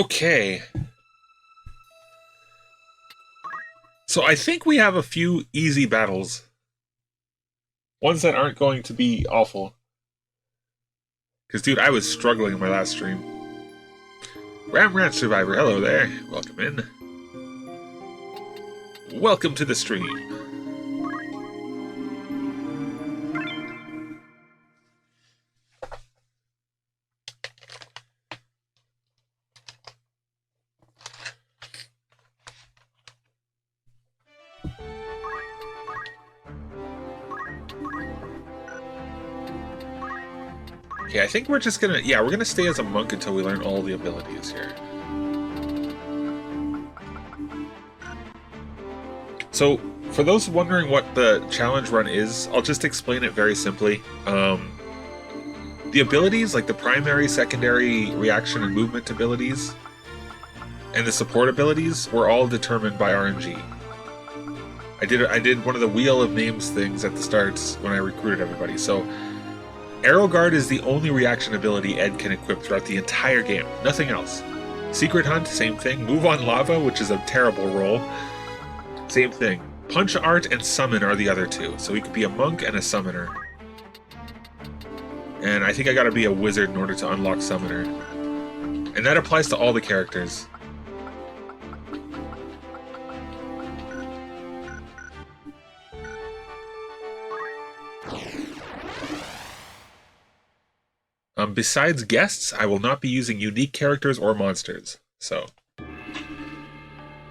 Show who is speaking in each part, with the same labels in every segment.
Speaker 1: Okay. So I think we have a few easy battles. Ones that aren't going to be awful. Because, dude, I was struggling in my last stream. Ram Ranch Survivor, hello there. Welcome in. Welcome to the stream. Okay, I think we're just gonna... Yeah, we're gonna stay as a monk until we learn all the abilities here. So, for those wondering what the challenge run is, I'll just explain it very simply. The abilities, like the primary, secondary, reaction, and movement abilities, and the support abilities, were all determined by RNG. I did one of the Wheel of Names things at the start when I recruited everybody, so... Arrow Guard is the only reaction ability Ed can equip throughout the entire game. Nothing else. Secret Hunt, same thing. Move on Lava, which is a terrible roll. Same thing. Punch Art and Summon are the other two. So he could be a monk and a summoner. And I think I gotta be a wizard in order to unlock Summoner. And that applies to all the characters. Besides guests, I will not be using unique characters or monsters. So,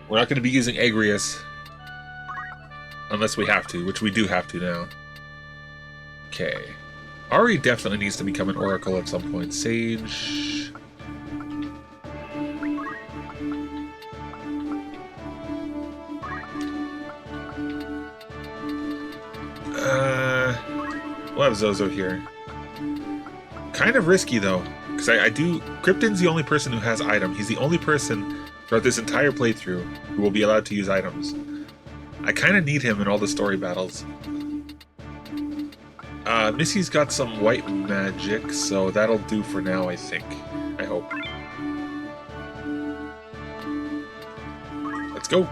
Speaker 1: we're not going to be using Agrius. Unless we have to, which we do have to now. Okay. Ari definitely needs to become an oracle at some point. Sage... we'll have Zozo here. Kind of risky, though, because I do... Krypton's the only person who has item. He's the only person throughout this entire playthrough who will be allowed to use items. I kind of need him in all the story battles. Missy's got some white magic, so that'll do for now, I think. I hope. Let's go!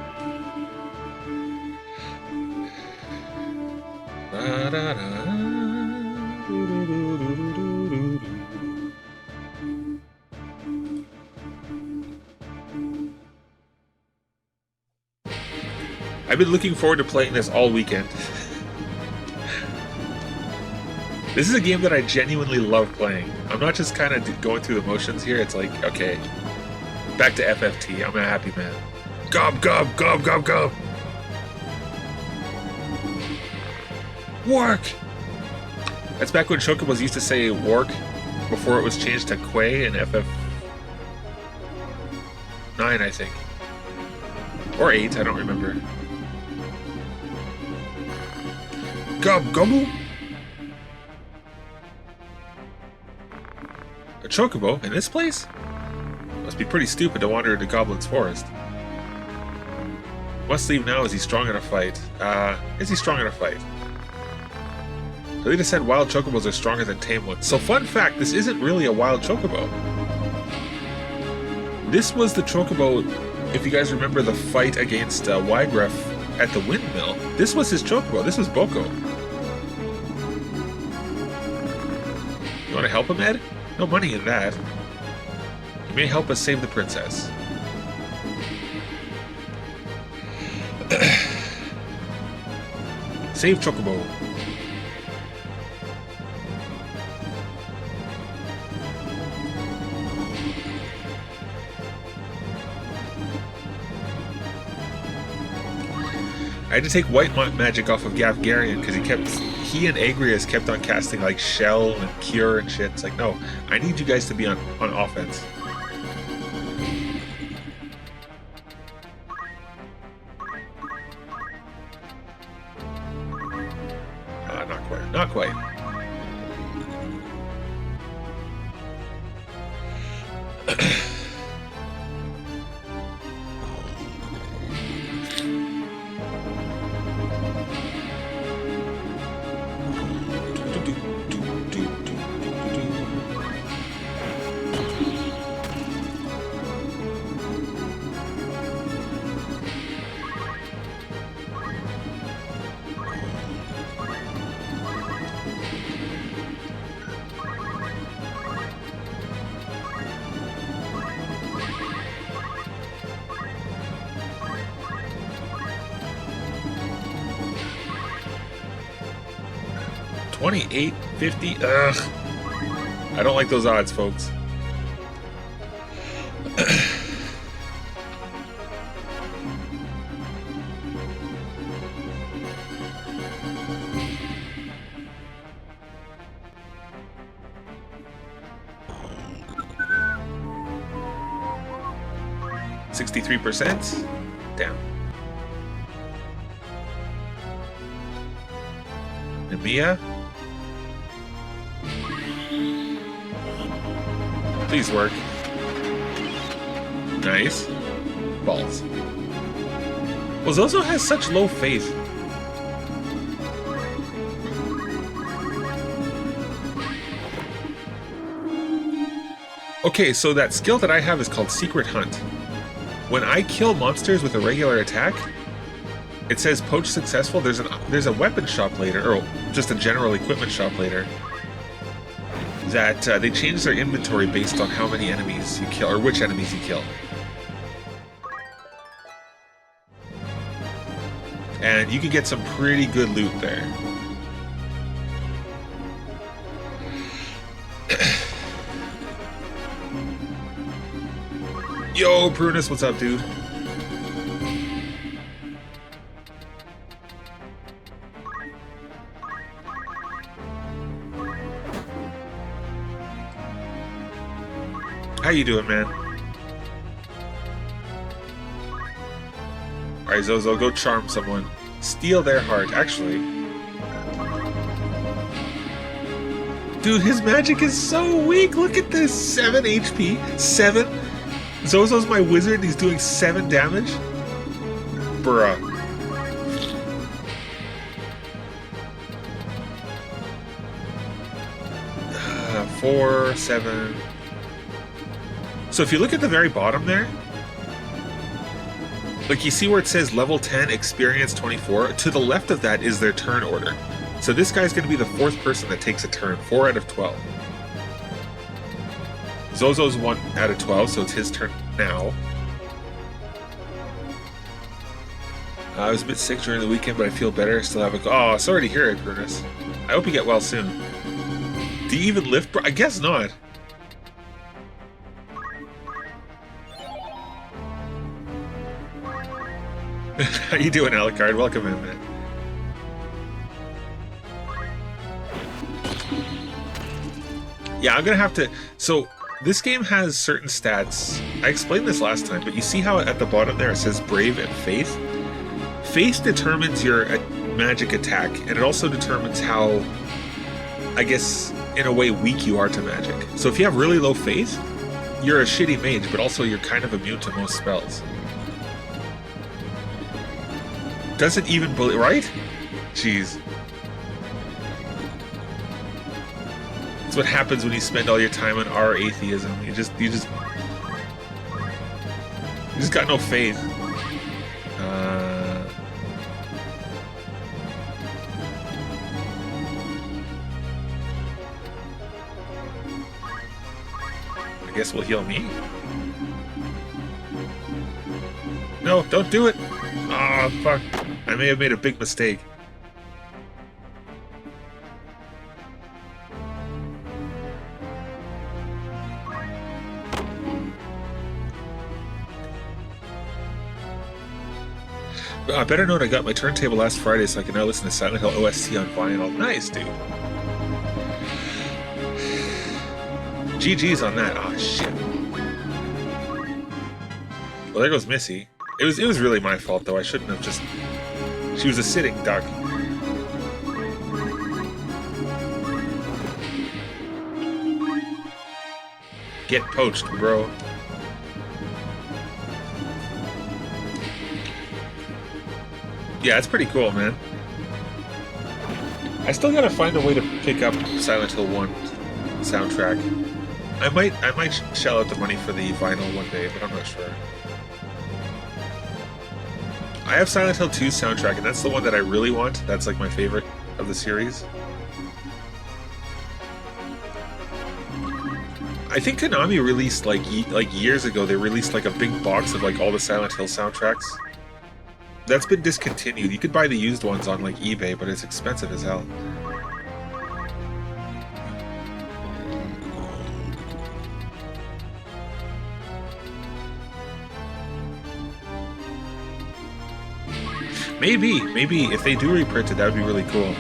Speaker 1: I've been looking forward to playing this all weekend. This is a game that I genuinely love playing. I'm not just kind of going through the motions here. It's like, okay, back to FFT. I'm a happy man. Gob, gob, gob, gob, gob. Work! That's back when Chocobos used to say work before it was changed to Quay in FF9, I think. Or 8, I don't remember. Gob, gobble? A Chocobo in this place? Must be pretty stupid to wander into Goblin's Forest. Must leave now. Is he strong in a fight? Is he strong in a fight? So they just said wild Chocobos are stronger than tame ones. So fun fact, this isn't really a wild Chocobo. This was the Chocobo, if you guys remember the fight against Wygref at the windmill. This was his Chocobo. This was Boko. You want to help him, Ed? No money in that. You may help us save the princess. Save Chocobo. I had to take white magic off of Gafgarion because he and Agrius kept on casting like Shell and Cure and shit. It's like, no, I need you guys to be on offense. Not quite. Not quite. 28.50. Ugh. I don't like those odds, folks. %. Damn. And Mia? Please work. Nice. Balls. Well, Zozo has such low faith. Okay, so that skill that I have is called Secret Hunt. When I kill monsters with a regular attack, it says poach successful. There's a weapon shop later, or just a general equipment shop later, that they change their inventory based on how many enemies you kill, or which enemies you kill. And you can get some pretty good loot there. Yo, Prunus, what's up, dude? How you doing, man? Alright, Zozo, go charm someone. Steal their heart, actually. Dude, his magic is so weak! Look at this! 7 HP. 7? Zozo's my wizard and he's doing 7 damage? Bruh. Four, 7. So if you look at the very bottom there, like you see where it says level 10, experience 24, to the left of that is their turn order. So this guy's going to be the 4th person that takes a turn, 4 out of 12. Zozo's 1 out of 12, so it's his turn now. I was a bit sick during the weekend, but I feel better. Still have a... Oh, sorry to hear it, Prunus. I hope you get well soon. Do you even lift? I guess not. How you doing, Alucard? Welcome in, man. Yeah, I'm gonna have to... So... This game has certain stats. I explained this last time, but you see how at the bottom there it says Brave and Faith? Faith determines your magic attack, and it also determines how, I guess, in a way, weak you are to magic. So if you have really low faith, you're a shitty mage, but also you're kind of immune to most spells. Doesn't even believe, right? Jeez. That's what happens when you spend all your time on our atheism. You just got no faith. I guess we'll heal me. No, don't do it. Ah, oh, fuck. I may have made a big mistake. Better note, I got my turntable last Friday, so I can now listen to Silent Hill OST on vinyl. Nice, dude. GG's on that. Oh shit. Well, there goes Missy. It was really my fault, though. I shouldn't have just... She was a sitting duck. Get poached, bro. Yeah, it's pretty cool, man. I still gotta find a way to pick up Silent Hill 1 soundtrack. I might shell out the money for the vinyl one day, but I'm not sure. I have Silent Hill 2 soundtrack, and that's the one that I really want. That's like my favorite of the series. I think Konami released like years ago. They released like a big box of like all the Silent Hill soundtracks. That's been discontinued. You could buy the used ones on like eBay, but it's expensive as hell. Maybe if they do reprint it, that would be really cool.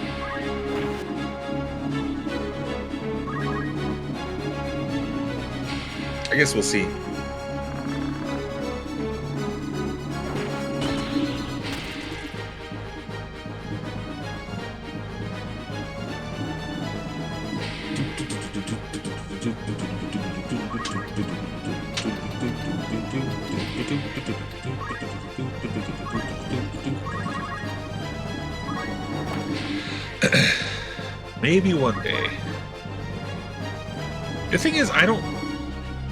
Speaker 1: I guess we'll see. Maybe one day. The thing is, I don't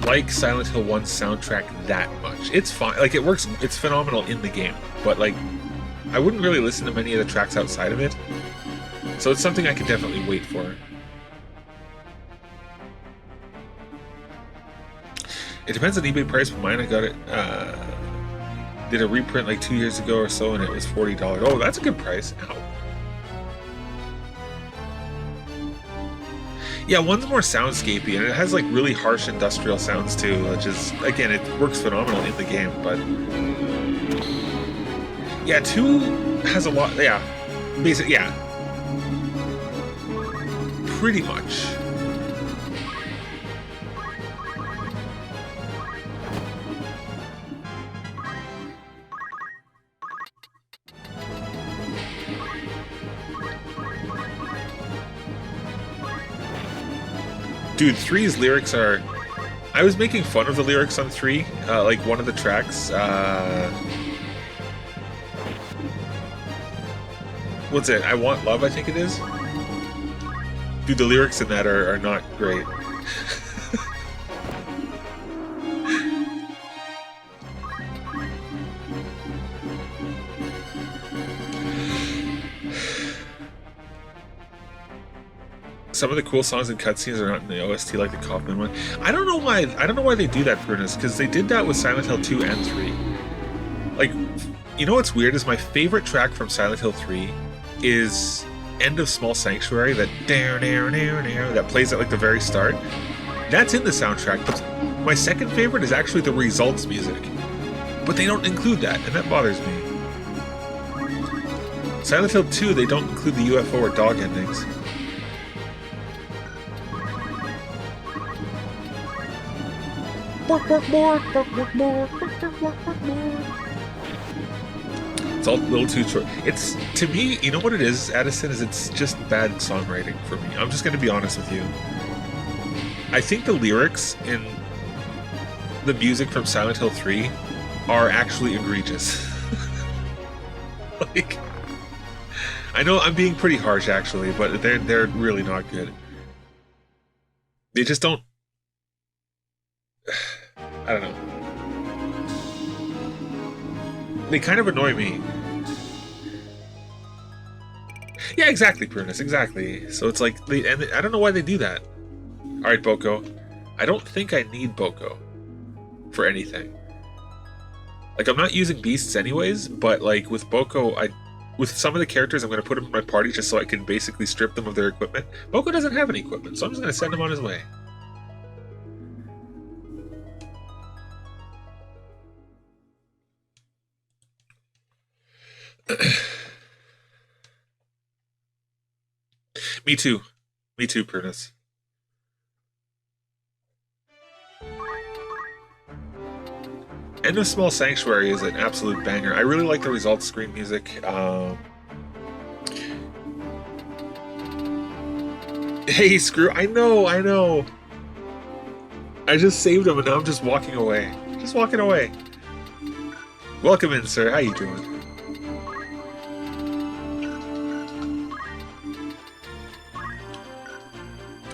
Speaker 1: like Silent Hill 1's soundtrack that much. It's fine. Like, it works. It's phenomenal in the game. But, like, I wouldn't really listen to many of the tracks outside of it. So it's something I could definitely wait for. It depends on eBay price, but mine, I got it, did a reprint like 2 years ago or so, and it was $40. Oh, that's a good price. Ow. Yeah, one's more soundscapey, and it has like really harsh industrial sounds too, which is, again, it works phenomenal in the game, but yeah, 2 has a lot, yeah, basically, yeah, pretty much. Dude, 3's lyrics are... I was making fun of the lyrics on 3, like one of the tracks. What's it? I Want Love, I think it is? Dude, the lyrics in that are not great. Some of the cool songs and cutscenes are not in the OST, like the Kaufman one. I don't know why they do that, Prunus, because they did that with Silent Hill 2 and 3. Like, you know what's weird is my favorite track from Silent Hill 3 is End of Small Sanctuary, that that plays at like the very start. That's in the soundtrack, but my second favorite is actually the Results music. But they don't include that, and that bothers me. Silent Hill 2, they don't include the UFO or dog endings. It's all a little too short. It's, to me, you know what it is, Addison, is it's just bad songwriting for me. I'm just going to be honest with you. I think the lyrics in the music from Silent Hill 3 are actually egregious. Like, I know I'm being pretty harsh, actually, but they're really not good. They just don't... I don't know. They kind of annoy me. Yeah, exactly, Prunus, exactly. So it's like, I don't know why they do that. Alright, Boko. I don't think I need Boko for anything. Like, I'm not using beasts anyways, but like with Boko, with some of the characters, I'm going to put them in my party just so I can basically strip them of their equipment. Boko doesn't have any equipment, so I'm just going to send him on his way. Me too, Prunus. End of Small Sanctuary is an absolute banger. I really like the Results screen music. Hey, screw! I know. I just saved him, and now I'm just walking away. Just walking away. Welcome in, sir. How you doing?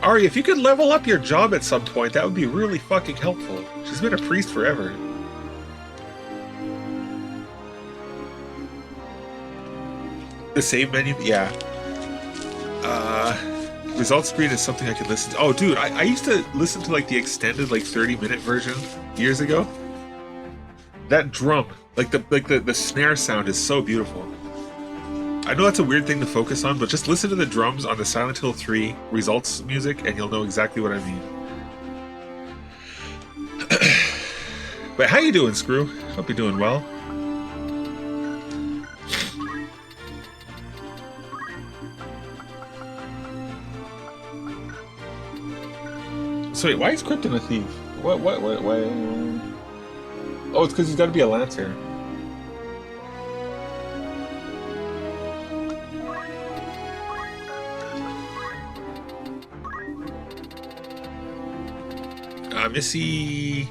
Speaker 1: Ari, if you could level up your job at some point, that would be really fucking helpful. She's been a priest forever. The save menu? Yeah. Results screen is something I could listen to. Oh, dude, I used to listen to, like, the extended, like, 30-minute version years ago. That drum, like the snare sound is so beautiful. I know that's a weird thing to focus on, but just listen to the drums on the Silent Hill 3 Results music and you'll know exactly what I mean. But how you doing, Screw? Hope you're doing well. So wait, why is Krypton a thief? What? Oh, it's because he's got to be a Lancer. Missy...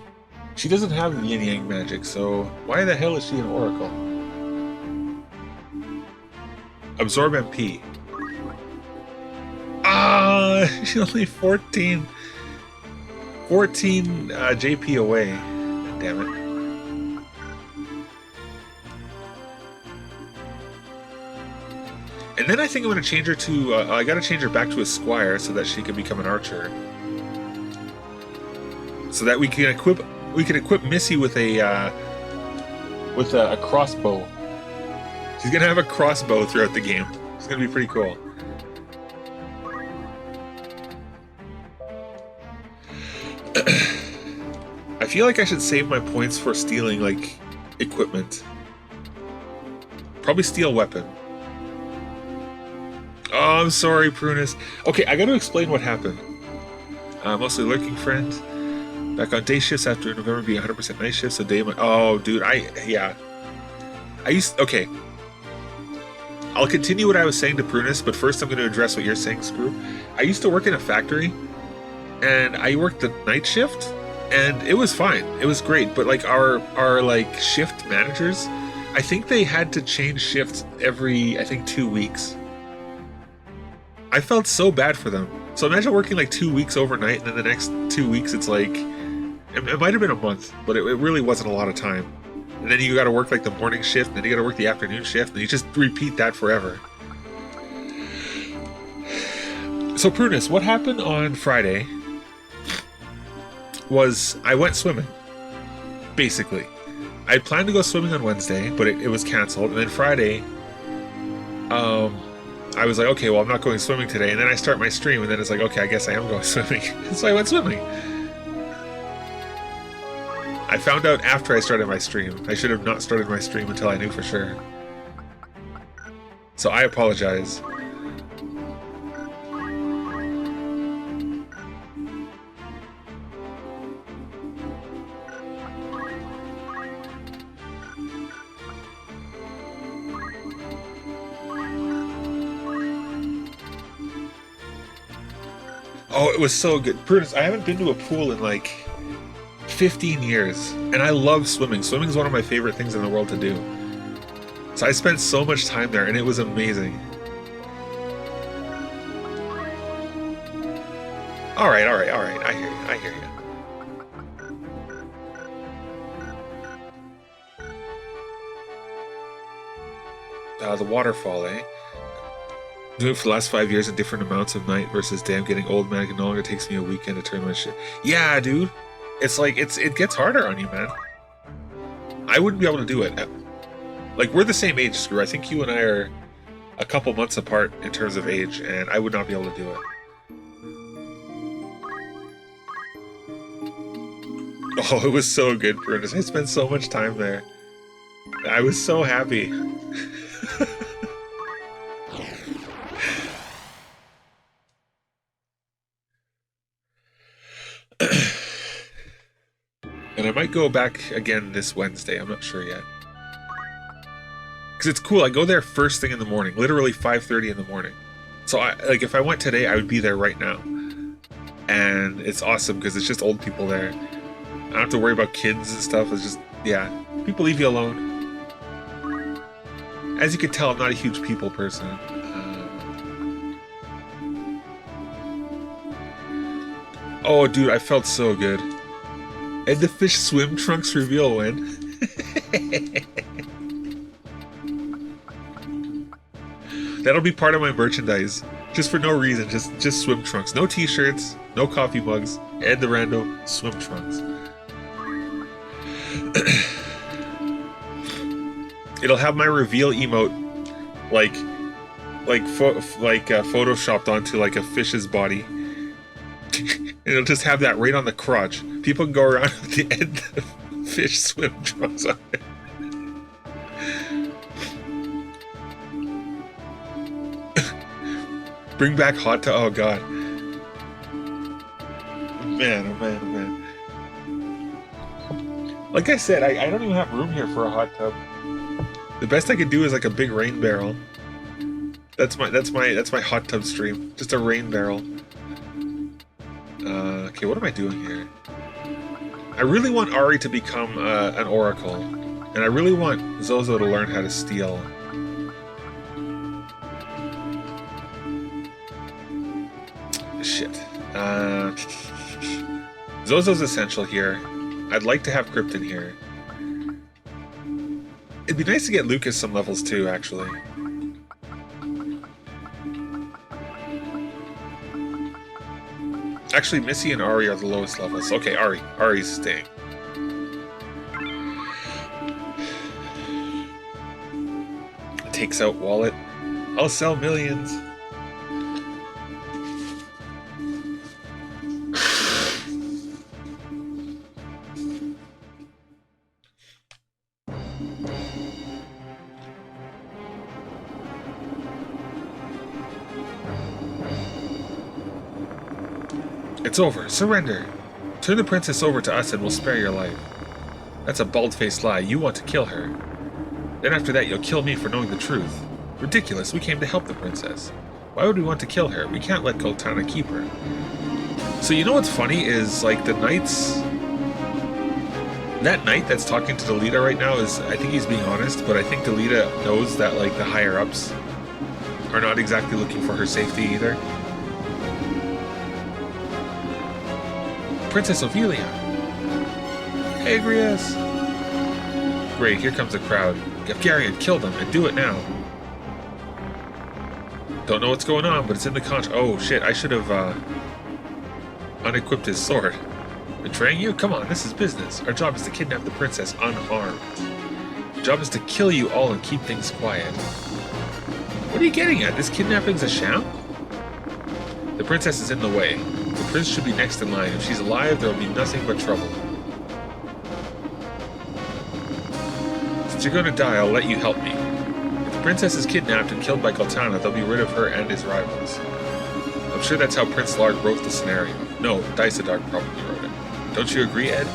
Speaker 1: She doesn't have yin yang magic, so why the hell is she an Oracle? Absorb MP. Ah, she's only 14 JP away. Damn it. And then I think I'm going to change her to... I got to change her back to a Squire so that she can become an Archer. So that we can equip Missy with a crossbow. She's gonna have a crossbow throughout the game. It's gonna be pretty cool. I feel like I should save my points for stealing like equipment. Probably steal weapon. Oh, I'm sorry, Prunus. Okay, I gotta explain what happened. Mostly lurking friend. Back on day shifts after November being 100% night shifts, so day... Oh, dude, okay. I'll continue what I was saying to Prunus, but first I'm going to address what you're saying, Screw. I used to work in a factory, and I worked the night shift, and it was fine. It was great, but like our like shift managers, I think they had to change shifts every, I think, 2 weeks. I felt so bad for them. So imagine working like 2 weeks overnight, and then the next 2 weeks it's like... It might have been a month, but it really wasn't a lot of time. And then you got to work like the morning shift, and then you got to work the afternoon shift, and you just repeat that forever. So Prunus, what happened on Friday was I went swimming, basically. I had planned to go swimming on Wednesday, but it was canceled. And then Friday, I was like, okay, well, I'm not going swimming today. And then I start my stream, and then it's like, okay, I guess I am going swimming. So I went swimming. I found out after I started my stream. I should have not started my stream until I knew for sure. So I apologize. Oh, it was so good. Prudence, I haven't been to a pool in like 15 years, and I love swimming. Swimming is one of my favorite things in the world to do. So I spent so much time there, and it was amazing. All right. I hear you. The waterfall, eh? Doing it for the last 5 years in different amounts of night versus damn getting old, man. It no longer takes me a weekend to turn my shit. Yeah, dude. It's like, it gets harder on you, man. I wouldn't be able to do it. Like, we're the same age, Screw. I think you and I are a couple months apart in terms of age, and I would not be able to do it. Oh, it was so good, Prudence. I spent so much time there. I was so happy. And I might go back again this Wednesday. I'm not sure yet. Because it's cool. I go there first thing in the morning. Literally 5:30 in the morning. So, like, if I went today, I would be there right now. And it's awesome because it's just old people there. I don't have to worry about kids and stuff. It's just, yeah. People leave you alone. As you can tell, I'm not a huge people person. Oh, dude, I felt so good. And the fish swim trunks reveal when. That'll be part of my merchandise. Just for no reason, just swim trunks. No t-shirts, no coffee mugs, and the rando swim trunks. It'll have my reveal emote photoshopped onto like a fish's body. It'll just have that right on the crotch. People can go around with the end of fish swim trunks on it. Bring back hot tub. Oh god. man, oh man, oh man. Like I said, I don't even have room here for a hot tub. The best I could do is like a big rain barrel. That's my hot tub stream. Just a rain barrel. Okay, what am I doing here? I really want Ari to become an oracle, and I really want Zozo to learn how to steal. Shit. Zozo's essential here. I'd like to have Krypton here. It'd be nice to get Lucas some levels too, actually. Actually, Missy and Ari are the lowest levels. Okay, Ari's staying. Takes out wallet. I'll sell millions. It's over. Surrender. Turn the princess over to us and we'll spare your life. That's a bald-faced lie. You want to kill her. Then after that, you'll kill me for knowing the truth. Ridiculous. We came to help the princess. Why would we want to kill her? We can't let Goltana keep her. So you know what's funny is, like, the knights... That knight that's talking to Delita right now is... I think he's being honest, but I think Delita knows that, like, the higher-ups are not exactly looking for her safety either. Princess Ophelia! Agrias! Great, here comes the crowd. Gafgarion, kill them, and do it now. Don't know what's going on, but it's in the contract. Oh shit, I should have unequipped his sword. Betraying you? Come on, this is business. Our job is to kidnap the princess unharmed. Our job is to kill you all and keep things quiet. What are you getting at? This kidnapping's a sham? The princess is in the way. The prince should be next in line. If she's alive, there will be nothing but trouble. Since you're gonna die, I'll let you help me. If the princess is kidnapped and killed by Goltana, they'll be rid of her and his rivals. I'm sure that's how Prince Larg wrote the scenario. No, Daisadark probably wrote it. Don't you agree, Ed?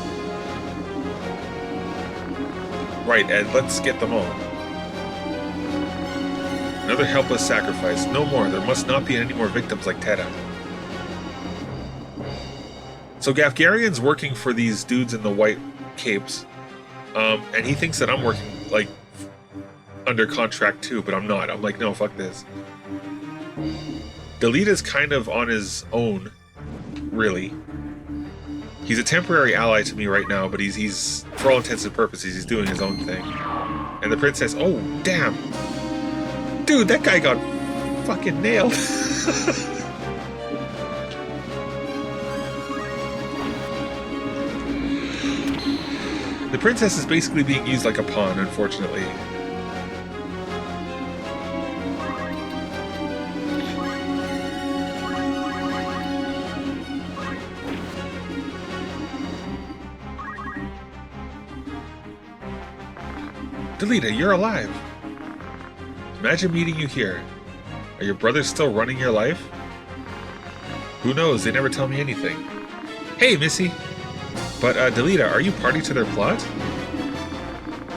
Speaker 1: Right, Ed, let's get them all. Another helpless sacrifice. No more. There must not be any more victims like Teta. So Gafgarion's working for these dudes in the white capes, and he thinks that I'm working, like, under contract too, but I'm not. I'm like, no, fuck this. Delita's kind of on his own, really. He's a temporary ally to me right now, but he's for all intents and purposes, he's doing his own thing. And the princess, oh, damn. Dude, that guy got fucking nailed. The princess is basically being used like a pawn, unfortunately. Delita, you're alive. Imagine meeting you here. Are your brothers still running your life? Who knows? They never tell me anything. Hey, Missy! But, Delita, are you party to their plot?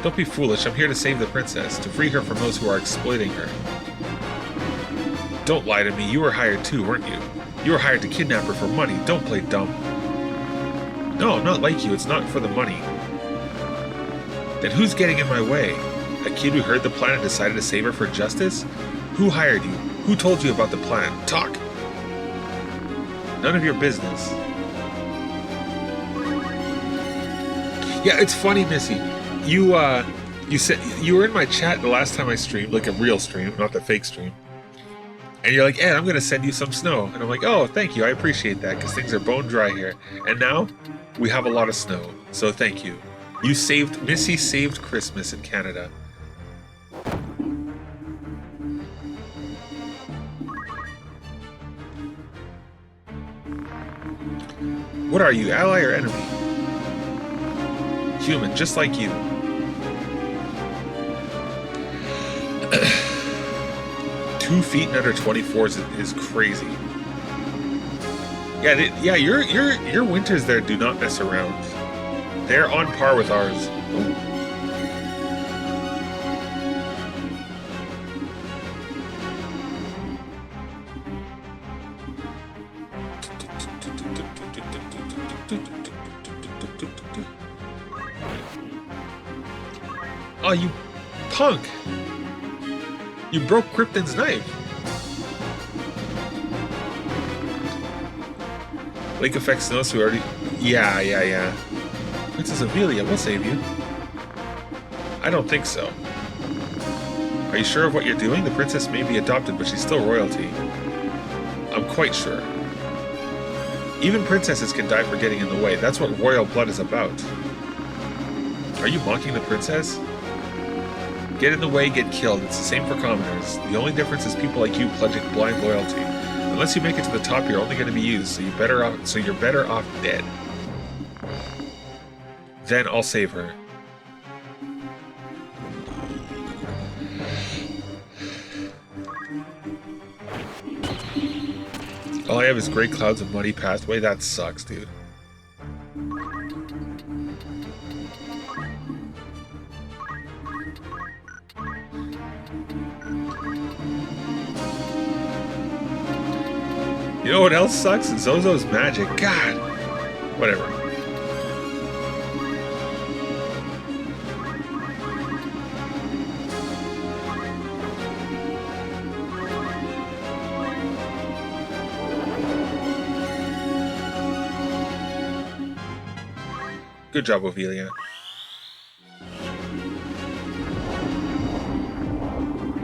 Speaker 1: Don't be foolish. I'm here to save the princess, to free her from those who are exploiting her. Don't lie to me. You were hired too, weren't you? You were hired to kidnap her for money. Don't play dumb. No, I'm not like you. It's not for the money. Then who's getting in my way? A kid who heard the plan and decided to save her for justice? Who hired you? Who told you about the plan? Talk! None of your business. Yeah, it's funny, Missy. You said you were in my chat the last time I streamed, like a real stream, not the fake stream. And you're like, Ed, I'm gonna send you some snow. And I'm like, oh, thank you, I appreciate that, because things are bone dry here. And now, we have a lot of snow, so thank you. Missy saved Christmas in Canada. What are you, ally or enemy? Human, just like you. 2 feet and under 24 is crazy. Yeah, yeah. Your winters there do not mess around. They're on par with ours. Ooh. Oh, you punk! You broke Krypton's knife. Lake effect snows who already. Yeah. Princess Avelia will save you. I don't think so. Are you sure of what you're doing? The princess may be adopted, but she's still royalty. I'm quite sure. Even princesses can die for getting in the way. That's what royal blood is about. Are you mocking the princess? Get in the way, get killed. It's the same for commoners. The only difference is people like you pledging blind loyalty. Unless you make it to the top, you're only going to be used, so you're better off dead. Then I'll save her. All I have is gray clouds and muddy pathway. That sucks, dude. You know what else sucks? Zozo's magic. God. Whatever. Good job, Ophelia.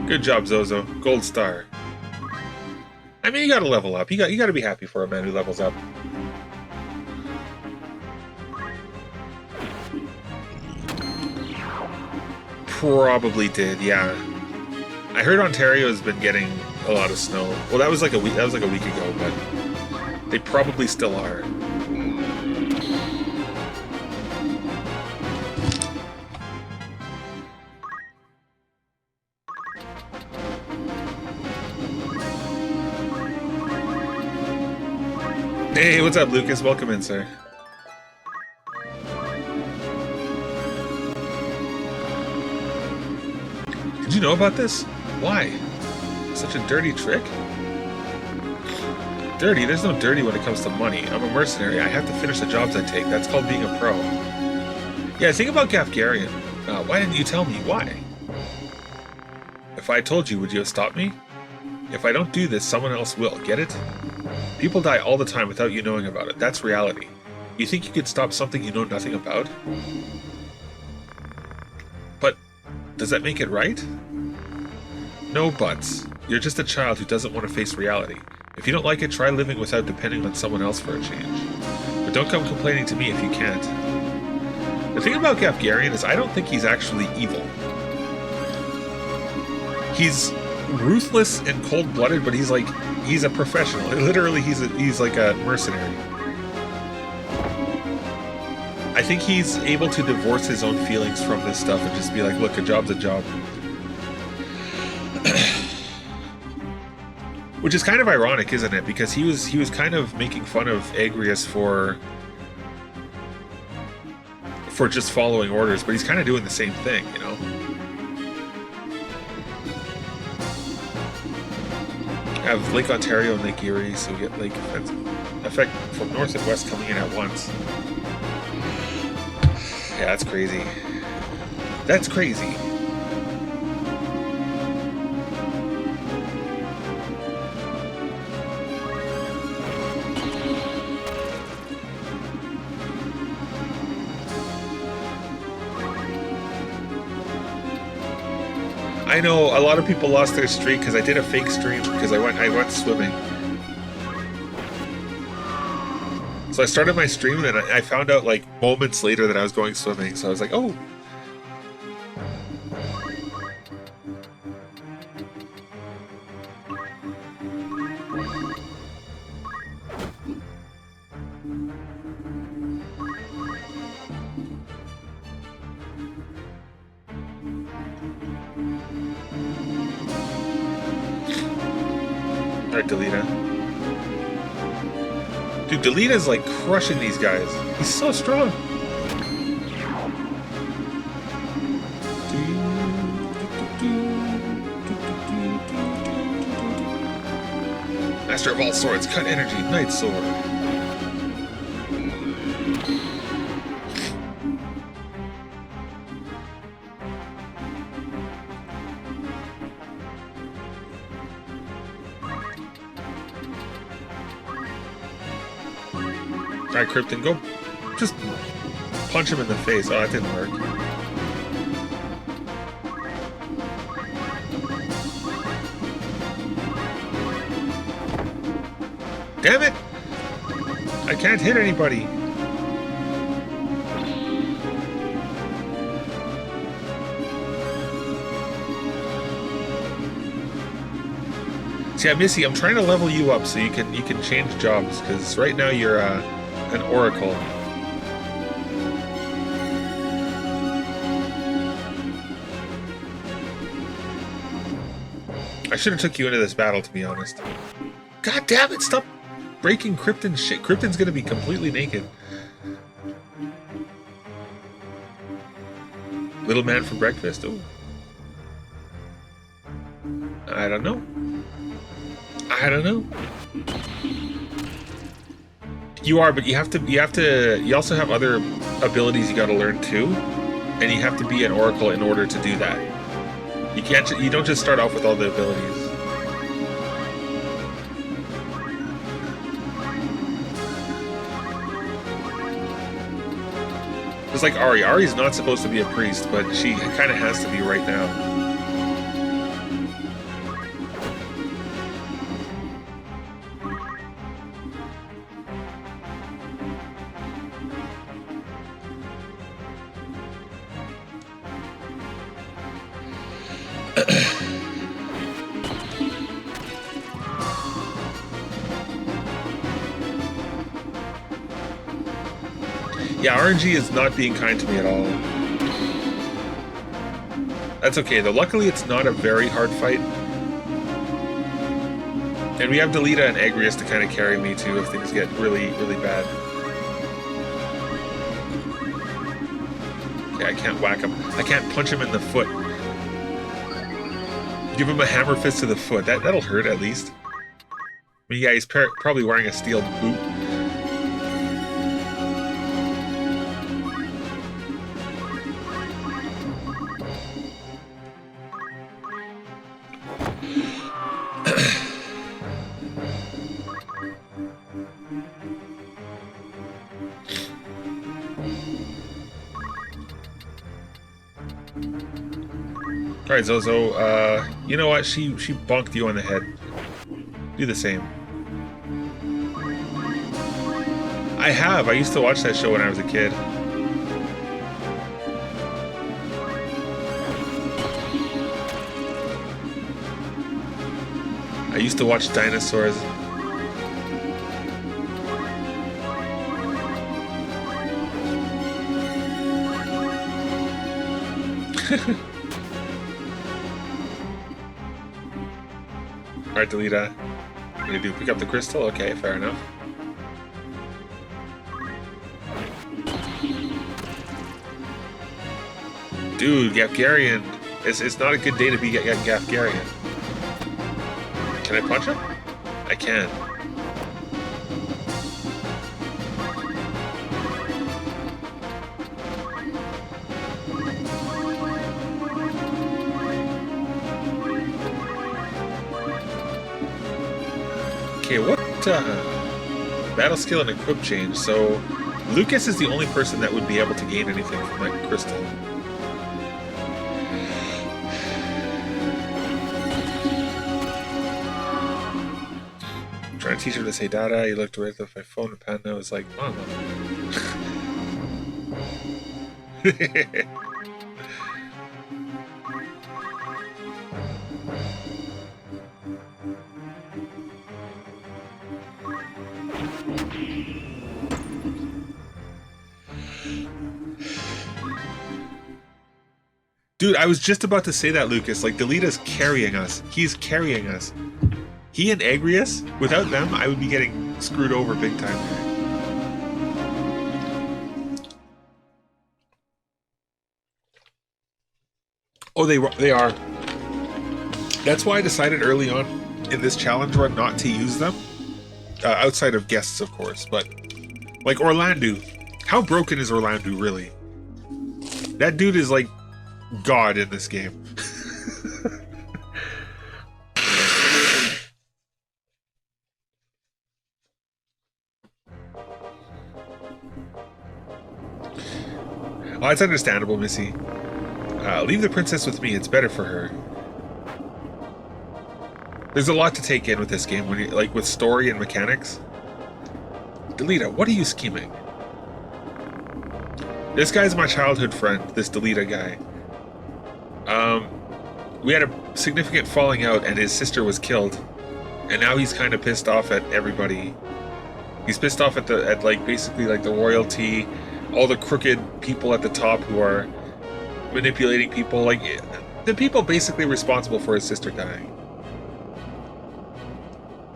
Speaker 1: Good job, Zozo. Gold star. I mean, you gotta level up. You gotta be happy for a man who levels up. Probably did, yeah. I heard Ontario has been getting a lot of snow. Well, that was like a week. That was like a week ago, but they probably still are. Hey, what's up, Lucas? Welcome in, sir. Did you know about this? Why? Such a dirty trick? Dirty? There's no dirty when it comes to money. I'm a mercenary. I have to finish the jobs I take. That's called being a pro. Yeah, think about Gafgarion. Why didn't you tell me? Why? If I told you, would you have stopped me? If I don't do this, someone else will. Get it? People die all the time without you knowing about it. That's reality. You think you could stop something you know nothing about? But does that make it right? No buts. You're just a child who doesn't want to face reality. If you don't like it, try living without depending on someone else for a change. But don't come complaining to me if you can't. The thing about Gafgarion is I don't think he's actually evil. He's ruthless and cold-blooded, but he's a professional. Literally, he's like a mercenary. I think he's able to divorce his own feelings from this stuff and just be like, look, a job's a job. Which is kind of ironic, isn't it? Because he was kind of making fun of Agrius for just following orders, but he's kind of doing the same thing, you know? Have Lake Ontario and Lake Erie, so we get lake effect from north and west coming in at once. Yeah, that's crazy. That's crazy. I know a lot of people lost their streak because I did a fake stream because I went swimming. So I started my stream and I found out like moments later that I was going swimming. So I was like, oh. Alright, Delita. Dude, Delita's like crushing these guys. He's so strong. Master of all swords, cut energy, Night Sword. Alright, Krypton, go just punch him in the face. Oh, that didn't work. Damn it! I can't hit anybody. See, Missy, I'm trying to level you up so you can change jobs, because right now you're an oracle. I should have took you into this battle, to be honest. God damn it! Stop breaking Krypton's shit. Krypton's gonna be completely naked. Little man for breakfast. Oh, I don't know. I don't know. You are, but you also have other abilities you gotta learn too, and you have to be an oracle in order to do that. You don't just start off with all the abilities. It's like Ari. Ari's not supposed to be a priest, but she kind of has to be right now. Yeah, RNG is not being kind to me at all. That's okay, though. Luckily, it's not a very hard fight. And we have Delita and Agrius to kind of carry me, too, if things get really, really bad. Okay, I can't whack him. I can't punch him in the foot. Give him a hammer fist to the foot. That'll hurt, at least. I mean, yeah, he's probably wearing a steel boot. Alright, Zozo, you know what? She bonked you on the head. Do the same. I have. I used to watch that show when I was a kid. I used to watch dinosaurs. Alright, Delita. What do you do? Pick up the crystal? Okay, fair enough. Dude, Gafgarion. It's not a good day to be Gafgarion. Can I punch him? I can. Okay, what battle skill and equip change? So Lucas is the only person that would be able to gain anything from that crystal. I'm trying to teach him to say Dada. He looked right at my phone and Panda was like, Mama. Dude, I was just about to say that, Lucas. Like, Delita's carrying us. He's carrying us. He and Agrius, without them, I would be getting screwed over big time. Oh, they are. That's why I decided early on in this challenge run not to use them. Outside of guests, of course, but like Orlando. How broken is Orlando, really? That dude is like God in this game. Oh, it's understandable, Missy. Leave the princess with me. It's better for her. There's a lot to take in with this game, when you, like with story and mechanics. Delita, what are you scheming? This guy's my childhood friend, this Delita guy. We had a significant falling out and his sister was killed. And now he's kind of pissed off at everybody. He's pissed off at like basically like the royalty, all the crooked people at the top who are manipulating people, like the people basically responsible for his sister dying.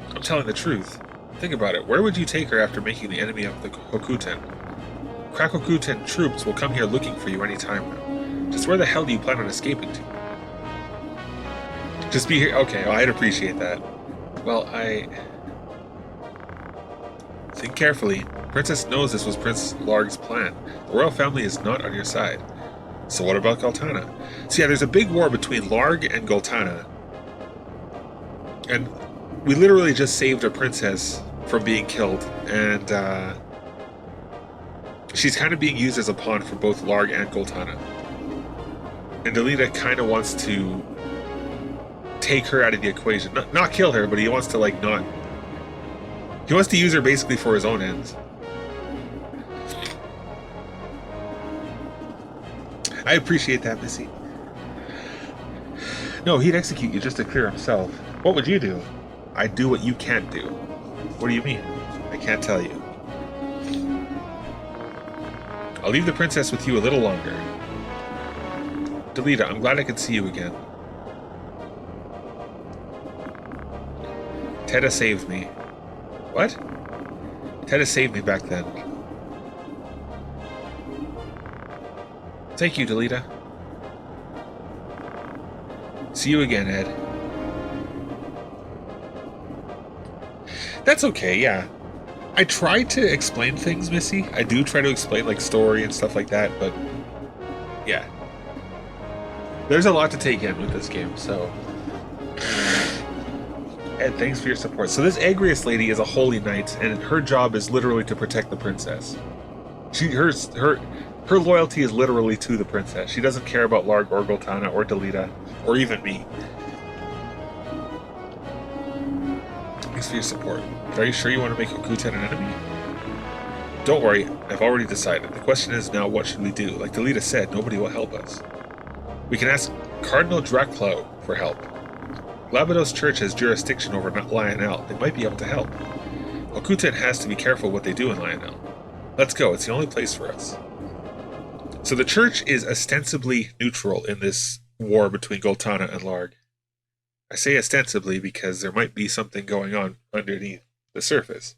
Speaker 1: I'm telling the truth. Think about it. Where would you take her after making the enemy of the Hokuten? Crack Hokuten troops will come here looking for you any time now. Just where the hell do you plan on escaping to? Just be here. Okay, well, I'd appreciate that. Well, think carefully. Princess knows this was Prince Larg's plan. The royal family is not on your side. So what about Goltana? So yeah, there's a big war between Larg and Goltana. And we literally just saved a princess from being killed. And she's kind of being used as a pawn for both Larg and Goltana. And Delita kind of wants to take her out of the equation. Not kill her, but he wants to like not... He wants to use her basically for his own ends. I appreciate that, Missy. No, he'd execute you just to clear himself. What would you do? I'd do what you can't do. What do you mean? I can't tell you. I'll leave the princess with you a little longer. Delita, I'm glad I could see you again. Teta saved me. What? Teta saved me back then. Thank you, Delita. See you again, Ed. That's okay, yeah. I try to explain things, Missy. I do try to explain, like, story and stuff like that, but... yeah. There's a lot to take in with this game, so... Ed, thanks for your support. So this Agrius lady is a holy knight, and her job is literally to protect the princess. Her loyalty is literally to the princess. She doesn't care about Larg or Goltana or Delita, or even me. Thanks for your support. But are you sure you want to make Hokuten an enemy? Don't worry, I've already decided. The question is now, what should we do? Like Delita said, nobody will help us. We can ask Cardinal Draclo for help. Labados Church has jurisdiction over Lionel. They might be able to help. Hokuten has to be careful what they do in Lionel. Let's go, it's the only place for us. So the church is ostensibly neutral in this war between Goltana and Larg. I say ostensibly because there might be something going on underneath the surface.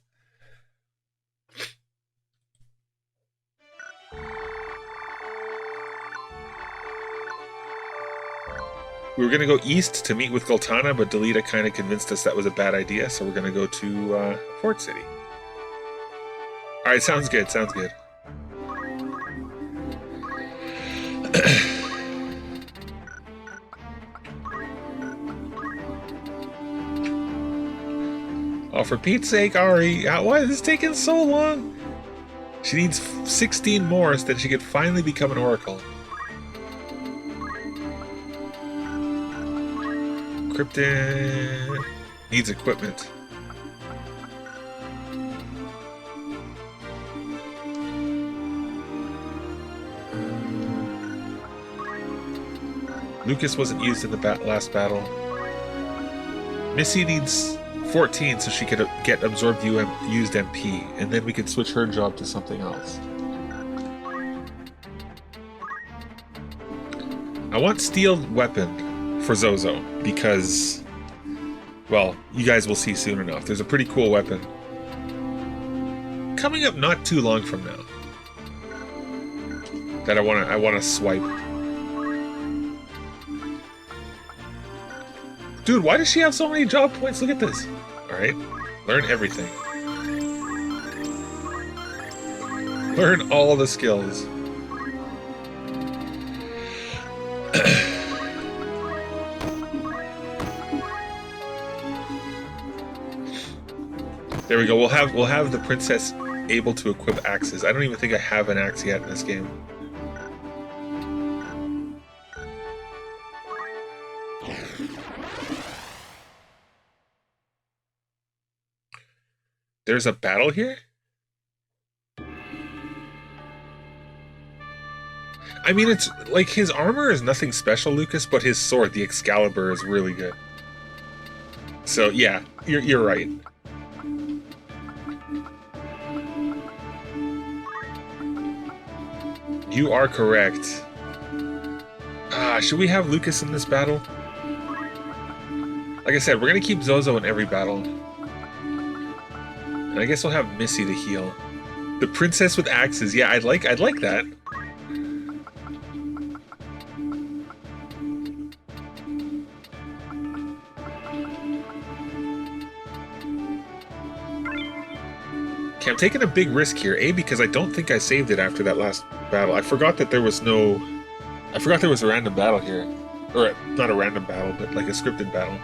Speaker 1: We were going to go east to meet with Goltana, but Delita kind of convinced us that was a bad idea, so we're going to go to Fort City. Alright, sounds good, sounds good. Oh, for Pete's sake, Ari, why is this taking so long? She needs 16 more so that she could finally become an oracle. Krypton needs equipment. Lucas wasn't used in the last battle. Missy needs 14 so she could get absorbed used MP, and then we could switch her job to something else. I want steel weapon for Zozo because Well, you guys will see soon enough. There's a pretty cool weapon coming up not too long from now that I wanna swipe. Dude, why does she have so many job points? Look at this. Alright. Learn everything. Learn all the skills. There we go. We'll have the princess able to equip axes. I don't even think I have an axe yet in this game. There's a battle here? I mean, it's like his armor is nothing special, Lucas, but his sword, the Excalibur, is really good. So yeah, you're right. You are correct. Should we have Lucas in this battle? Like I said, we're gonna keep Zozo in every battle. And I guess we'll have Missy to heal. The princess with axes. Yeah, I'd like that. Okay, I'm taking a big risk here. A, because I don't think I saved it after that last battle. I forgot that there was no... I forgot there was a random battle here. Or, not a random battle, but like a scripted battle.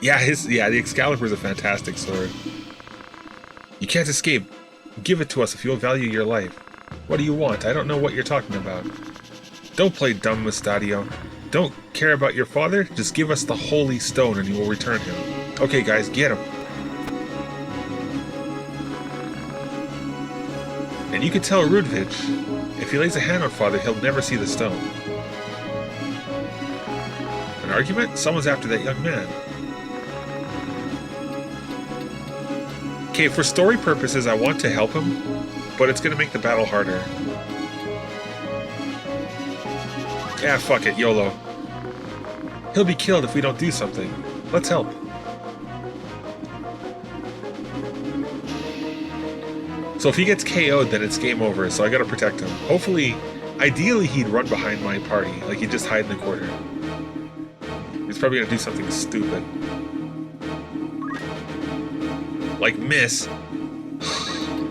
Speaker 1: Yeah, the Excalibur is a fantastic sword. You can't escape. Give it to us if you'll value your life. What do you want? I don't know what you're talking about. Don't play dumb, Mustadio. Don't care about your father? Just give us the holy stone and you will return him. Okay, guys, get him. And you can tell Rudvich, if he lays a hand on father, he'll never see the stone. An argument? Someone's after that young man. Okay, for story purposes, I want to help him, but it's gonna make the battle harder. Yeah, fuck it, YOLO. He'll be killed if we don't do something. Let's help. So if he gets KO'd, then it's game over, so I gotta protect him. Hopefully, ideally he'd run behind my party, like he'd just hide in the corner. He's probably gonna do something stupid. Like miss.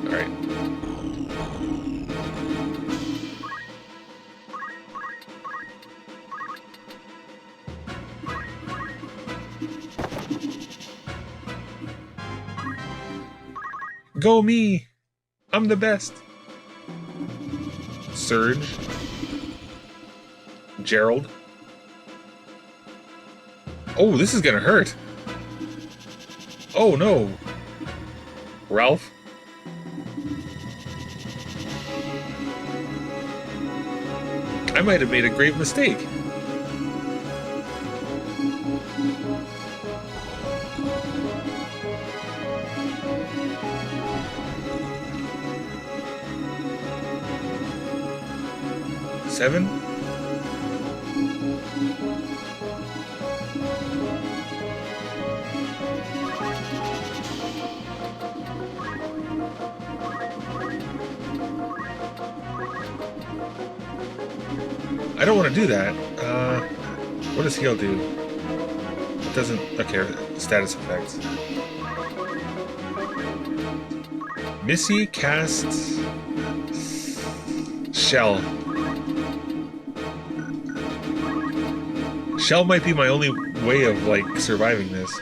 Speaker 1: Alright. Go me! I'm the best! Surge. Gerald. Oh, this is gonna hurt! Oh no! Ralph? I might have made a grave mistake. Seven? I don't want to do that. What does heal do? It doesn't... Okay, status effects. Missy casts... Shell. Shell might be my only way of, like, surviving this.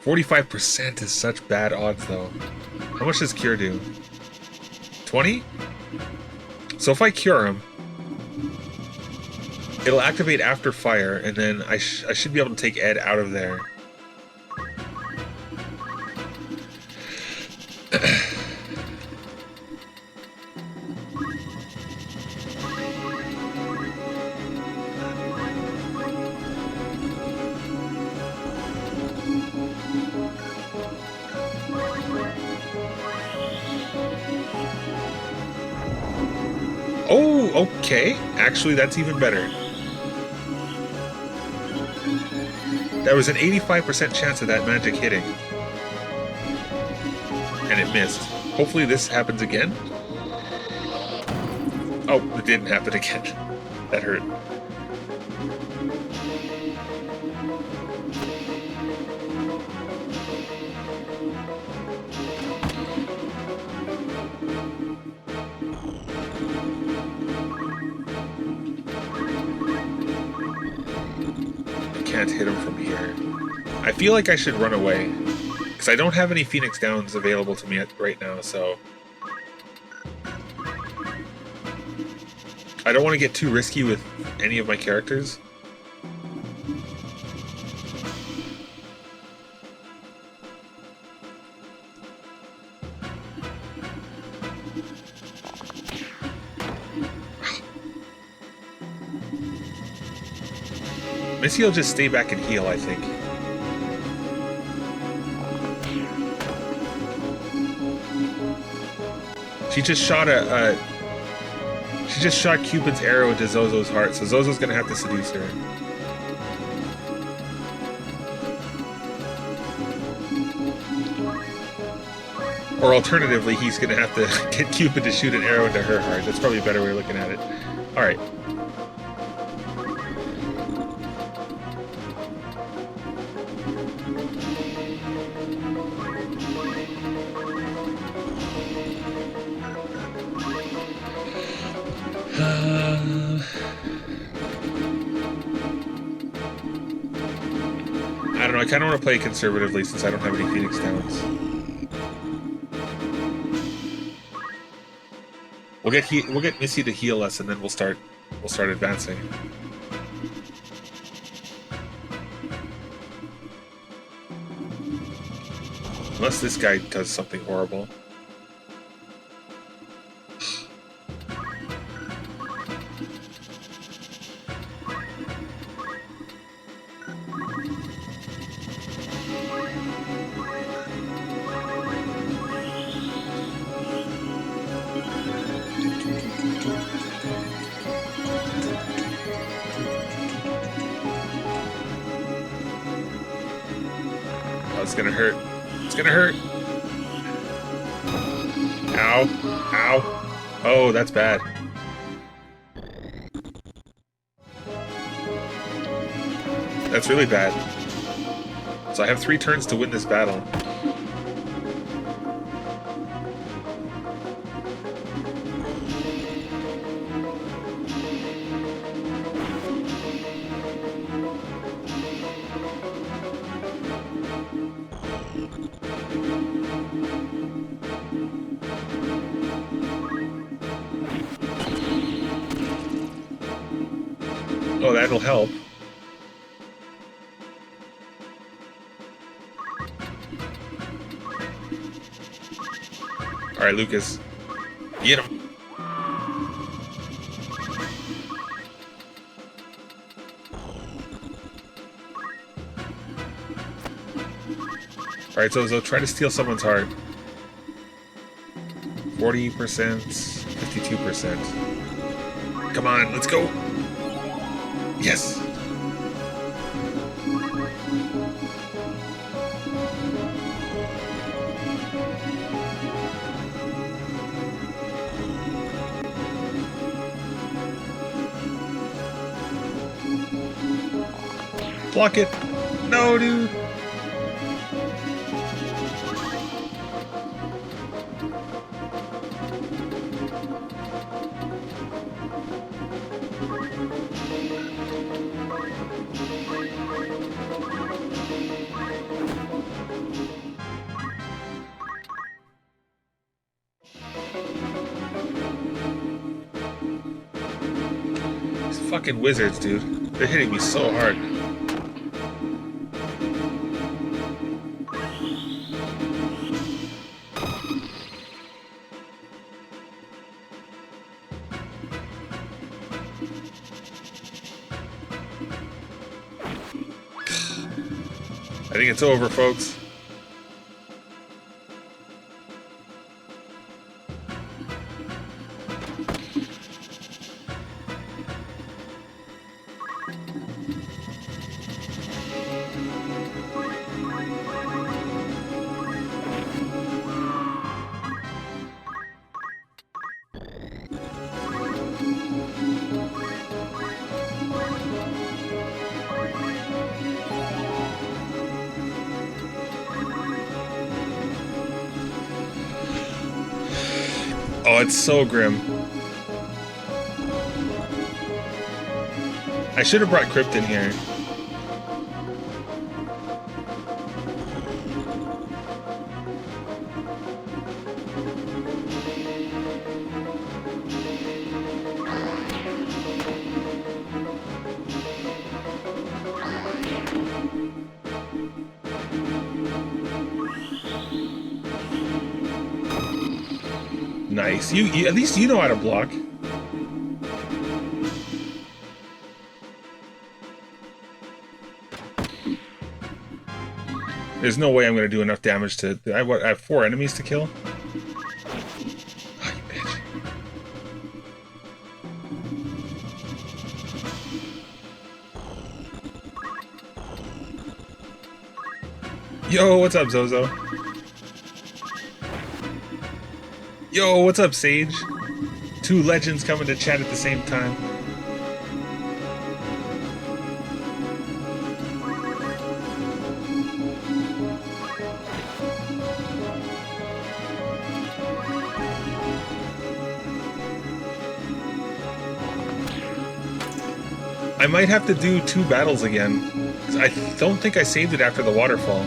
Speaker 1: 45% is such bad odds, though. How much does Cure do? 20? So if I Cure him, it'll activate after fire, and then I should be able to take Ed out of there. Okay, actually that's even better. There was an 85% chance of that magic hitting. And it missed. Hopefully this happens again. Oh, it didn't happen again. That hurt. Can't hit him from here. I feel like I should run away because I don't have any Phoenix Downs available to me right now, so I don't want to get too risky with any of my characters. Missy will just stay back and heal, I think. She just shot she just shot Cupid's arrow into Zozo's heart, so Zozo's gonna have to seduce her. Or alternatively, he's gonna have to get Cupid to shoot an arrow into her heart. That's probably a better way of looking at it. Alright. I don't know, I kind of want to play conservatively since I don't have any Phoenix Downs. We'll get Missy to heal us, and then we'll start advancing. Unless this guy does something horrible. Oh, it's gonna hurt. It's gonna hurt. Ow. Ow. Oh, that's bad. That's really bad. So I have 3 turns to win this battle. Oh, that'll help. Alright, Lucas. Get him. Alright, Zozo, try to steal someone's heart. 40%, 52%. Come on, let's go! Yes! Block it! No, dude! These fucking wizards, dude. They're hitting me so hard. I think it's over, folks. Oh, it's so grim. I should have brought Krypton here. Nice. You at least you know how to block. There's no way I'm going to do enough damage to... I have 4 enemies to kill? Oh, you bitch. Yo, what's up, Zozo? Yo, what's up, Sage? 2 legends coming to chat at the same time. I might have to do 2 battles again. I don't think I saved it after the waterfall.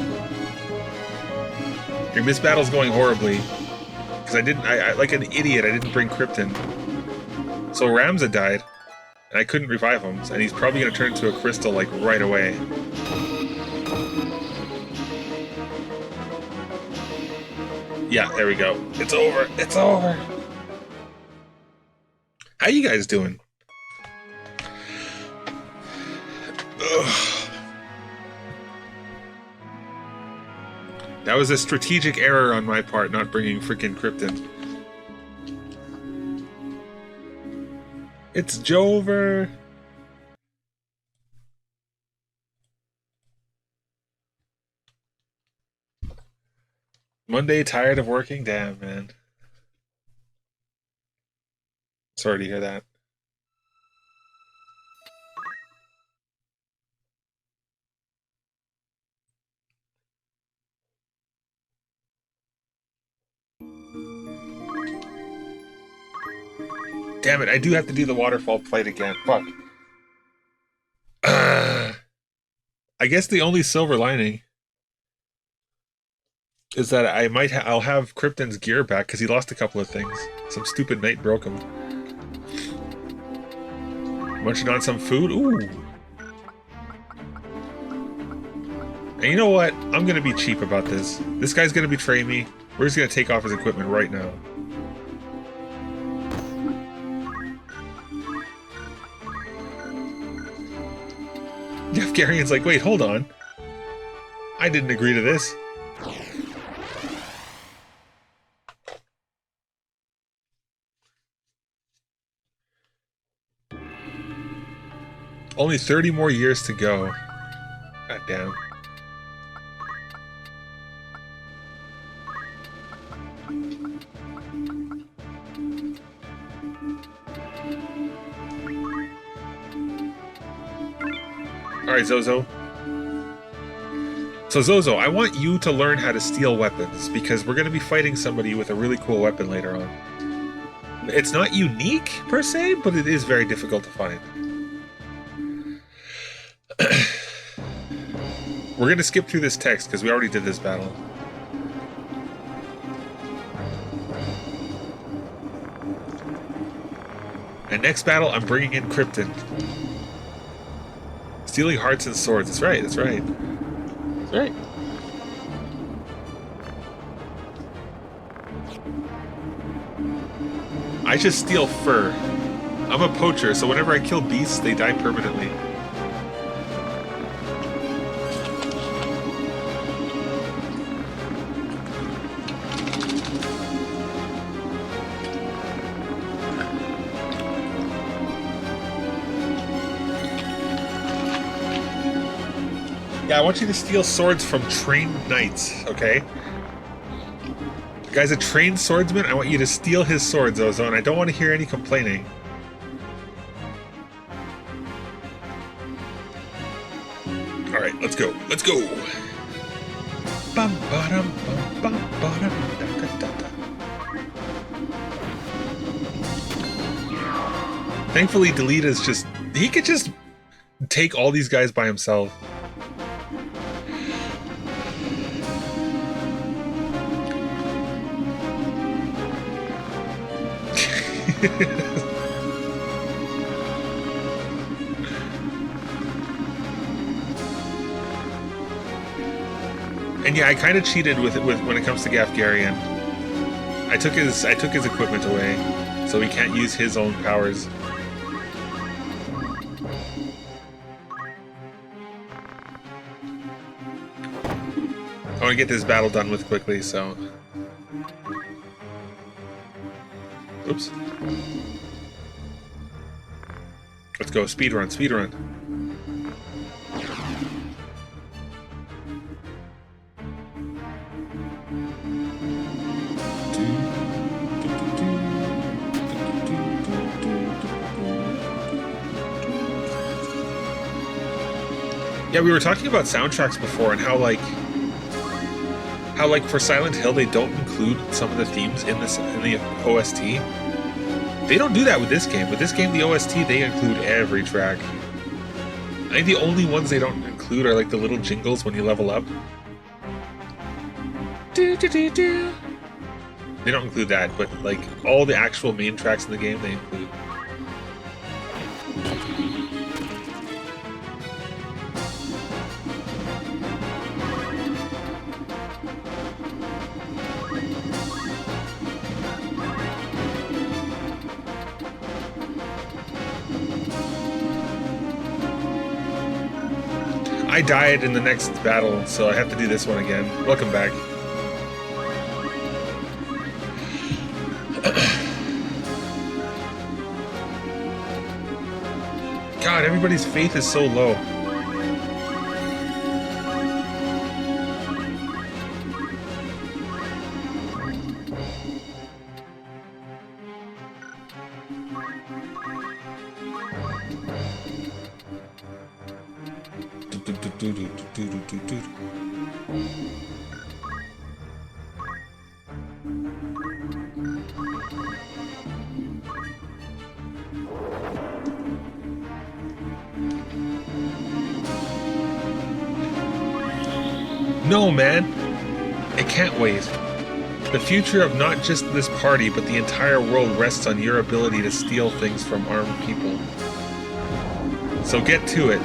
Speaker 1: Your miss battle's going horribly. Because I didn't, like an idiot, I didn't bring Krypton. So Ramza died, and I couldn't revive him, and he's probably going to turn into a crystal, like, right away. Yeah, there we go. It's over. It's over. How you guys doing? Ugh. That was a strategic error on my part, not bringing freaking Krypton. It's Jover. Monday, tired of working? Damn, man. Sorry to hear that. Damn it, I do have to do the waterfall fight again. Fuck. I guess the only silver lining is that I'll have Krypton's gear back because he lost a couple of things. Some stupid knight broke him. Munching on some food? Ooh. And you know what? I'm gonna be cheap about this. This guy's gonna betray me. We're just gonna take off his equipment right now. Gafgarion's like, wait, hold on. I didn't agree to this. Only 30 more years to go. God damn. Alright, Zozo. So Zozo, I want you to learn how to steal weapons, because we're going to be fighting somebody with a really cool weapon later on. It's not unique, per se, but it is very difficult to find. We're going to skip through this text, because we already did this battle. And next battle, I'm bringing in Krypton. Stealing hearts and swords. That's right, that's right. That's right. I just steal fur. I'm a poacher, so whenever I kill beasts, they die permanently. Yeah, I want you to steal swords from trained knights, okay? The guy's a trained swordsman. I want you to steal his swords, Ozone. I don't want to hear any complaining. Alright, let's go. Let's go! Bum, ba-dum, bum, bum, ba-dum, da, da, da, da. Thankfully, Delete is just... He could just take all these guys by himself. And yeah, I kind of cheated with when it comes to Gafgarion. I took his equipment away, so he can't use his own powers. I want to get this battle done with quickly, so... Oops. Let's go, speedrun, speedrun. Yeah, we were talking about soundtracks before and how like for Silent Hill they don't include some of the themes in the OST. They don't do that with this game. With this game, the OST, they include every track. I think the only ones they don't include are like the little jingles when you level up. Do, do, do, do. They don't include that, but like all the actual main tracks in the game, they include. I died in the next battle, so I have to do this one again. Welcome back. God, everybody's faith is so low. No, man. It can't wait. The future of not just this party, but the entire world rests on your ability to steal things from armed people. So get to it.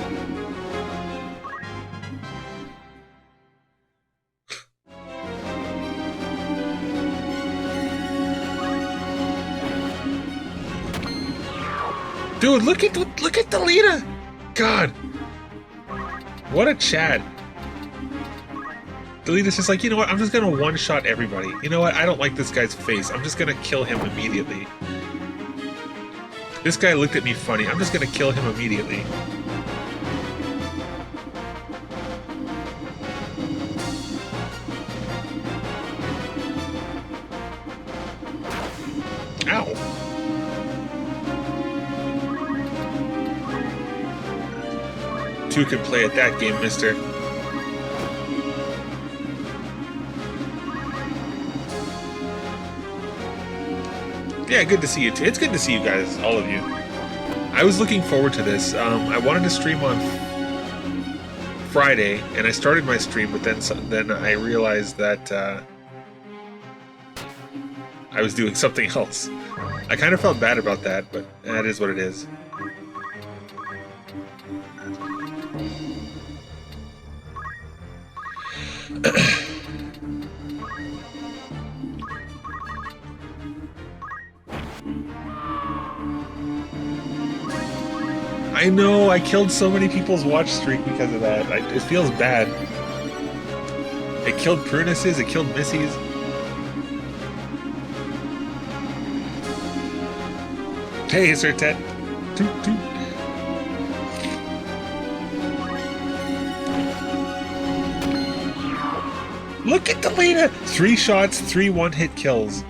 Speaker 1: Dude, look at the leader! God. What a Chad. The leader's just like, you know what, I'm just gonna one-shot everybody. You know what, I don't like this guy's face. I'm just gonna kill him immediately. This guy looked at me funny. I'm just gonna kill him immediately. Ow. Two can play at that game, mister. Yeah, good to see you too. It's good to see you guys, all of you. I was looking forward to this. I wanted to stream on Friday, and I started my stream, but then I realized that I was doing something else. I kind of felt bad about that, but that is what it is. I know, I killed so many people's watch streak because of that. It feels bad. It killed Prunuses, it killed Missies. Hey, Sir Ted. Toot, toot. Look at the leader! 3 shots, 3 one-hit kills.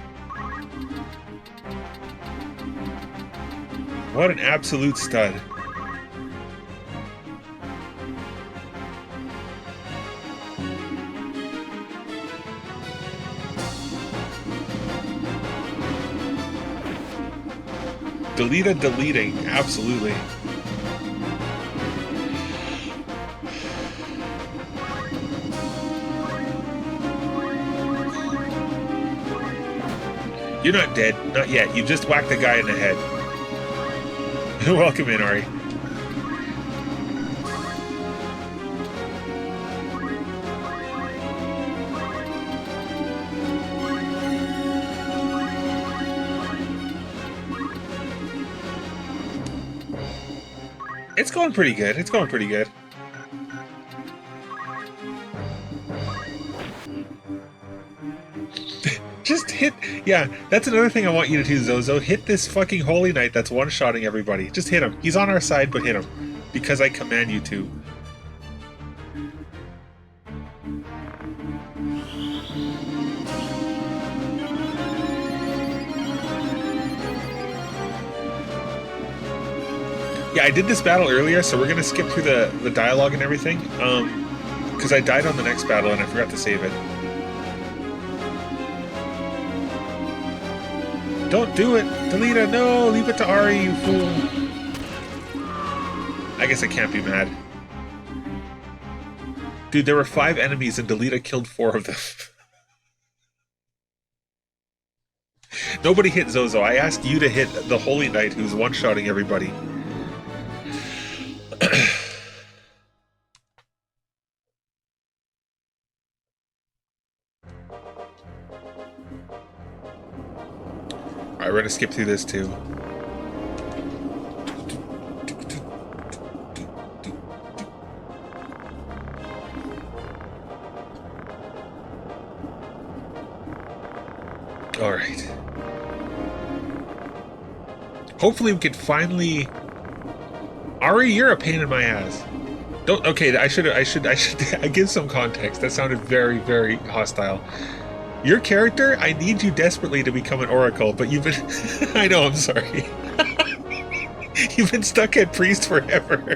Speaker 1: What an absolute stud. Delete deleting, absolutely. You're not dead, not yet. You just whacked the guy in the head. Welcome in, Ari. It's going pretty good. It's going pretty good. Just hit... Yeah, that's another thing I want you to do, Zozo. Hit this fucking Holy Knight that's one-shotting everybody. Just hit him. He's on our side, but hit him. Because I command you to. Yeah, I did this battle earlier, so we're gonna skip through the dialogue and everything. Because I died on the next battle and I forgot to save it. Don't do it! Delita, no! Leave it to Ari, you fool! I guess I can't be mad. Dude, there were 5 enemies and Delita killed 4 of them. Nobody hit Zozo. I asked you to hit the Holy Knight who's one-shotting everybody. Alright, we're gonna skip through this too. Alright. Hopefully we can finally... Ari, you're a pain in my ass. Don't... Okay, I should I give some context. That sounded very, very hostile. Your character, I need you desperately to become an oracle, but you've been... I know, I'm sorry. You've been stuck at priest forever.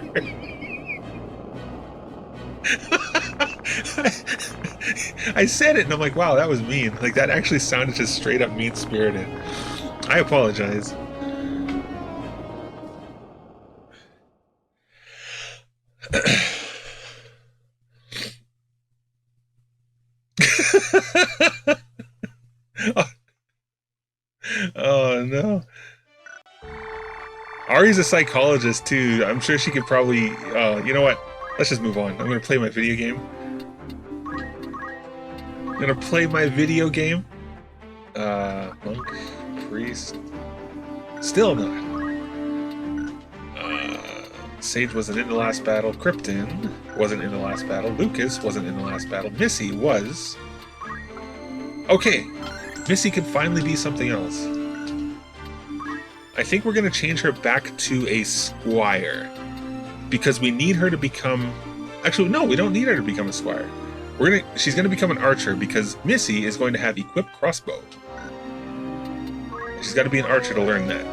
Speaker 1: I said it and I'm like, wow, that was mean. Like, that actually sounded just straight up mean-spirited. I apologize. Oh no. Ari's a psychologist too. I'm sure she could probably you know what? Let's just move on. I'm gonna play my video game. Monk, priest. Still not. Sage wasn't in the last battle. Krypton wasn't in the last battle. Lucas wasn't in the last battle. Missy was. Okay. Missy could finally be something else. I think we're going to change her back to a squire. Because we need her to become... Actually, no, we don't need her to become a squire. She's going to become an archer because Missy is going to have equipped crossbow. She's got to be an archer to learn that.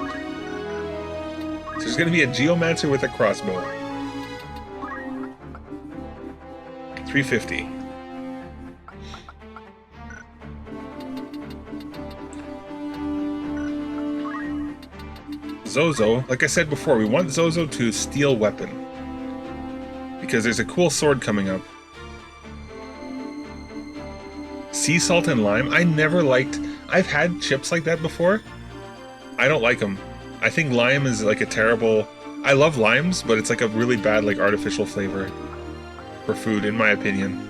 Speaker 1: So there's going to be a geomancer with a crossbow. 350. Zozo, like I said before, we want Zozo to steal weapon. Because there's a cool sword coming up. Sea salt and lime? I never liked... I've had chips like that before. I don't like them. I think lime is like a terrible... I love limes, but it's like a really bad like artificial flavor for food, in my opinion.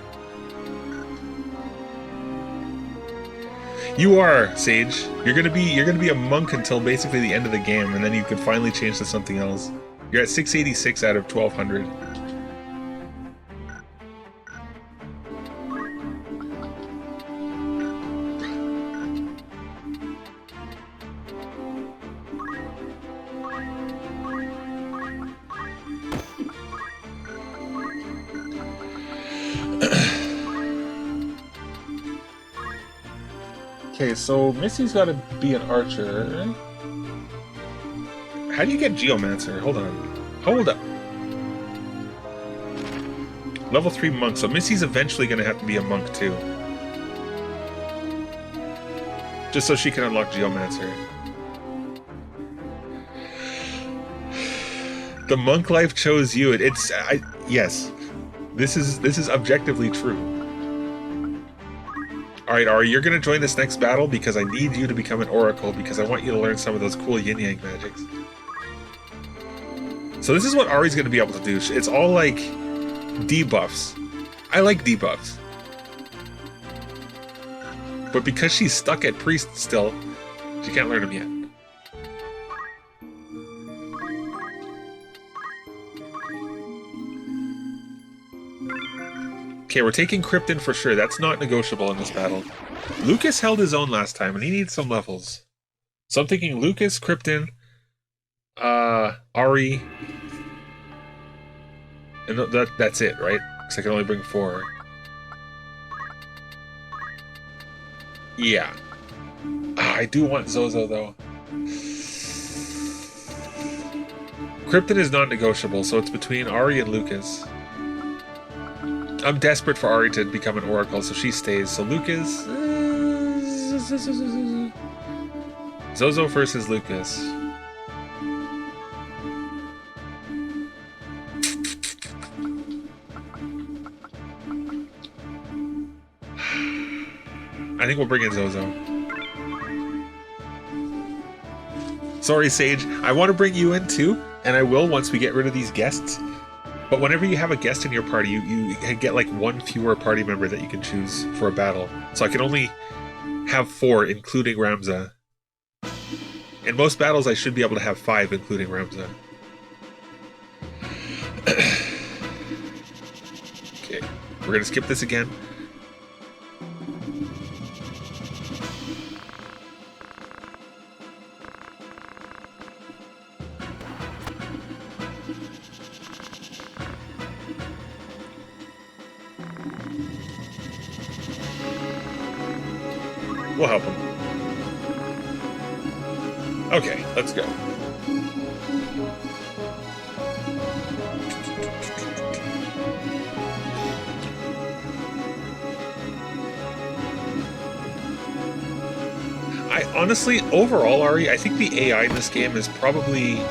Speaker 1: You are, Sage. You're gonna be a monk until basically the end of the game, and then you can finally change to something else. You're at 686 out of 1200. Okay, so Missy's got to be an archer. How do you get Geomancer? Hold on. Hold up. Level 3 monk, so Missy's eventually going to have to be a monk too. Just so she can unlock Geomancer. The monk life chose you. Yes. This is objectively true. Alright, Ari, you're gonna join this next battle because I need you to become an oracle because I want you to learn some of those cool yin-yang magics. So this is what Ari's gonna be able to do. It's all like debuffs. I like debuffs. But because she's stuck at priest still, she can't learn them yet. Okay, we're taking Krypton for sure. That's not negotiable in this battle. Lucas held his own last time, and he needs some levels. So I'm thinking Lucas, Krypton, Ari, and that's it, right? Because I can only bring 4. Yeah. I do want Zozo, though. Krypton is non-negotiable, so it's between Ari and Lucas. I'm desperate for Ari to become an oracle, so she stays. So Lucas... Zozo versus Lucas. I think we'll bring in Zozo. Sorry, Sage. I want to bring you in too, and I will once we get rid of these guests. But whenever you have a guest in your party, you get like 1 fewer party member that you can choose for a battle. So I can only have 4, including Ramza. In most battles, I should be able to have 5, including Ramza. Okay, we're gonna skip this again. We'll help him. Okay, let's go. Honestly, overall, Ari, I think the AI in this game is probably,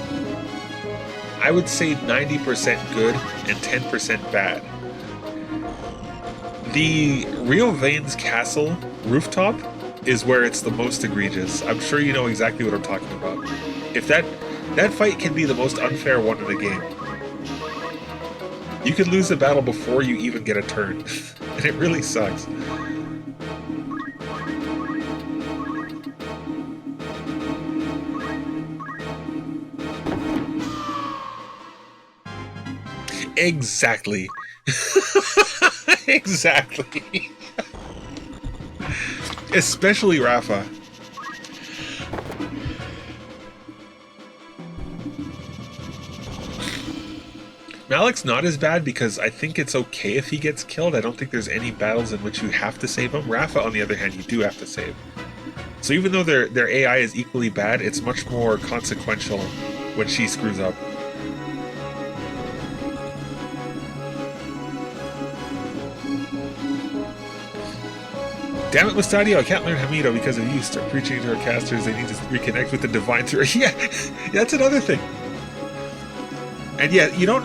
Speaker 1: I would say 90% good and 10% bad. The Real Veins Castle rooftop is where it's the most egregious. I'm sure you know exactly what I'm talking about. If that fight can be the most unfair one in the game. You could lose the battle before you even get a turn. And it really sucks. Exactly. Exactly. Especially Rafa. Malik's not as bad because I think it's okay if he gets killed. I don't think there's any battles in which you have to save him. Rafa, on the other hand, you do have to save. So even though their AI is equally bad, it's much more consequential when she screws up. Damn it, Mustadio, I can't learn Hamido because of you. Start preaching to our casters, they need to reconnect with the divine through. Yeah, that's another thing. And yeah, you don't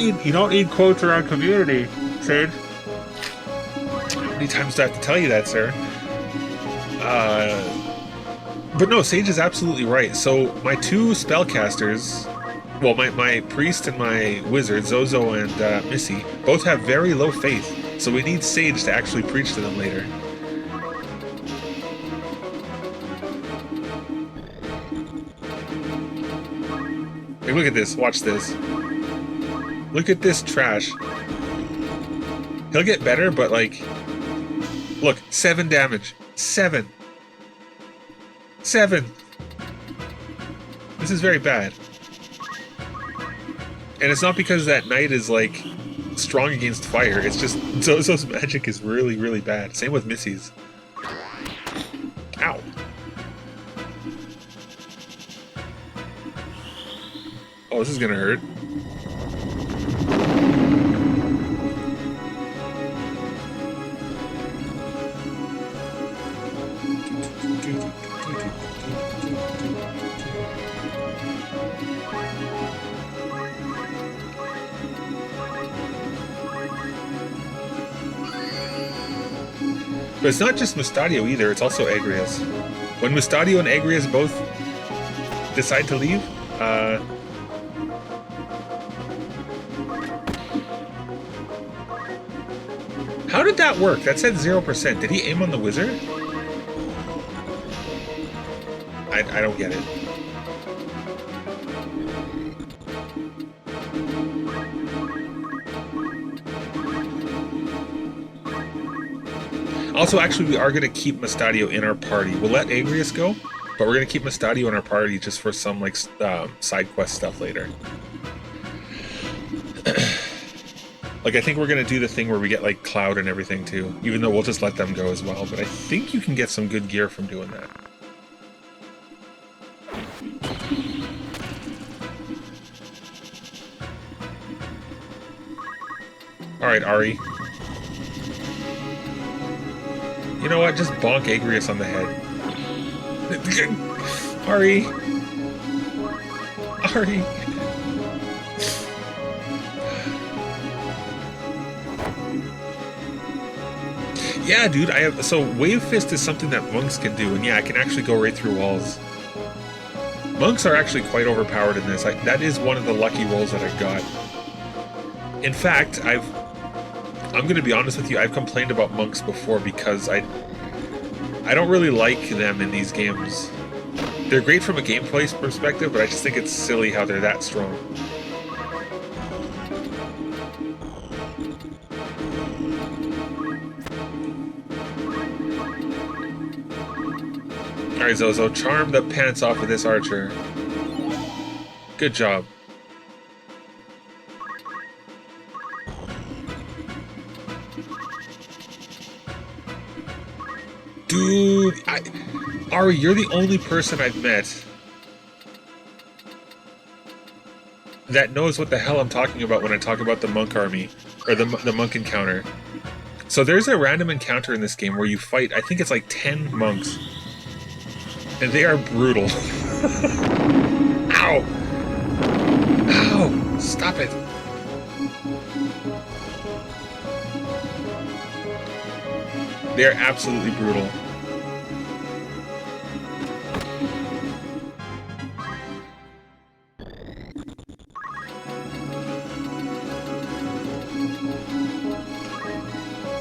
Speaker 1: need quotes around community, Sage. How many times do I have to tell you that, sir? But no, Sage is absolutely right. So my 2 spellcasters, well, my priest and my wizard, Zozo and Missy, both have very low faith. So we need Sage to actually preach to them later. Hey, look at this. Watch this. Look at this trash. He'll get better, but like... Look, 7 damage. 7. 7! This is very bad. And it's not because that knight is, like, strong against fire. It's just Zozo's magic is really, really bad. Same with Missy's. Ow. Oh, this is gonna hurt. But it's not just Mustadio either, it's also Agrias. When Mustadio and Agrias both decide to leave, how did that work? That said 0%. Did he aim on the wizard? I don't get it. Also, actually, we are going to keep Mustadio in our party. We'll let Agrias go, but we're going to keep Mustadio in our party just for some, like, side quest stuff later. Like, I think we're going to do the thing where we get, like, Cloud and everything, too. Even though we'll just let them go as well. But I think you can get some good gear from doing that. Alright, Ari. You know what? Just bonk Agrias on the head. Ari! Ari! Yeah, dude, I have... So, Wave Fist is something that monks can do, and yeah, I can actually go right through walls. Monks are actually quite overpowered in this. That is one of the lucky rolls that I got. In fact, I'm gonna be honest with you, I've complained about monks before because I don't really like them in these games. They're great from a gameplay perspective, but I just think it's silly how they're that strong. Alright, Zozo, charm the pants off of this archer. Good job. Dude, Ari, you're the only person I've met that knows what the hell I'm talking about when I talk about the monk army, or the monk encounter. So there's a random encounter in this game where you fight, I think it's like 10 monks, and they are brutal. Ow! Ow! Stop it! They are absolutely brutal.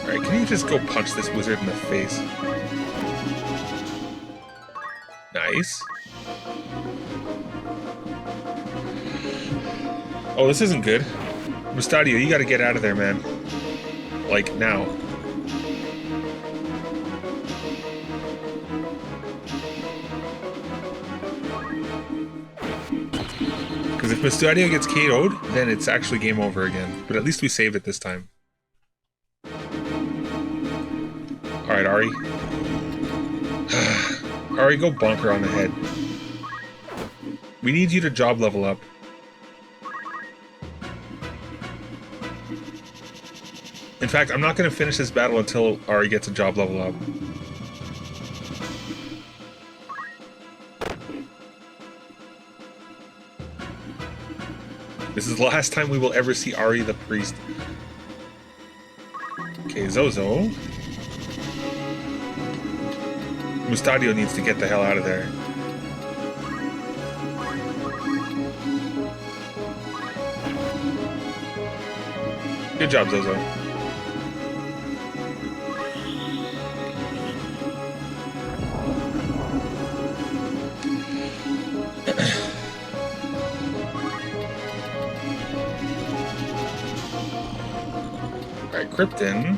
Speaker 1: Alright, can you just go punch this wizard in the face? Nice. Oh, this isn't good. Mustadio, you gotta get out of there, man. Like, now. Because if Mustadio gets KO'd, then it's actually game over again. But at least we saved it this time. Alright, Ari. Ari, go bonk her on the head. We need you to job level up. In fact, I'm not going to finish this battle until Ari gets a job level up. This is the last time we will ever see Ari the priest. Okay, Zozo. Mustadio needs to get the hell out of there. Good job, Zozo. Alright, Krypton.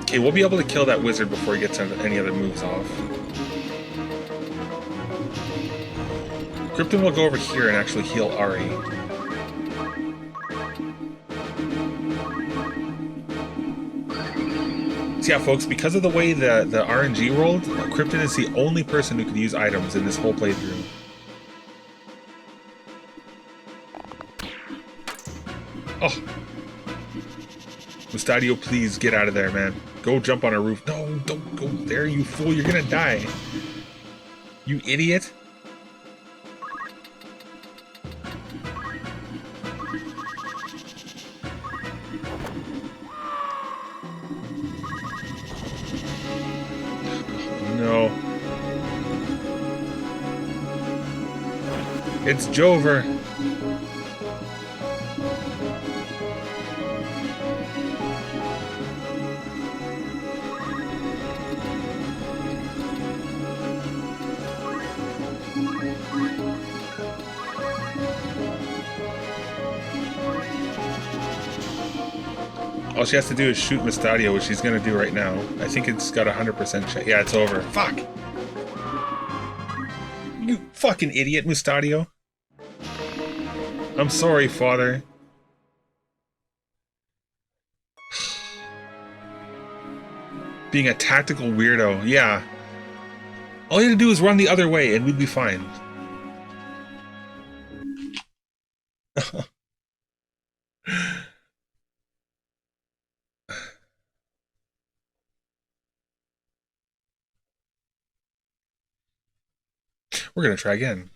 Speaker 1: Okay, we'll be able to kill that wizard before he gets any other moves off. Krypton will go over here and actually heal Ari. So yeah, folks, because of the way the RNG rolled, Krypton is the only person who could use items in this whole playthrough. Oh! Mustadio, please get out of there, man. Go jump on a roof. No, don't go there, you fool. You're gonna die. You idiot. It's Jover. All she has to do is shoot Mustadio, which she's gonna do right now. I think it's got 100% chance. Yeah, it's over. Fuck! You fucking idiot, Mustadio. I'm sorry, father. Being a tactical weirdo, yeah. All you had to do is run the other way and we'd be fine. We're gonna try again.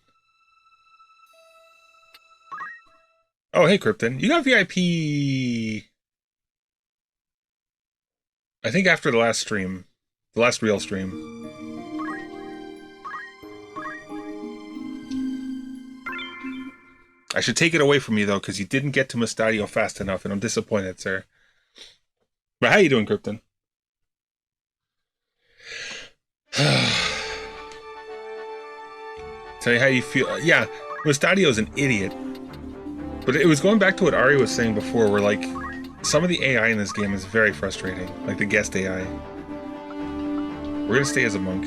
Speaker 1: Oh, hey, Krypton. You got VIP... I think after the last stream. The last real stream. I should take it away from you, though, because you didn't get to Mustadio fast enough, and I'm disappointed, sir. But how you doing, Krypton? Tell you how you feel. Yeah, Mustadio's an idiot. But it was going back to what Ari was saying before, where, like, some of the AI in this game is very frustrating. Like the guest AI. We're gonna stay as a monk.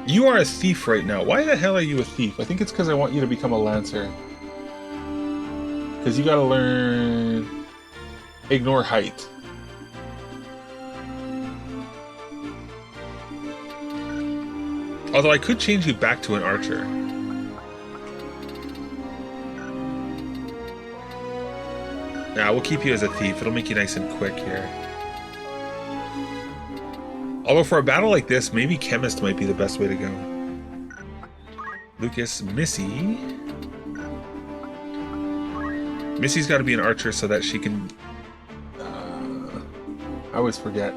Speaker 1: You are a thief right now. Why the hell are you a thief? I think it's because I want you to become a lancer. Because you gotta learn... Ignore height. Although I could change you back to an archer. Nah, we'll keep you as a thief. It'll make you nice and quick here. Although for a battle like this, maybe Chemist might be the best way to go. Lucas, Missy. Missy's got to be an archer so that she can... I always forget.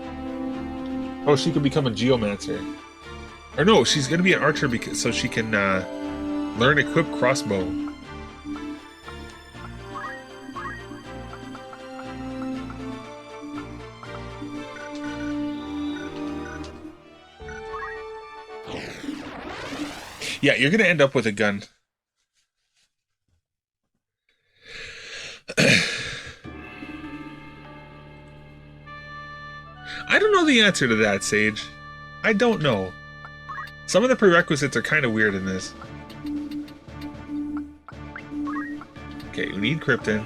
Speaker 1: Oh, she can become a geomancer. Or no, she's going to be an archer because so she can learn equip crossbow. Yeah, you're going to end up with a gun. I don't know the answer to that, Sage. I don't know. Some of the prerequisites are kind of weird in this. Okay, we need Krypton.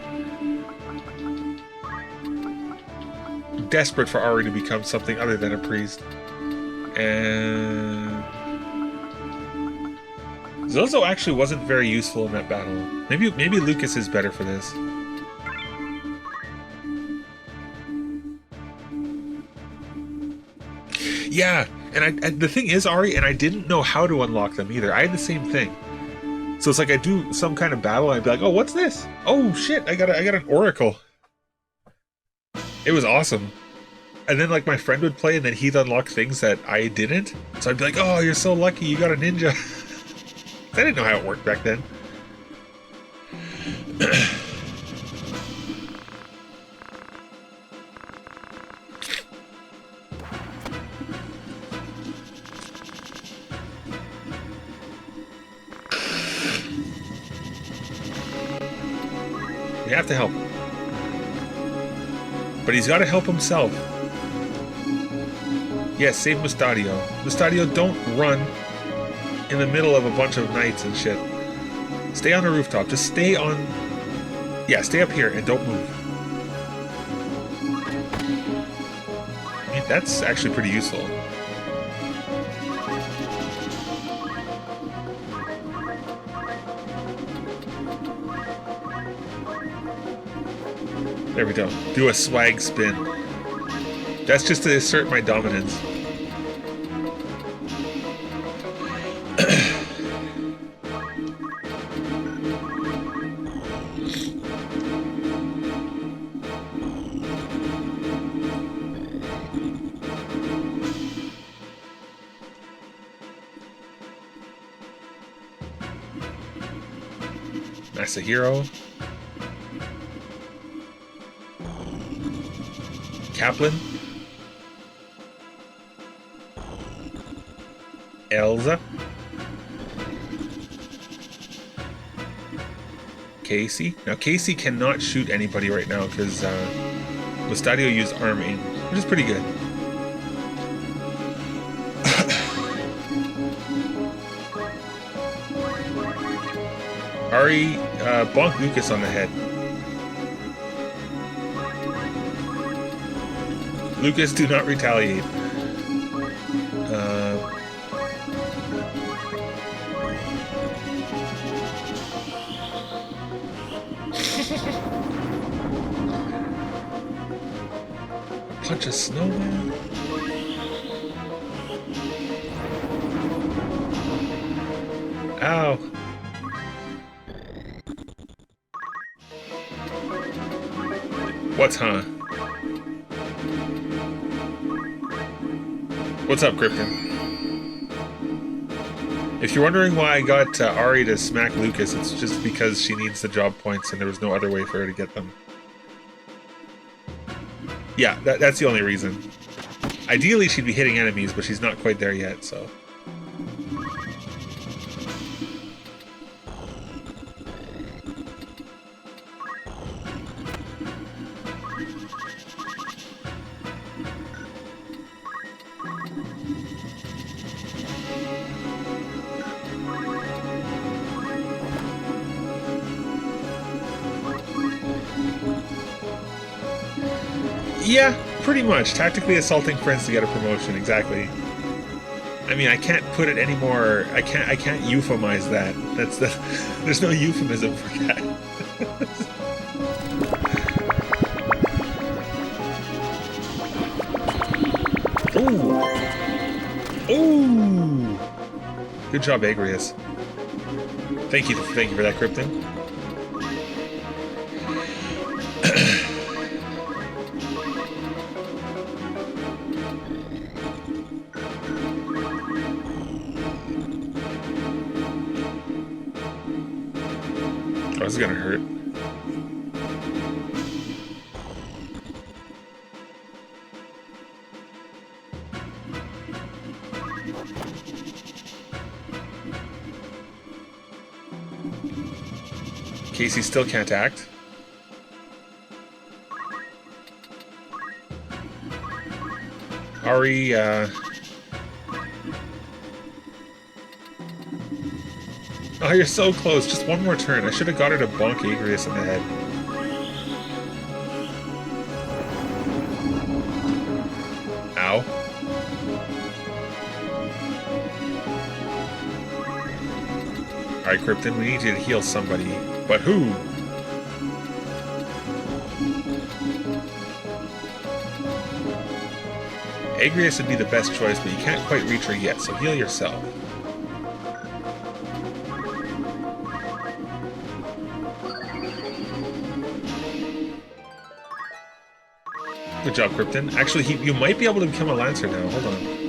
Speaker 1: Desperate for Ari to become something other than a priest. And... Zozo actually wasn't very useful in that battle. Maybe Lucas is better for this. Yeah, and the thing is, Ari, and I didn't know how to unlock them either. I had the same thing. So it's like I do some kind of battle, and I'd be like, oh, what's this? Oh shit, I got an oracle. It was awesome. And then like my friend would play, and then he'd unlock things that I didn't. So I'd be like, oh, you're so lucky, you got a ninja. I didn't know how it worked back then. We have to help him. But he's got to help himself. Yes, save Mustadio. Mustadio, don't run in the middle of a bunch of knights and shit. Stay on the rooftop. Just stay on... Yeah, stay up here and don't move. I mean, that's actually pretty useful. There we go. Do a swag spin. That's just to assert my dominance. Masahiro. Kaplan. Elza. Casey. Now Casey cannot shoot anybody right now because Mustadio used arm aim, which is pretty good. Ari bonk Lucas on the head. Lucas, do not retaliate. Punch a snowman? Ow. What's huh? What's up, Krypton? If you're wondering why I got Ari to smack Lucas, it's just because she needs the job points and there was no other way for her to get them. Yeah, that's the only reason. Ideally, she'd be hitting enemies, but she's not quite there yet, so... Yeah, pretty much. Tactically assaulting friends to get a promotion, exactly. I mean, I can't put it any more... I can't euphemize that. There's no euphemism for that. Ooh! Ooh! Good job, Agrius. Thank you for that, Krypton. Oh, this is gonna hurt. Casey still can't act. Ari, Oh, you're so close. Just one more turn. I should have got her to bonk Agrius in the head. Ow. Alright, Krypton, we need you to heal somebody. But who? Agrius would be the best choice, but you can't quite reach her yet, so heal yourself. Good job, Krypton. Actually, you might be able to become a Lancer now. Hold on.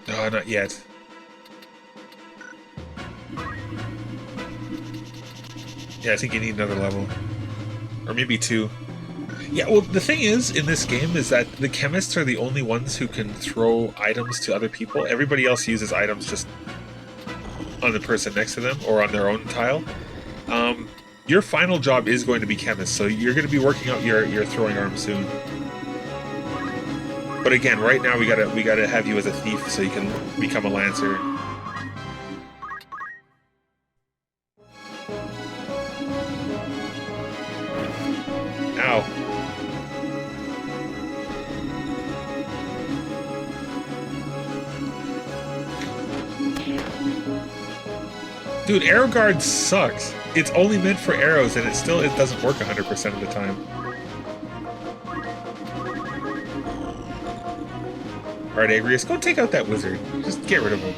Speaker 1: Oh, not yet. Yeah, I think you need another level. Or maybe 2. Yeah, well, the thing is, in this game, is that the chemists are the only ones who can throw items to other people. Everybody else uses items just on the person next to them, or on their own tile. Your final job is going to be chemist, so you're going to be working out your throwing arm soon. But again, right now we gotta have you as a thief so you can become a Lancer. Ow. Dude, arrow guard sucks. It's only meant for arrows, and it doesn't work 100% of the time. Alright, Agrius, go take out that wizard. Just get rid of him.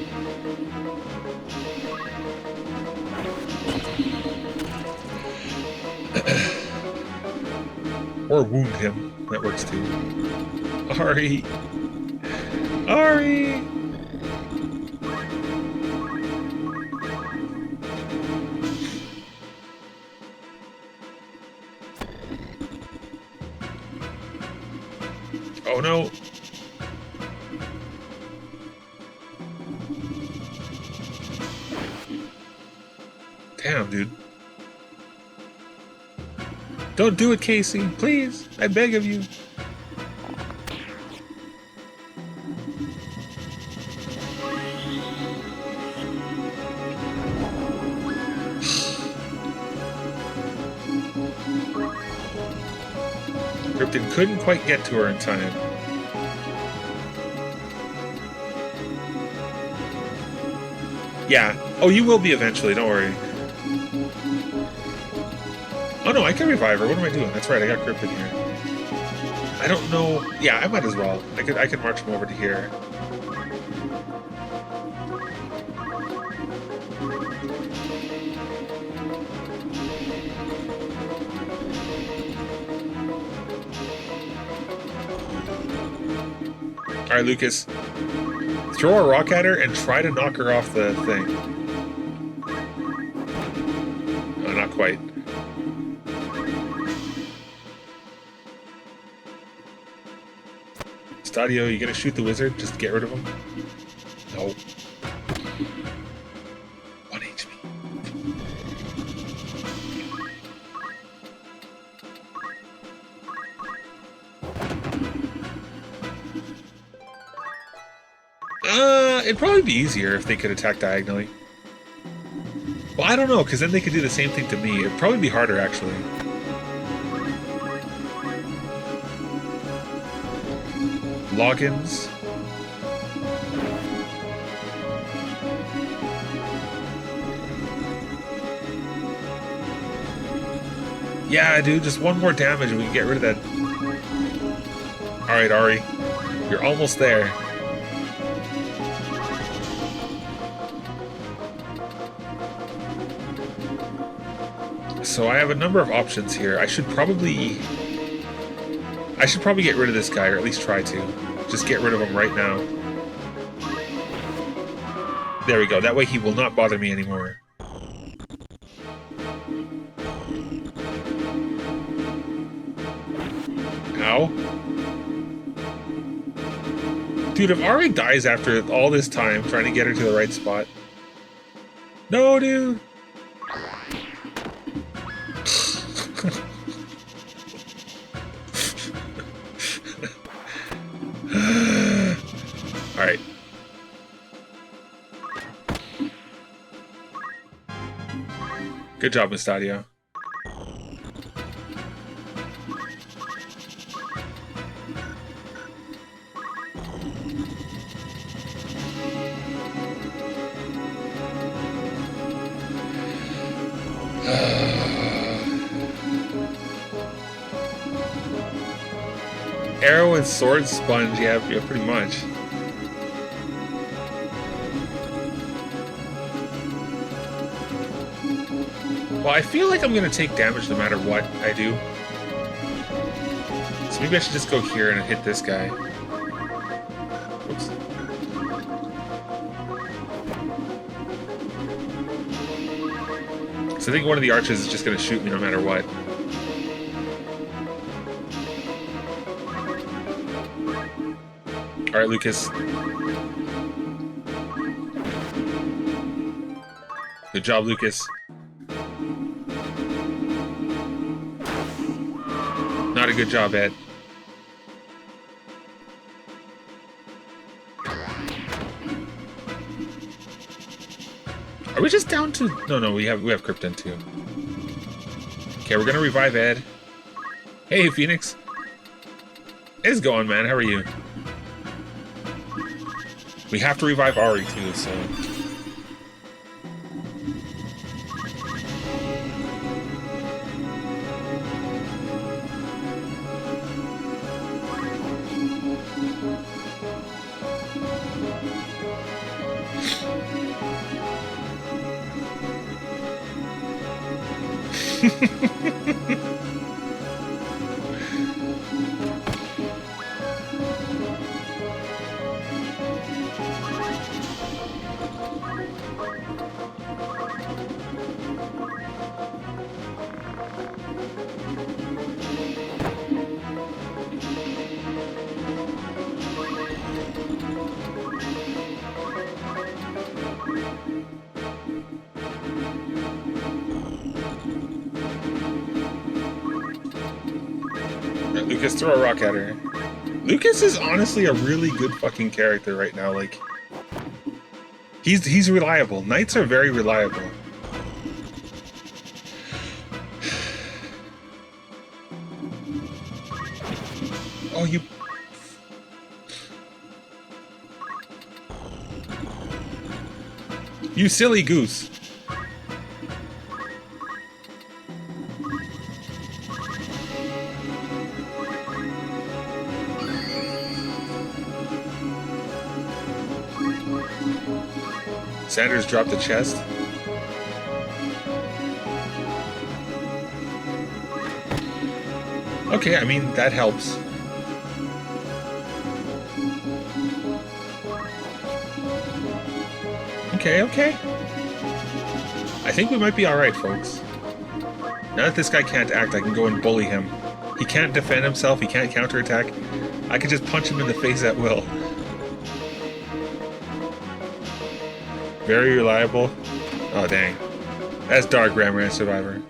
Speaker 1: Or wound him. That works too. Ari! Ari! Oh no! Damn, dude. Don't do it, Casey. Please. I beg of you. Krypton couldn't quite get to her in time. Yeah. Oh, you will be eventually. Don't worry. Oh no, I can revive her. What am I doing? That's right, I got Krypton here. I don't know. Yeah, I might as well. I could march him over to here. Alright, Lucas. Throw a rock at her and try to knock her off the thing. Oh, not quite. Mustadio, you gonna shoot the wizard just to get rid of him? No. 1 HP. It'd probably be easier if they could attack diagonally. Well, I don't know, because then they could do the same thing to me. It'd probably be harder, actually. Logins. Yeah, dude, just one more damage and we can get rid of that. Alright, Ari. You're almost there. So I have a number of options here. I should probably get rid of this guy, or at least try to. Just get rid of him right now. There we go. That way he will not bother me anymore. Ow. Dude, if Ari dies after all this time trying to get her to the right spot... No, dude! Alright. Good job, Mustadio. Arrow and sword sponge, yeah, pretty much. Well, I feel like I'm gonna take damage no matter what I do. So maybe I should just go here and hit this guy. Whoops. So I think one of the archers is just gonna shoot me no matter what. Alright, Lucas. Good job, Lucas. Not a good job, Ed. Are we just down to... No, we have Krypton too. Okay, we're gonna revive Ed. Hey, Phoenix. It's going, man. How are you? We have to revive Ari too, so... Lucas, throw a rock at her. Lucas is honestly a really good fucking character right now. Like, he's reliable. Knights are very reliable. Oh, you... You silly goose. Sanders dropped the chest. Okay, I mean, that helps. Okay, okay. I think we might be alright, folks. Now that this guy can't act, I can go and bully him. He can't defend himself, he can't counterattack. I can just punch him in the face at will. Very reliable. Oh, dang. That's dark grammar and Survivor.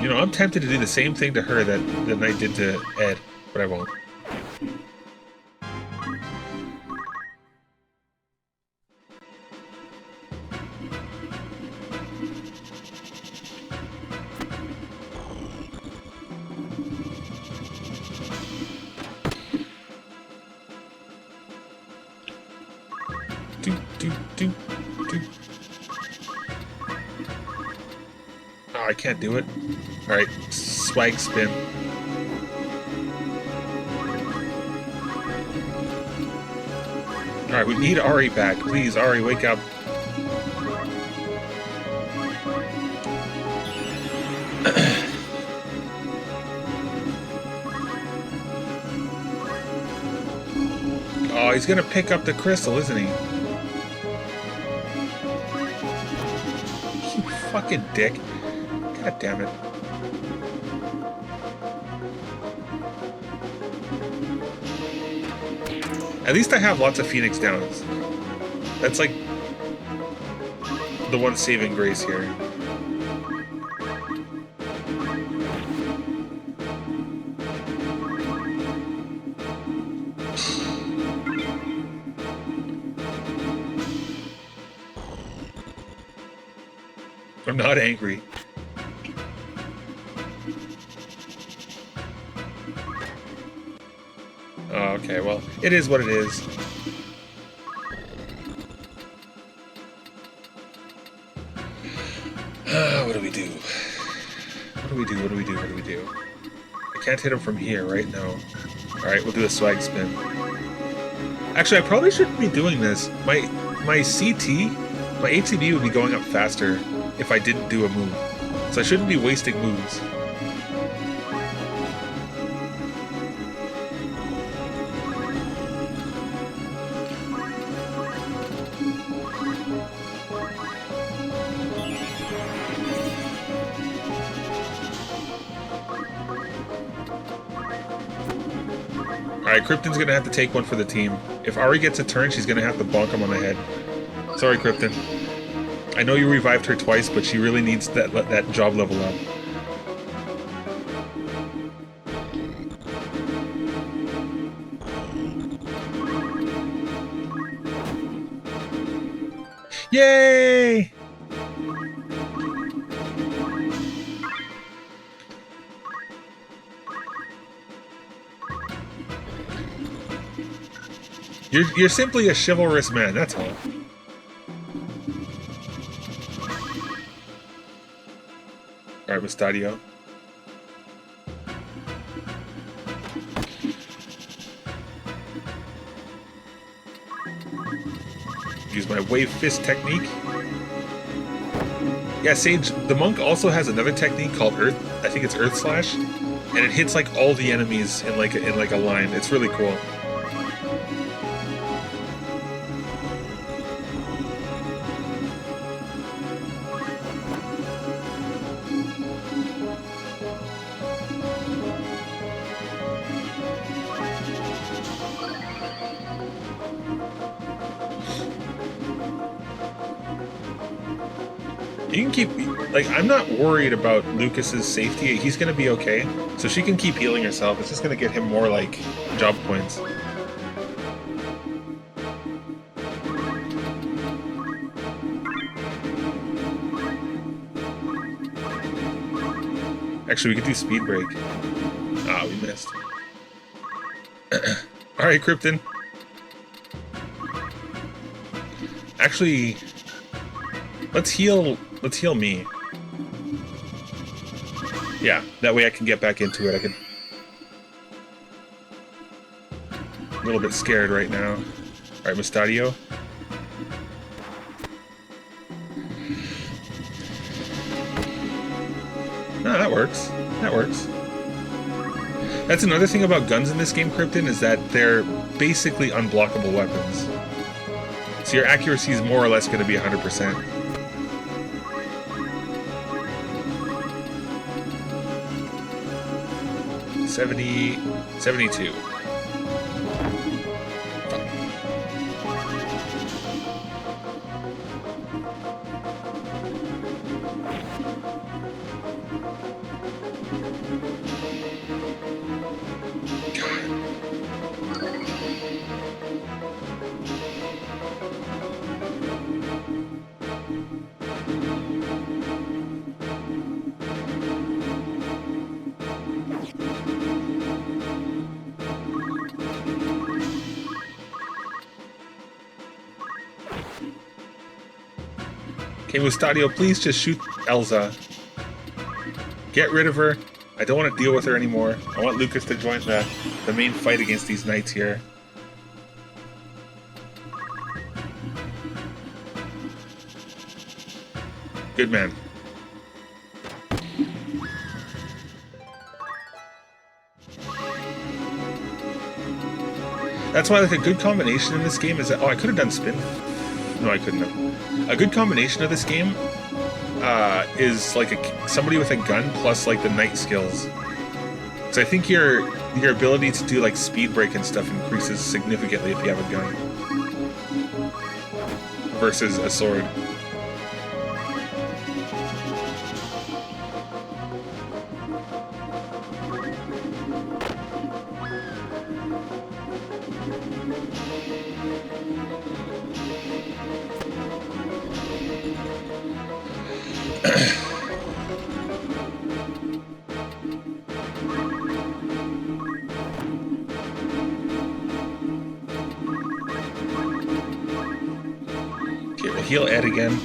Speaker 1: You know, I'm tempted to do the same thing to her that the knight did to Ed, but I won't. Oh, I can't do it. Alright, swag spin. Alright, we need Ari back. Please, Ari, wake up. Oh, he's gonna pick up the crystal, isn't he? You fucking dick. God damn it. At least I have lots of Phoenix Downs. That's like the one saving grace here. I'm not angry. Oh, okay, well, it is what it is. What do we do? What do we do? What do we do? What do we do? I can't hit him from here, right? No. Alright, we'll do a swag spin. Actually, I probably shouldn't be doing this. My CT, my ATB would be going up faster if I didn't do a move. So I shouldn't be wasting moves. Alright, Krypton's gonna have to take one for the team. If Ari gets a turn, she's gonna have to bonk him on the head. Sorry, Krypton. I know you revived her twice, but she really needs that job level up. Yay! You're simply a chivalrous man, that's all. Alright, Mustadio. Use my wave fist technique. Yeah, Sage, the monk also has another technique called Earth. I think it's Earth Slash, and it hits like all the enemies in like a line. It's really cool. You can keep, like, I'm not worried about Lucas's safety. He's going to be okay. So she can keep healing herself. It's just going to get him more, like, job points. Actually, we could do speed break. Ah, we missed. Alright, Krypton. Actually, let's heal me. Yeah, that way I can get back into it. I can... A little bit scared right now. Alright, Mustadio. No, that works. That works. That's another thing about guns in this game, Krypton, is that they're basically unblockable weapons. So your accuracy is more or less going to be 100%. $70, 72. Okay, Mustadio, please just shoot Elza. Get rid of her. I don't want to deal with her anymore. I want Lucas to join the main fight against these knights here. Good man. That's why, like, a good combination in this game is that... Oh, I could have done spin. No, I couldn't have. A good combination of this game is like somebody with a gun plus like the knight skills. So I think your ability to do like speed break and stuff increases significantly if you have a gun versus a sword. Heal Ed again.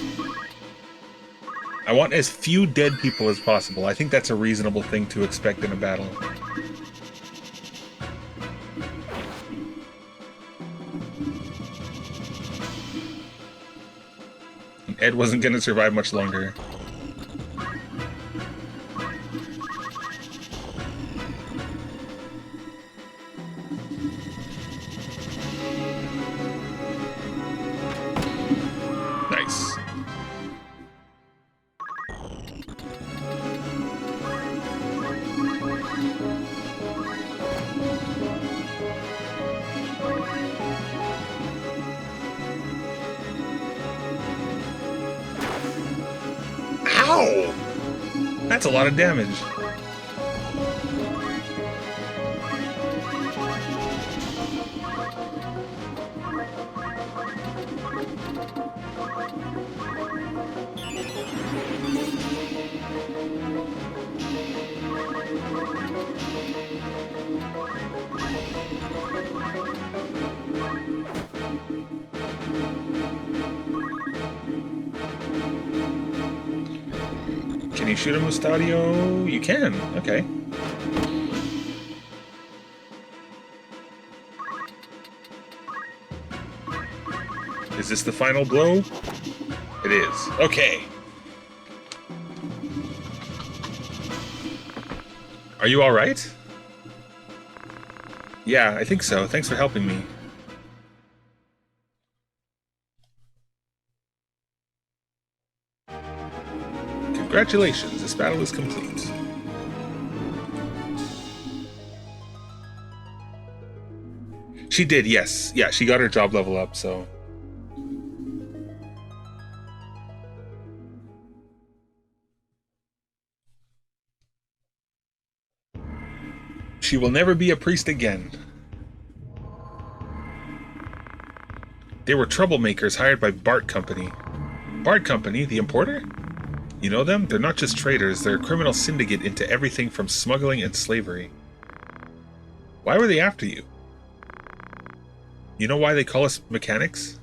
Speaker 1: I want as few dead people as possible. I think that's a reasonable thing to expect in a battle. Ed wasn't going to survive much longer. Nice. Ow! That's a lot of damage. Can you shoot a Mustadio? You can. Okay. Is this the final blow? It is. Okay. Are you alright? Yeah, I think so. Thanks for helping me. Congratulations, this battle is complete. She did, yes. Yeah, she got her job level up, so... She will never be a priest again. They were troublemakers hired by Bart Company. Bart Company, the importer? You know them? They're not just traders, they're a criminal syndicate into everything from smuggling and slavery. Why were they after you? You know why they call us mechanics?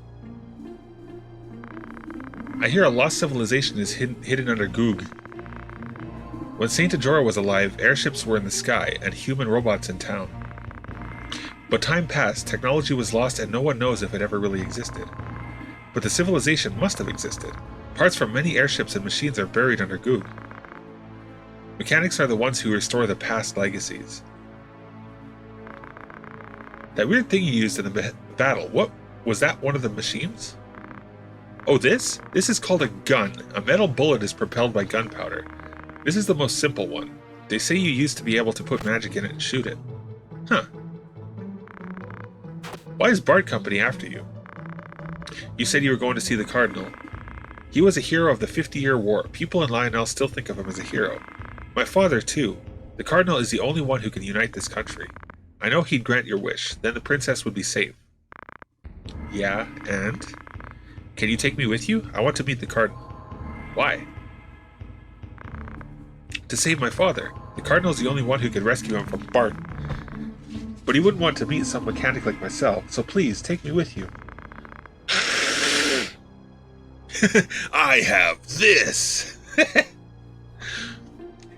Speaker 1: I hear a lost civilization is hidden under Goog. When Saint Ajora was alive, airships were in the sky and human robots in town. But time passed, technology was lost, and no one knows if it ever really existed. But the civilization must have existed. Parts from many airships and machines are buried under Goog. Mechanics are the ones who restore the past legacies. That weird thing you used in the battle, what? Was that one of the machines? Oh, this? This is called a gun. A metal bullet is propelled by gunpowder. This is the most simple one. They say you used to be able to put magic in it and shoot it. Huh. Why is Bart Company after you? You said you were going to see the Cardinal. He was a hero of the 50-Year War. People in Lionel still think of him as a hero. My father, too. The Cardinal is the only one who can unite this country. I know he'd grant your wish. Then the princess would be safe. Yeah, and? Can you take me with you? I want to meet the Cardinal. Why? To save my father. The Cardinal is the only one who could rescue him from Bart. But he wouldn't want to meet some mechanic like myself, so please, take me with you. I have this!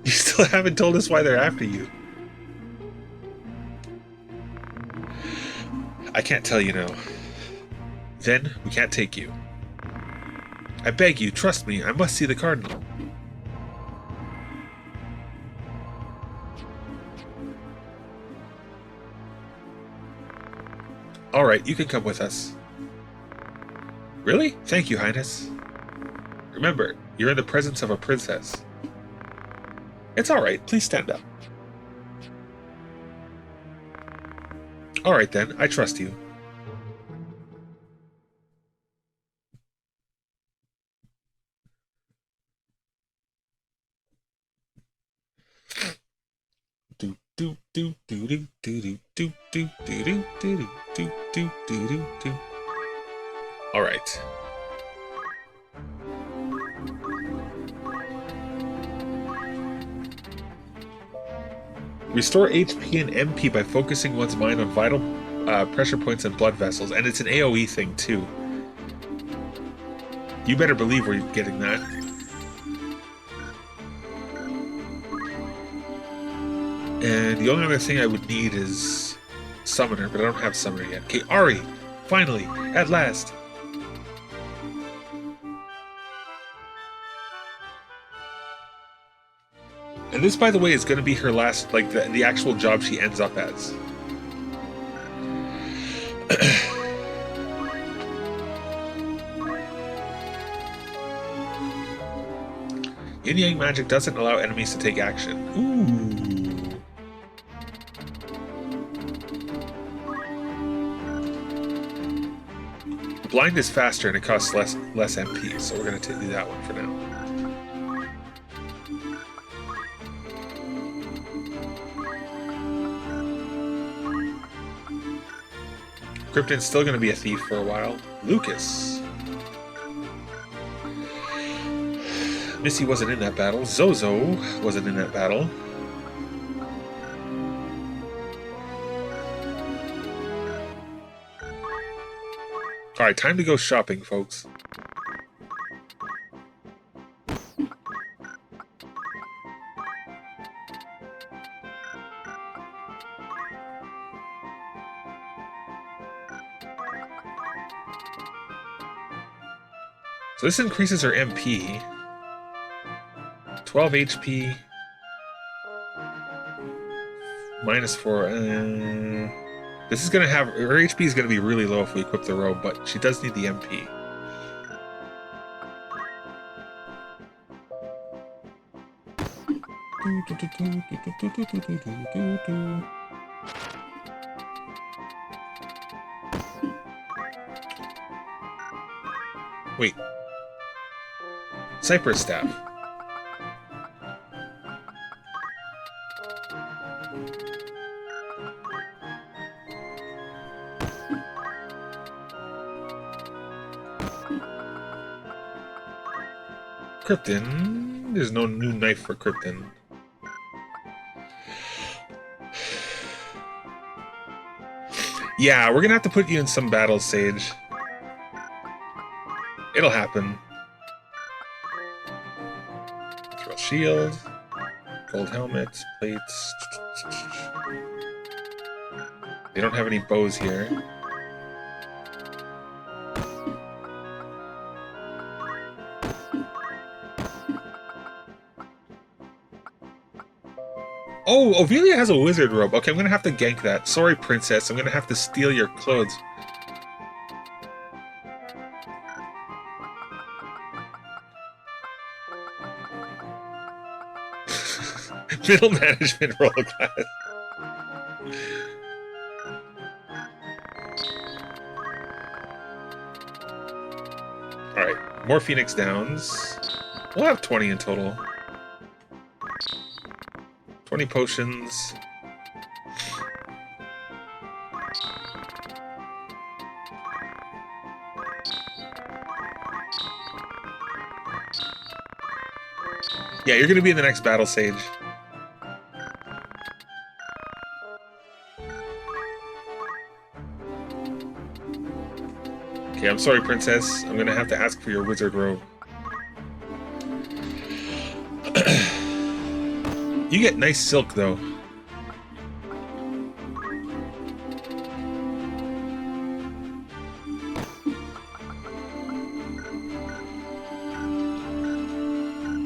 Speaker 1: You still haven't told us why they're after you. I can't tell you now. Then, we can't take you. I beg you, trust me, I must see the Cardinal. Alright, you can come with us. Really? Thank you, Highness. Remember, you're in the presence of a princess. It's alright, please stand up. Alright then, I trust you. Do do do do do do do do do do do do do do do do. Alright. Restore HP and MP by focusing one's mind on vital pressure points and blood vessels, and it's an AoE thing too. You better believe we're getting that. And the only other thing I would need is Summoner, but I don't have Summoner yet. Okay, Ari! Finally! At last! And this, by the way, is going to be her last, like, the actual job she ends up as. Yin-Yang magic doesn't allow enemies to take action. Ooh. Blind is faster and it costs less MP, so we're going to do that one for now. Krypton's still going to be a thief for a while. Lucas. Missy wasn't in that battle. Zozo wasn't in that battle. Alright, time to go shopping, folks. So this increases her MP. 12 HP. Minus 4. This is going to have... Her HP is going to be really low if we equip the robe, but she does need the MP. Wait. Cypress Staff. Krypton. There's no new knife for Krypton. Yeah, we're gonna have to put you in some battles, Sage. It'll happen. Thrill shield. Gold helmet. Plates. They don't have any bows here. Oh, Ovelia has a wizard robe. Okay, I'm gonna have to gank that. Sorry, princess. I'm gonna have to steal your clothes. Middle management role class. Alright, more Phoenix Downs. We'll have 20 in total. 20 potions. Yeah, you're gonna be in the next battle, Sage. Okay, I'm sorry, princess. I'm gonna have to ask for your wizard robe. You get nice silk, though.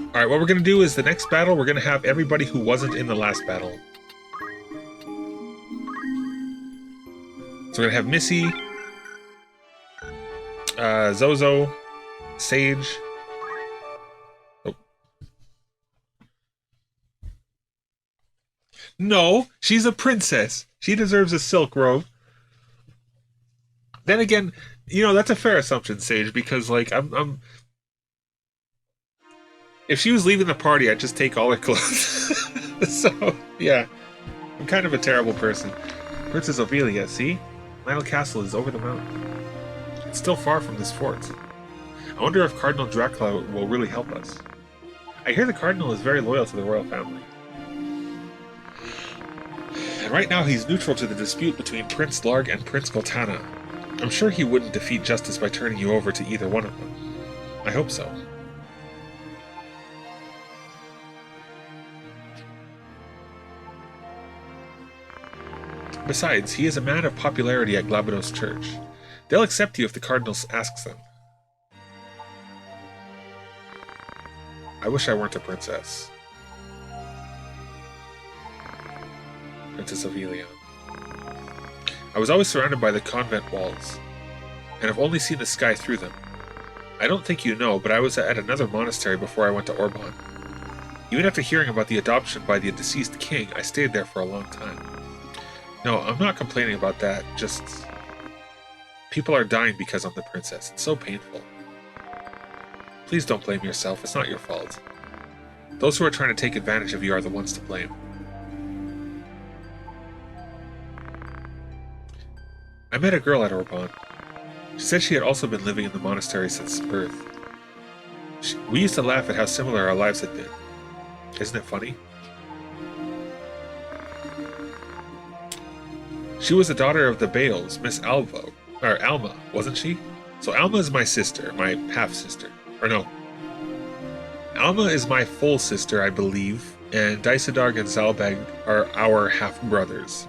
Speaker 1: Alright, what we're gonna do is the next battle, we're gonna have everybody who wasn't in the last battle. So we're gonna have Missy, Zozo, Sage. Oh. No, she's a princess. She deserves a silk robe. Then again, you know, that's a fair assumption, Sage, because like I'm if she was leaving the party, I'd just take all her clothes. So, yeah. I'm kind of a terrible person. Princess Ophelia, see? Lionel Castle is over the mountain. It's still far from this fort. I wonder if Cardinal Dracula will really help us. I hear the Cardinal is very loyal to the royal family. And right now he's neutral to the dispute between Prince Larg and Prince Goltana. I'm sure he wouldn't defeat justice by turning you over to either one of them. I hope so. Besides, he is a man of popularity at Glabados Church. They'll accept you if the Cardinal asks them. I wish I weren't a princess. Princess Ophelia. I was always surrounded by the convent walls, and I've only seen the sky through them. I don't think you know, but I was at another monastery before I went to Orban. Even after hearing about the adoption by the deceased king, I stayed there for a long time. No, I'm not complaining about that, just... people are dying because I'm the princess. It's so painful. Please don't blame yourself, it's not your fault. Those who are trying to take advantage of you are the ones to blame. I met a girl at Orban. She said she had also been living in the monastery since birth. We used to laugh at how similar our lives had been. Isn't it funny? She was the daughter of the Bales, Miss Alma, wasn't she? So Alma is my sister, my half-sister. Or no. Alma is my full sister, I believe, and Dysadarg and Zalbeg are our half-brothers.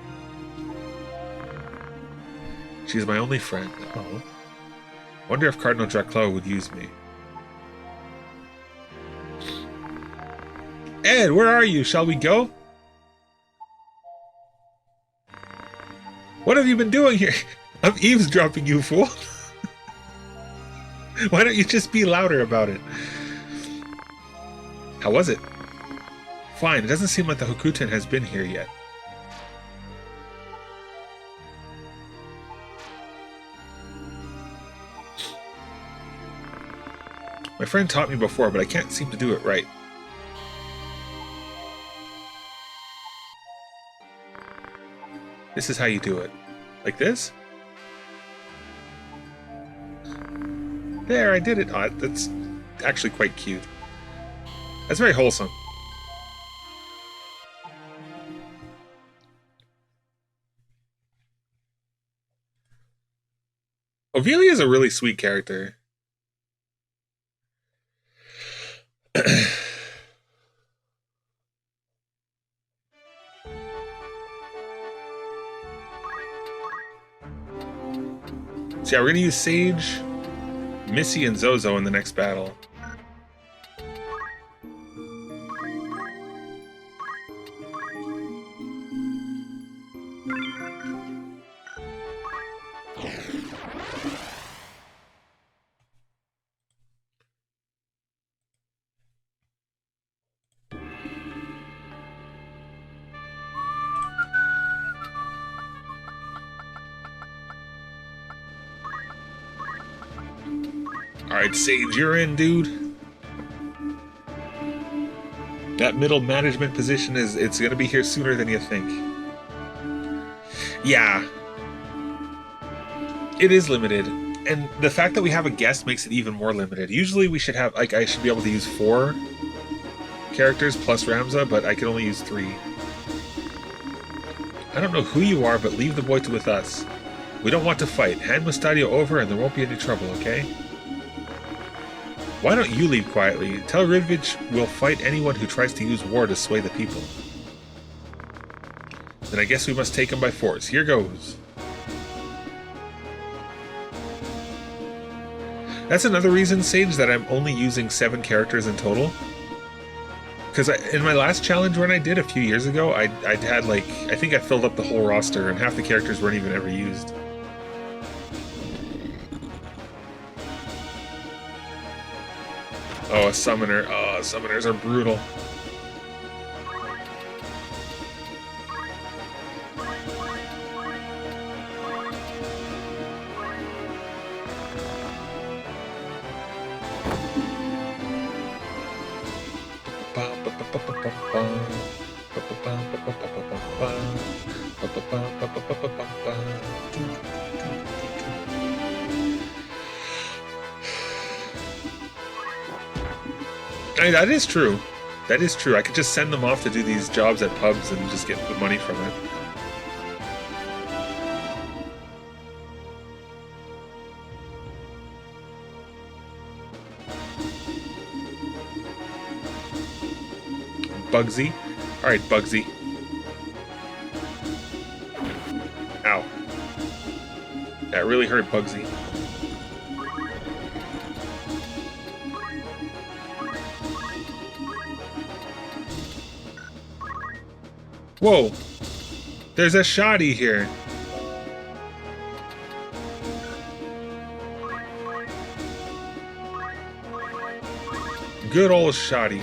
Speaker 1: She's my only friend. Oh. Wonder if Cardinal Dracula would use me. Ed, where are you? Shall we go? What have you been doing here? I'm eavesdropping, you fool. Why don't you just be louder about it? How was it? Fine, it doesn't seem like the Hokuten has been here yet. My friend taught me before, but I can't seem to do it right. This is how you do it. Like this? There, I did it. Oh, that's actually quite cute. That's very wholesome. Ophelia is a really sweet character. So yeah, we're gonna use Sage, Missy, and Zozo in the next battle. Alright, Sage, you're in, dude. That middle management position it's gonna be here sooner than you think. Yeah. It is limited. And the fact that we have a guest makes it even more limited. Usually we should have, like, I should be able to use 4 characters plus Ramza, but I can only use 3. I don't know who you are, but leave the boy with us. We don't want to fight. Hand Mustadio over and there won't be any trouble, okay? Why don't you leave quietly? Tell Ridvich we'll fight anyone who tries to use war to sway the people. Then I guess we must take him by force. Here goes. That's another reason, Sage, that I'm only using 7 characters in total. Because in my last challenge run I did a few years ago, I had like, I think I filled up the whole roster and half the characters weren't even ever used. Oh, a summoner. Oh, summoners are brutal. I mean, that is true. That is true. I could just send them off to do these jobs at pubs and just get the money from it. Bugsy. Alright, Bugsy. Ow. That really hurt, Bugsy. Whoa! There's a shoddy here. Good old shoddy.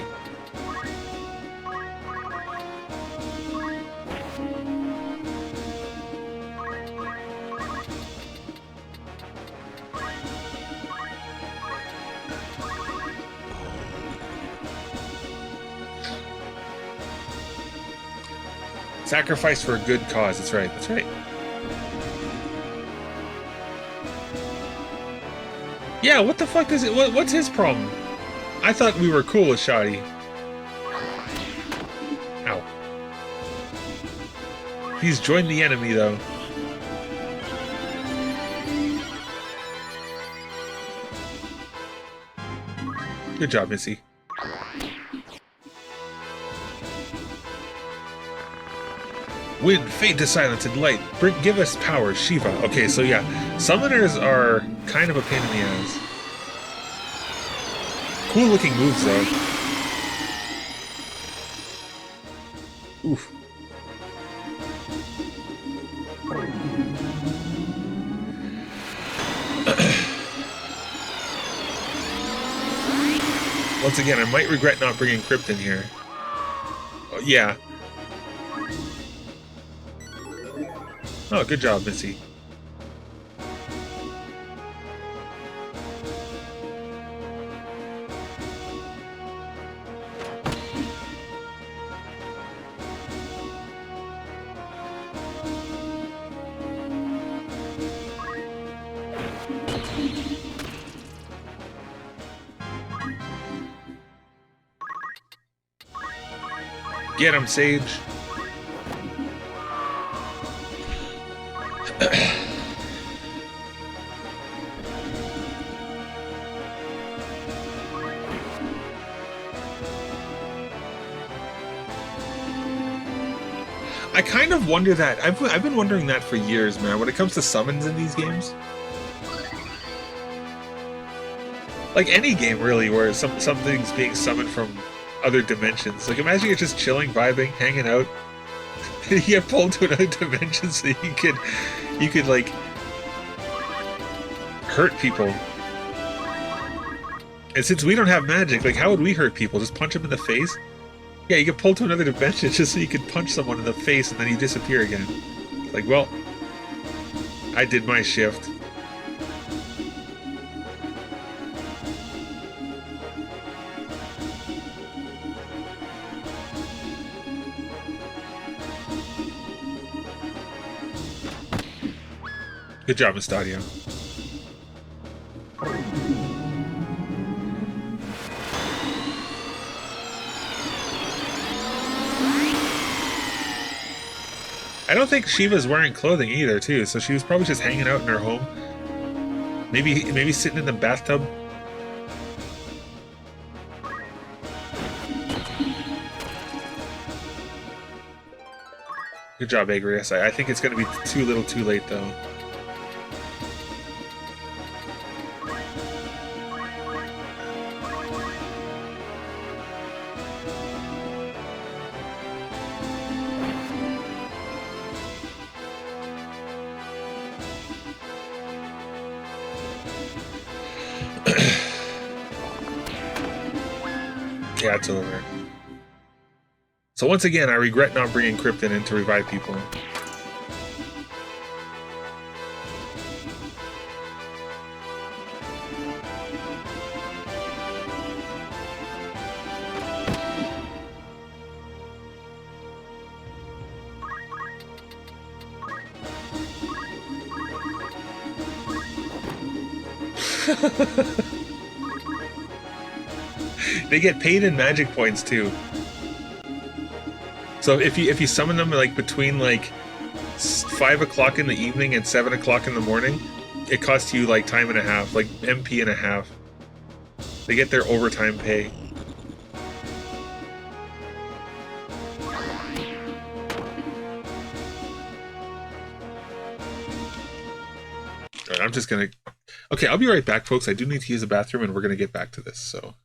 Speaker 1: Sacrifice for a good cause. That's right. That's right. Yeah, what the fuck is it? What's his problem? I thought we were cool with Shoddy. Ow. He's joined the enemy, though. Good job, Missy. Wind, fade to silence, and light. Give us power, Shiva. Okay, so yeah. Summoners are kind of a pain in the ass. Cool looking moves, though. Oof. Once again, I might regret not bringing Crypt in here. Oh, yeah. Oh, good job, Missy. Get him, Sage. I kind of wonder that. I've been wondering that for years, man. When it comes to summons in these games, like any game really, where something's being summoned from other dimensions. Like imagine you're just chilling, vibing, hanging out, and you get pulled to another dimension so you could like hurt people. And since we don't have magic, like how would we hurt people? Just punch them in the face? Yeah, you get pulled to another dimension just so you could punch someone in the face and then you disappear again. Like, well, I did my shift. Good job, Mustadio. I don't think Shiva's wearing clothing either, too, so she was probably just hanging out in her home. Maybe sitting in the bathtub. Good job, Agrius. I think it's going to be too little too late, though. Yeah, it's over. So once again, I regret not bringing Krypton in to revive people. They get paid in magic points too. So if you summon them like between like 5 o'clock in the evening and 7 o'clock in the morning, it costs you like time and a half, like MP and a half. They get their overtime pay. Alright, I'm just gonna... Okay, I'll be right back, folks. I do need to use the bathroom and we're gonna get back to this, so...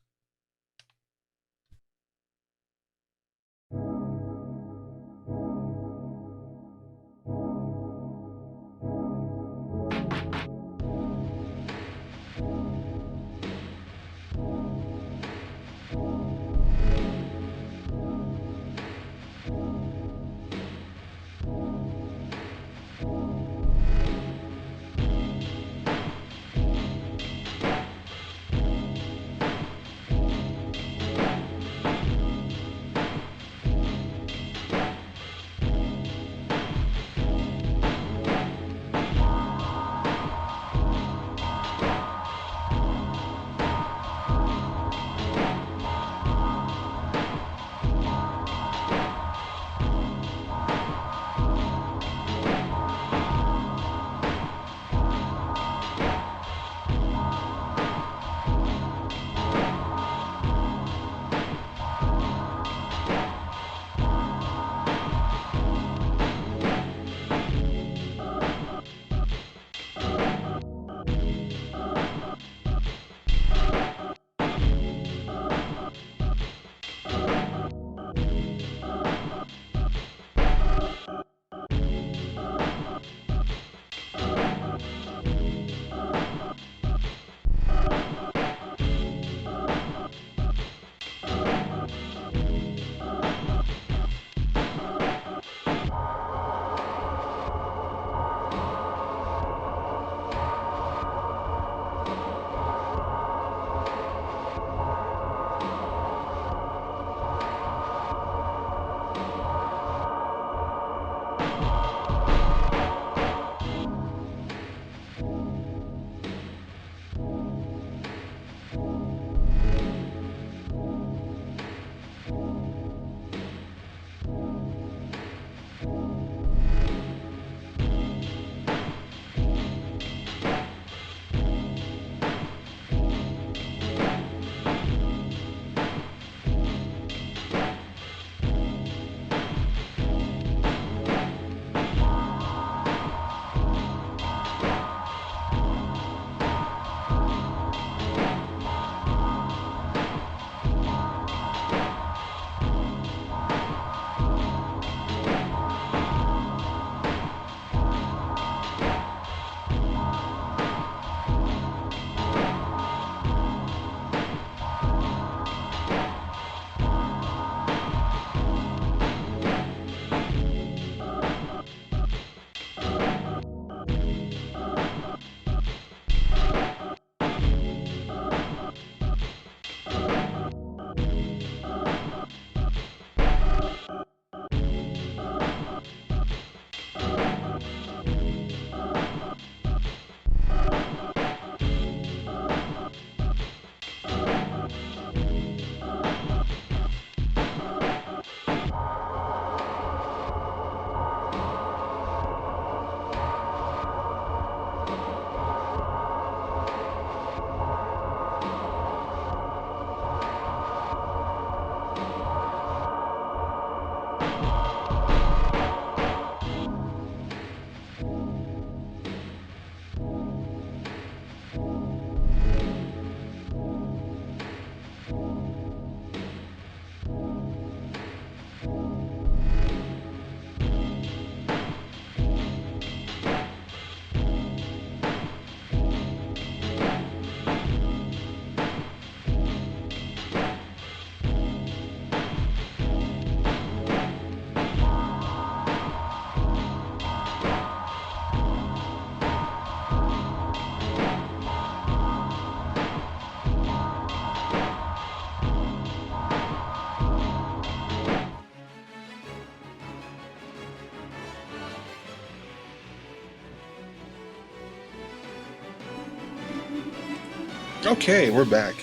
Speaker 1: Okay, we're back.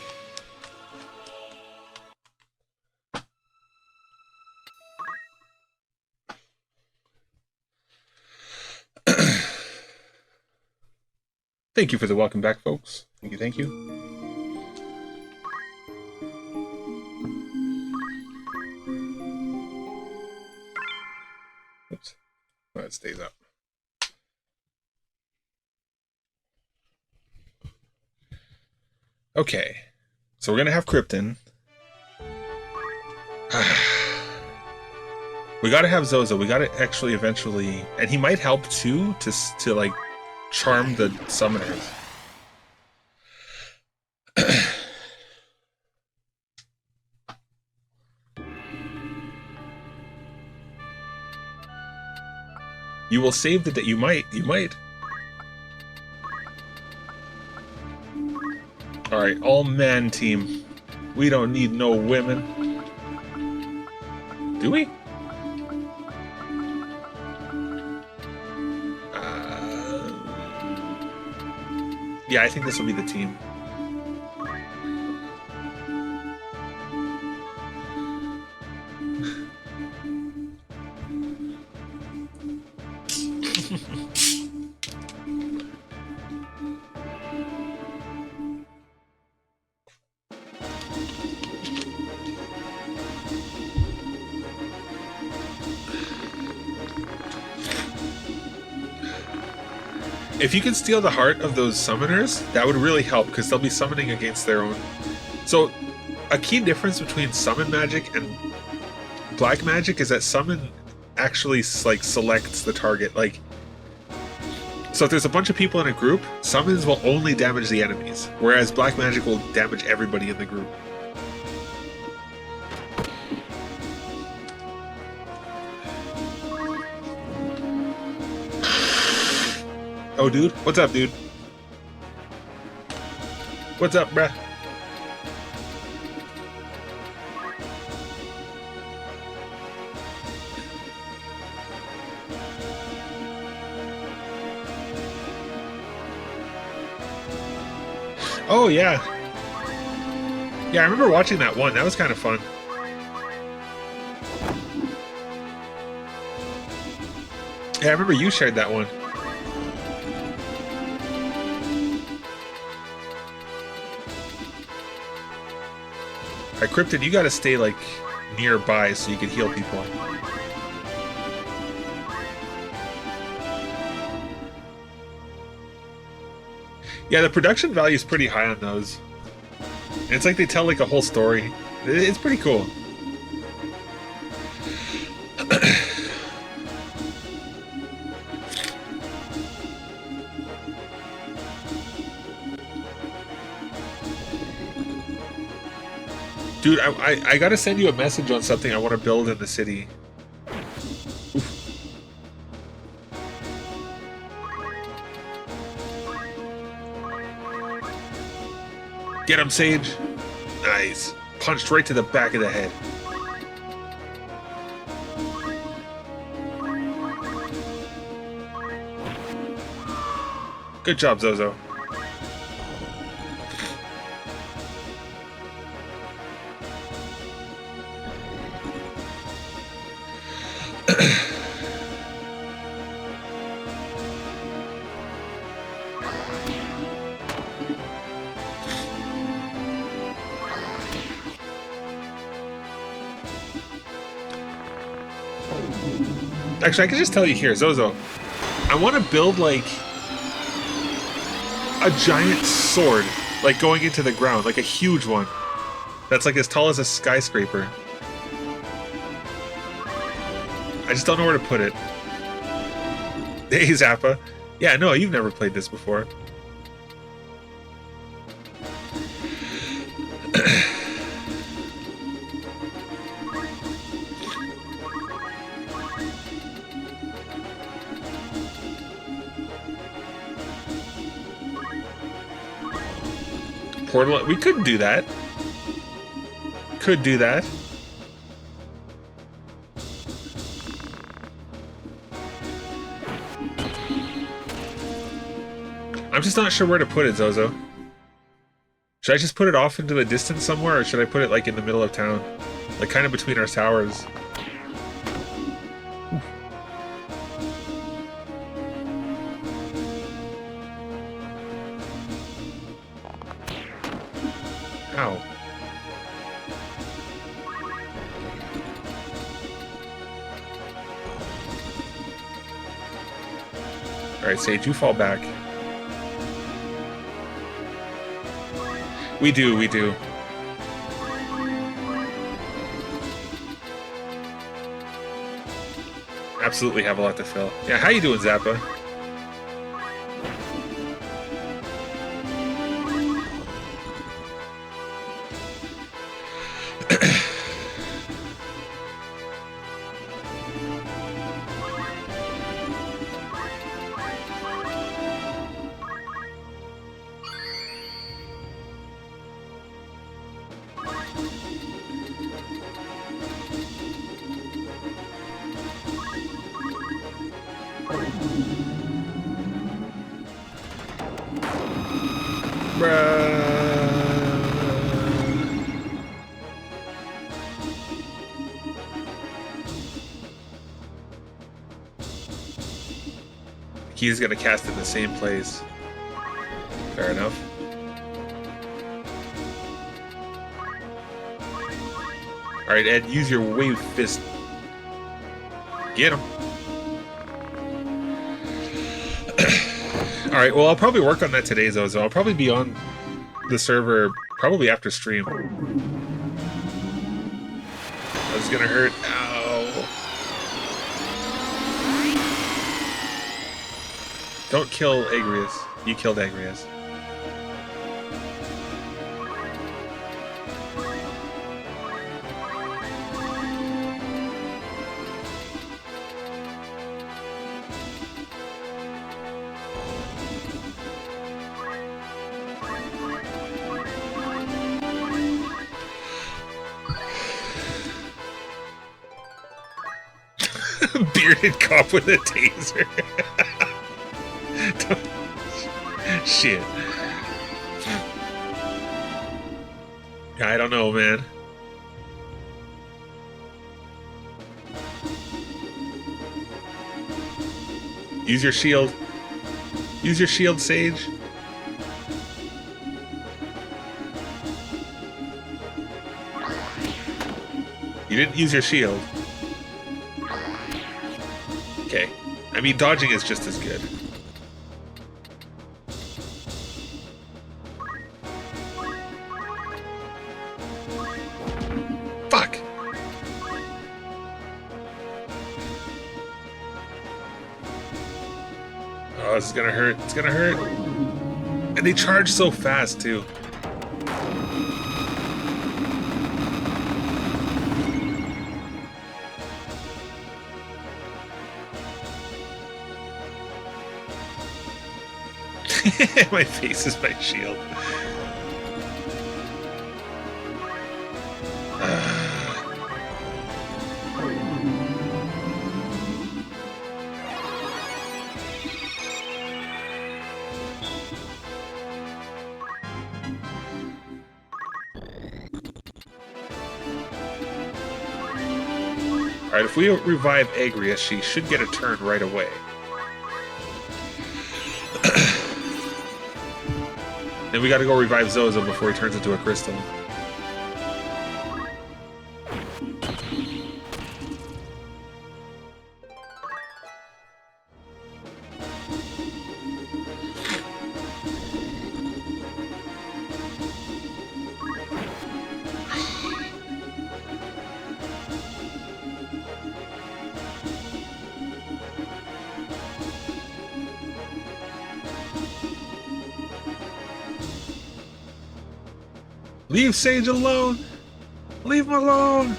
Speaker 1: Thank you for the welcome back, folks. Thank you, thank you. Oops. Oh, it stays up. Okay. So we're gonna have Krypton. We gotta have Zozo. We gotta actually eventually... And he might help, too, to like, charm the summoners. You will save the day. You might. Alright, all man team. We don't need no women. Do we? Yeah, I think this will be the team. If you can steal the heart of those summoners, that would really help, because they'll be summoning against their own. So, a key difference between summon magic and black magic is that summon actually, like, selects the target. Like, so if there's a bunch of people in a group, summons will only damage the enemies, whereas black magic will damage everybody in the group. Oh, dude? What's up, dude? What's up, bruh? Oh, yeah. Yeah, I remember watching that one. That was kind of fun. Yeah, I remember you shared that one. Alright, Krypton, you gotta stay, like, nearby so you can heal people. Yeah, the production value is pretty high on those. And it's like they tell, like, a whole story. It's pretty cool. Dude, I gotta send you a message on something I want to build in the city. Oof. Get him, Sage! Nice. Punched right to the back of the head. Good job, Zozo. Actually, I can just tell you here, Zozo. I want to build, like, a giant sword, like, going into the ground, like a huge one. That's, like, as tall as a skyscraper. I just don't know where to put it. Hey, Zappa. Yeah, no, you've never played this before. Portal. We could do that. Could do that. I'm just not sure where to put it, Zozo. Should I just put it off into the distance somewhere, or should I put it like in the middle of town? Like kind of between our towers. Ow. Alright, Sage, you fall back. We do, we do. Absolutely have a lot to fill. Yeah, how you doing, Zappa? He's gonna cast in the same place. Fair enough. Alright, Ed, use your wave fist. Get him. Alright, well, I'll probably work on that today, though, so I'll probably be on the server probably after stream. That's gonna hurt. Ow. Don't kill Agrias. You killed Agrias. Bearded cop with a taser. Shit. I don't know, man. Use your shield. Use your shield, Sage. You didn't use your shield. Okay. I mean, dodging is just as good. Fuck! Oh, this is gonna hurt. It's gonna hurt. And they charge so fast, too. My face is my shield. Alright, if we revive Agrias, she should get a turn right away. Then we gotta go revive Zozo before he turns into a crystal. Leave Sage alone! Leave him alone!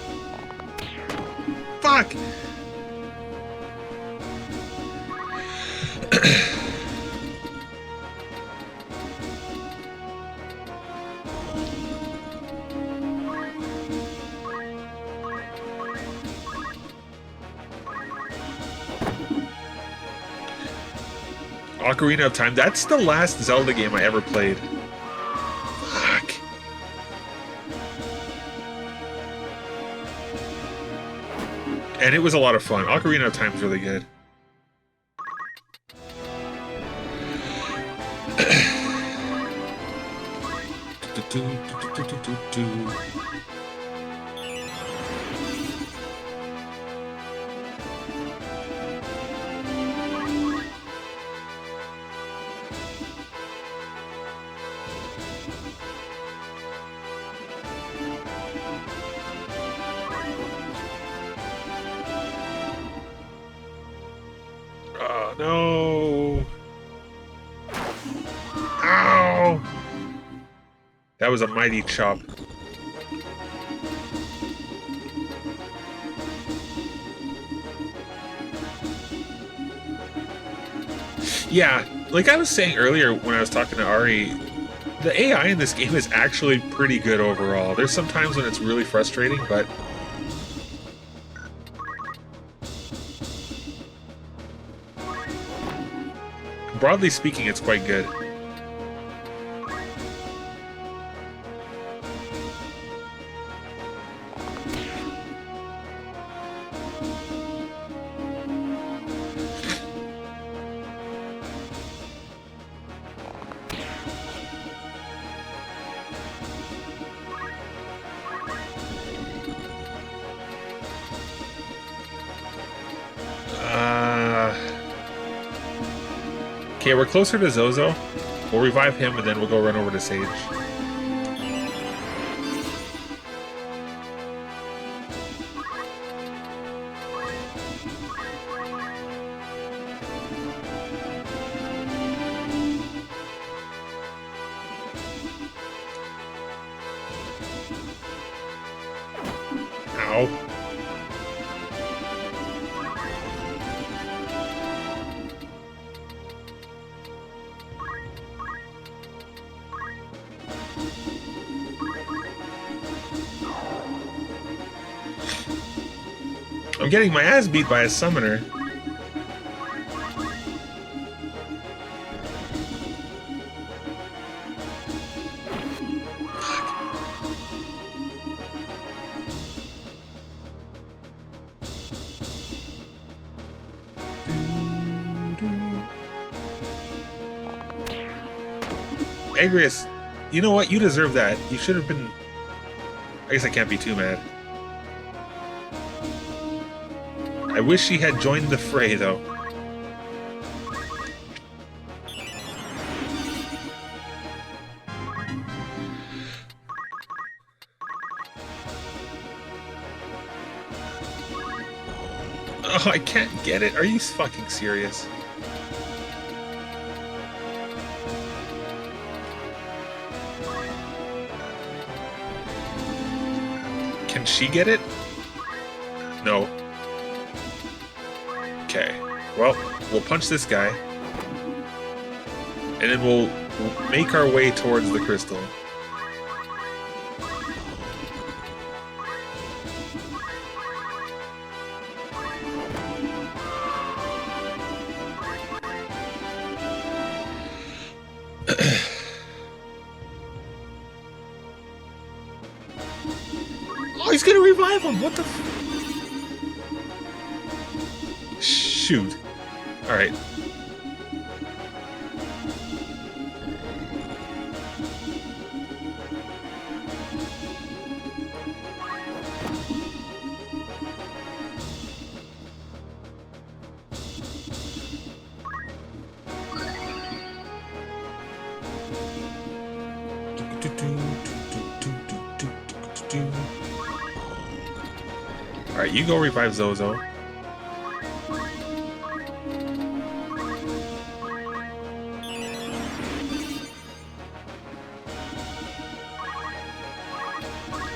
Speaker 1: Fuck! Ocarina of Time, that's the last Zelda game I ever played. Fuck. And it was a lot of fun. Ocarina of Time is really good. Oh, no. Ow! That was a mighty chop. Yeah, like I was saying earlier when I was talking to Ari, the AI in this game is actually pretty good overall. There's some times when it's really frustrating, but broadly speaking, it's quite good. Okay, we're closer to Zozo. We'll revive him and then we'll go run over to Sage. Ow. I'm getting my ass beat by a summoner. Agrius, you know what? You deserve that. You should have been... I guess I can't be too mad. I wish he had joined the fray, though. Oh, I can't get it. Are you fucking serious? Can she get it? No. Okay. Well, we'll punch this guy. And then we'll make our way towards the crystal. Oh, he's gonna revive him! What the f... Shoot. Alright. Alright, you go revive Zozo.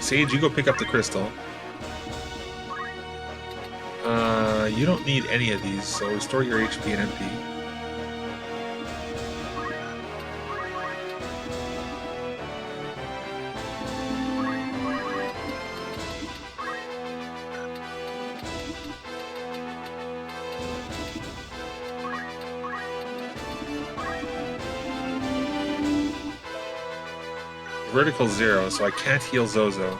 Speaker 1: Sage, you go pick up the crystal. You don't need any of these, so restore your HP and MP. Vertical 0, so I can't heal Zozo.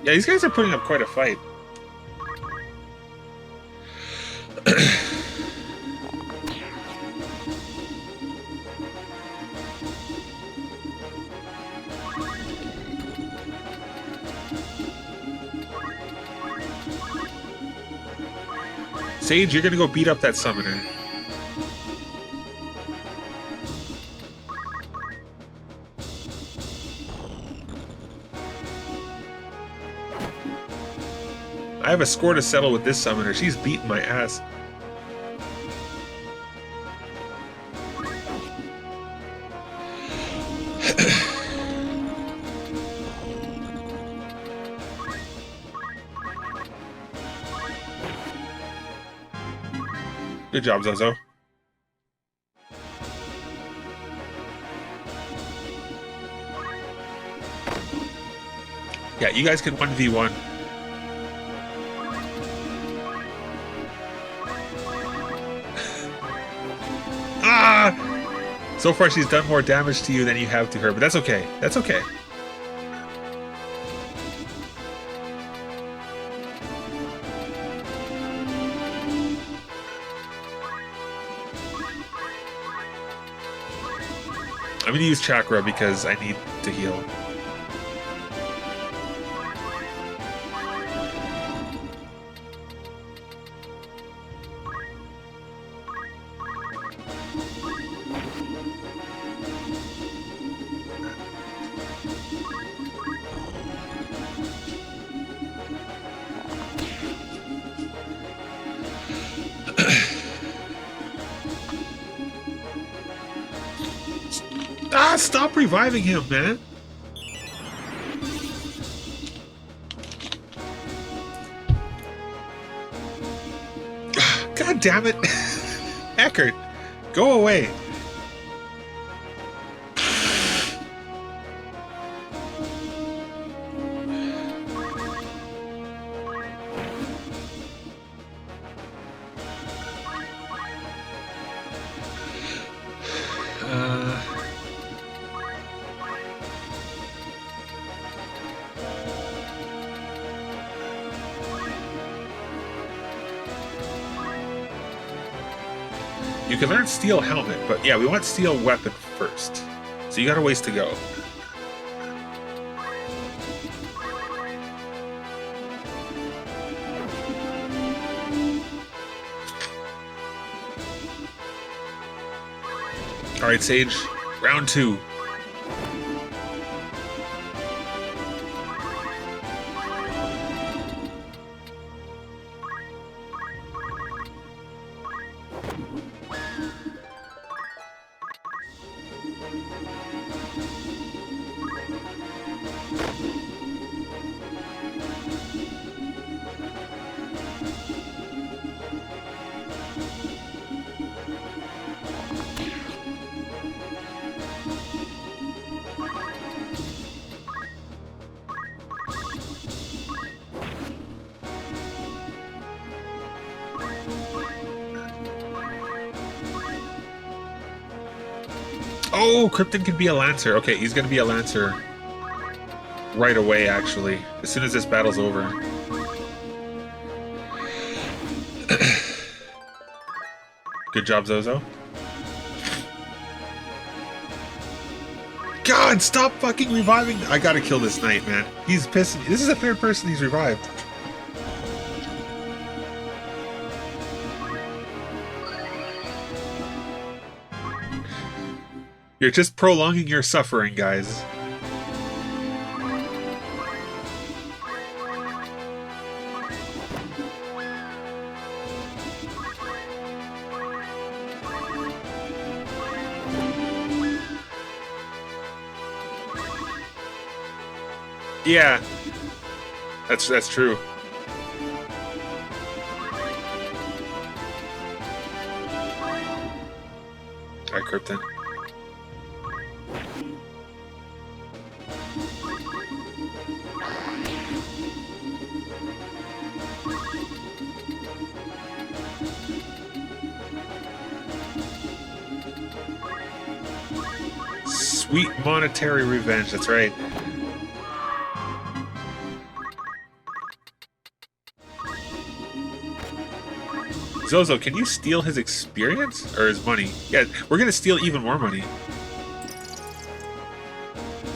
Speaker 1: Yeah, these guys are putting up quite a fight. Sage, you're gonna go beat up that summoner. I have a score to settle with this summoner. She's beating my ass. Good job, Zozo. Yeah, you guys can 1v1. Ah! So far, she's done more damage to you than you have to her, but that's okay. That's okay. I'm gonna use chakra because I need to heal. Ah, stop reviving him, man. God damn it. Eckert, go away. You can learn Steel Helmet, but yeah, we want Steel Weapon first. So you got a ways to go. Alright, Sage. Round 2. Oh, Krypton can be a Lancer. Okay, he's going to be a Lancer right away, actually, as soon as this battle's over. Good job, Zozo. God, stop fucking reviving. I gotta kill this knight, man. He's pissing me. This is the third person he's revived. You're just prolonging your suffering, guys. Yeah, that's true. Alright, Krypton. Sweet monetary revenge, that's right. Zozo, can you steal his experience? Or his money? Yeah, we're gonna steal even more money.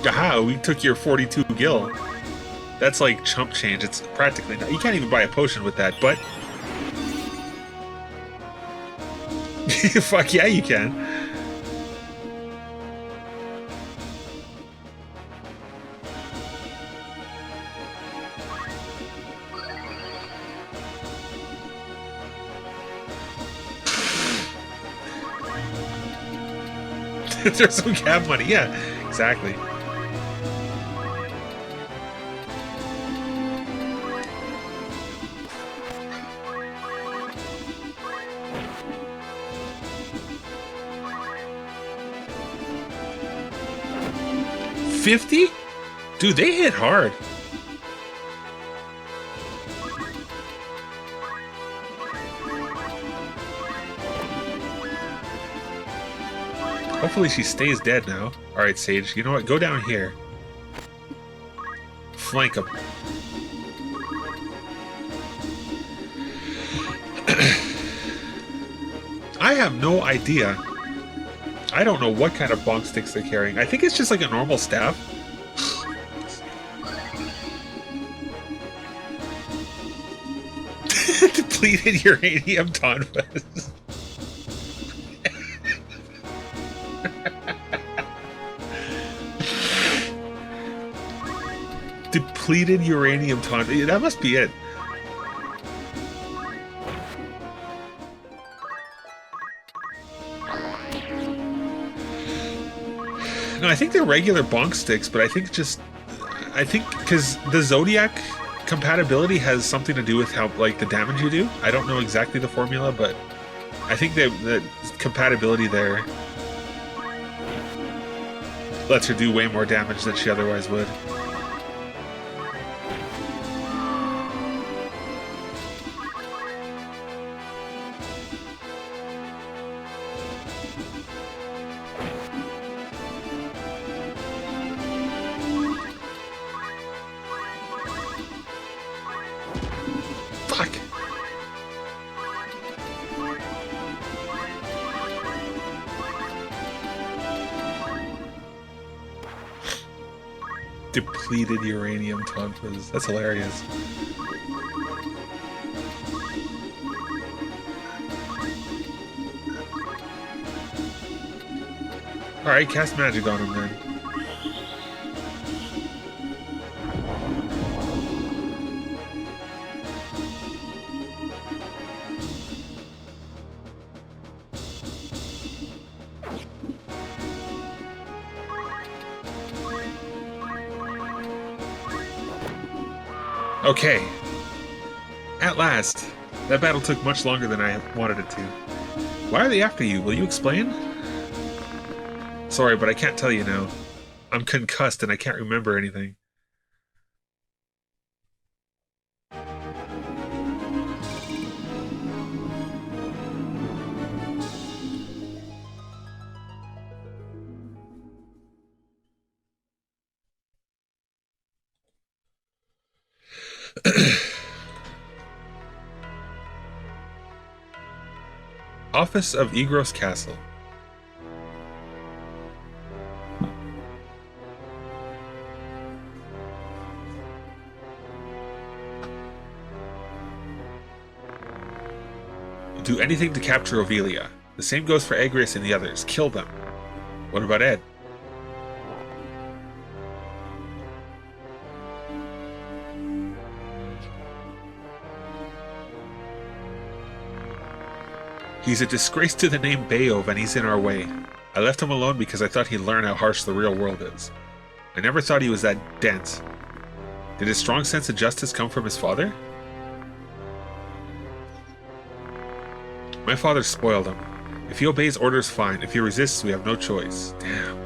Speaker 1: Aha, we took your 42 gil. That's like chump change. It's practically not. You can't even buy a potion with that, but... Fuck yeah, you can. There's some cab money. Yeah, exactly. $50? Dude, they hit hard. Hopefully she stays dead now. Alright, Sage, you know what? Go down here. Flank him. I have no idea. I don't know what kind of bonk sticks they're carrying. I think it's just like a normal staff. Depleted uranium tonfas. Depleted uranium tonfas. That must be it. No, I think they're regular bonk sticks, but I think because the Zodiac compatibility has something to do with how, like, the damage you do. I don't know exactly the formula, but I think that the compatibility there lets her do way more damage than she otherwise would. Depleted uranium tonfas. That's hilarious. Alright, cast magic on him then. Okay. At last. That battle took much longer than I wanted it to. Why are they after you? Will you explain? Sorry, but I can't tell you now. I'm concussed and I can't remember anything. Office of Egros Castle. Do anything to capture Ovelia. The same goes for Agrias and the others. Kill them. What about Ed? He's a disgrace to the name Beov, and he's in our way. I left him alone because I thought he'd learn how harsh the real world is. I never thought he was that dense. Did his strong sense of justice come from his father? My father spoiled him. If he obeys orders, fine. If he resists, we have no choice. Damn.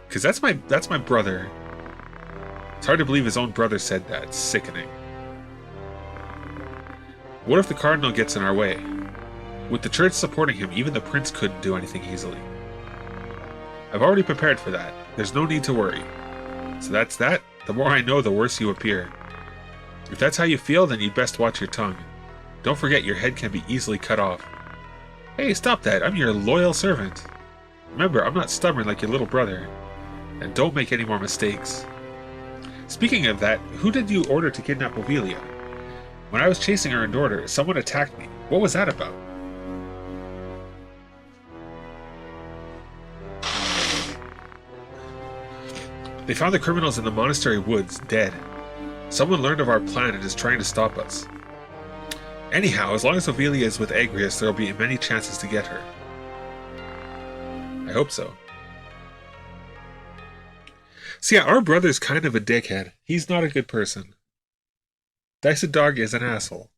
Speaker 1: Because that's my brother. It's hard to believe his own brother said that. It's sickening. What if the Cardinal gets in our way? With the church supporting him, even the prince couldn't do anything easily. I've already prepared for that. There's no need to worry. So that's that. The more I know, the worse you appear. If that's how you feel, then you'd best watch your tongue. Don't forget, your head can be easily cut off. Hey, stop that. I'm your loyal servant. Remember, I'm not stubborn like your little brother. And don't make any more mistakes. Speaking of that, who did you order to kidnap Ophelia? When I was chasing her and daughter, someone attacked me. What was that about? They found the criminals in the monastery woods, dead. Someone learned of our plan and is trying to stop us. Anyhow, as long as Ophelia is with Agrias, there will be many chances to get her. I hope so. So yeah, our brother's kind of a dickhead. He's not a good person. Diced Dog is an asshole.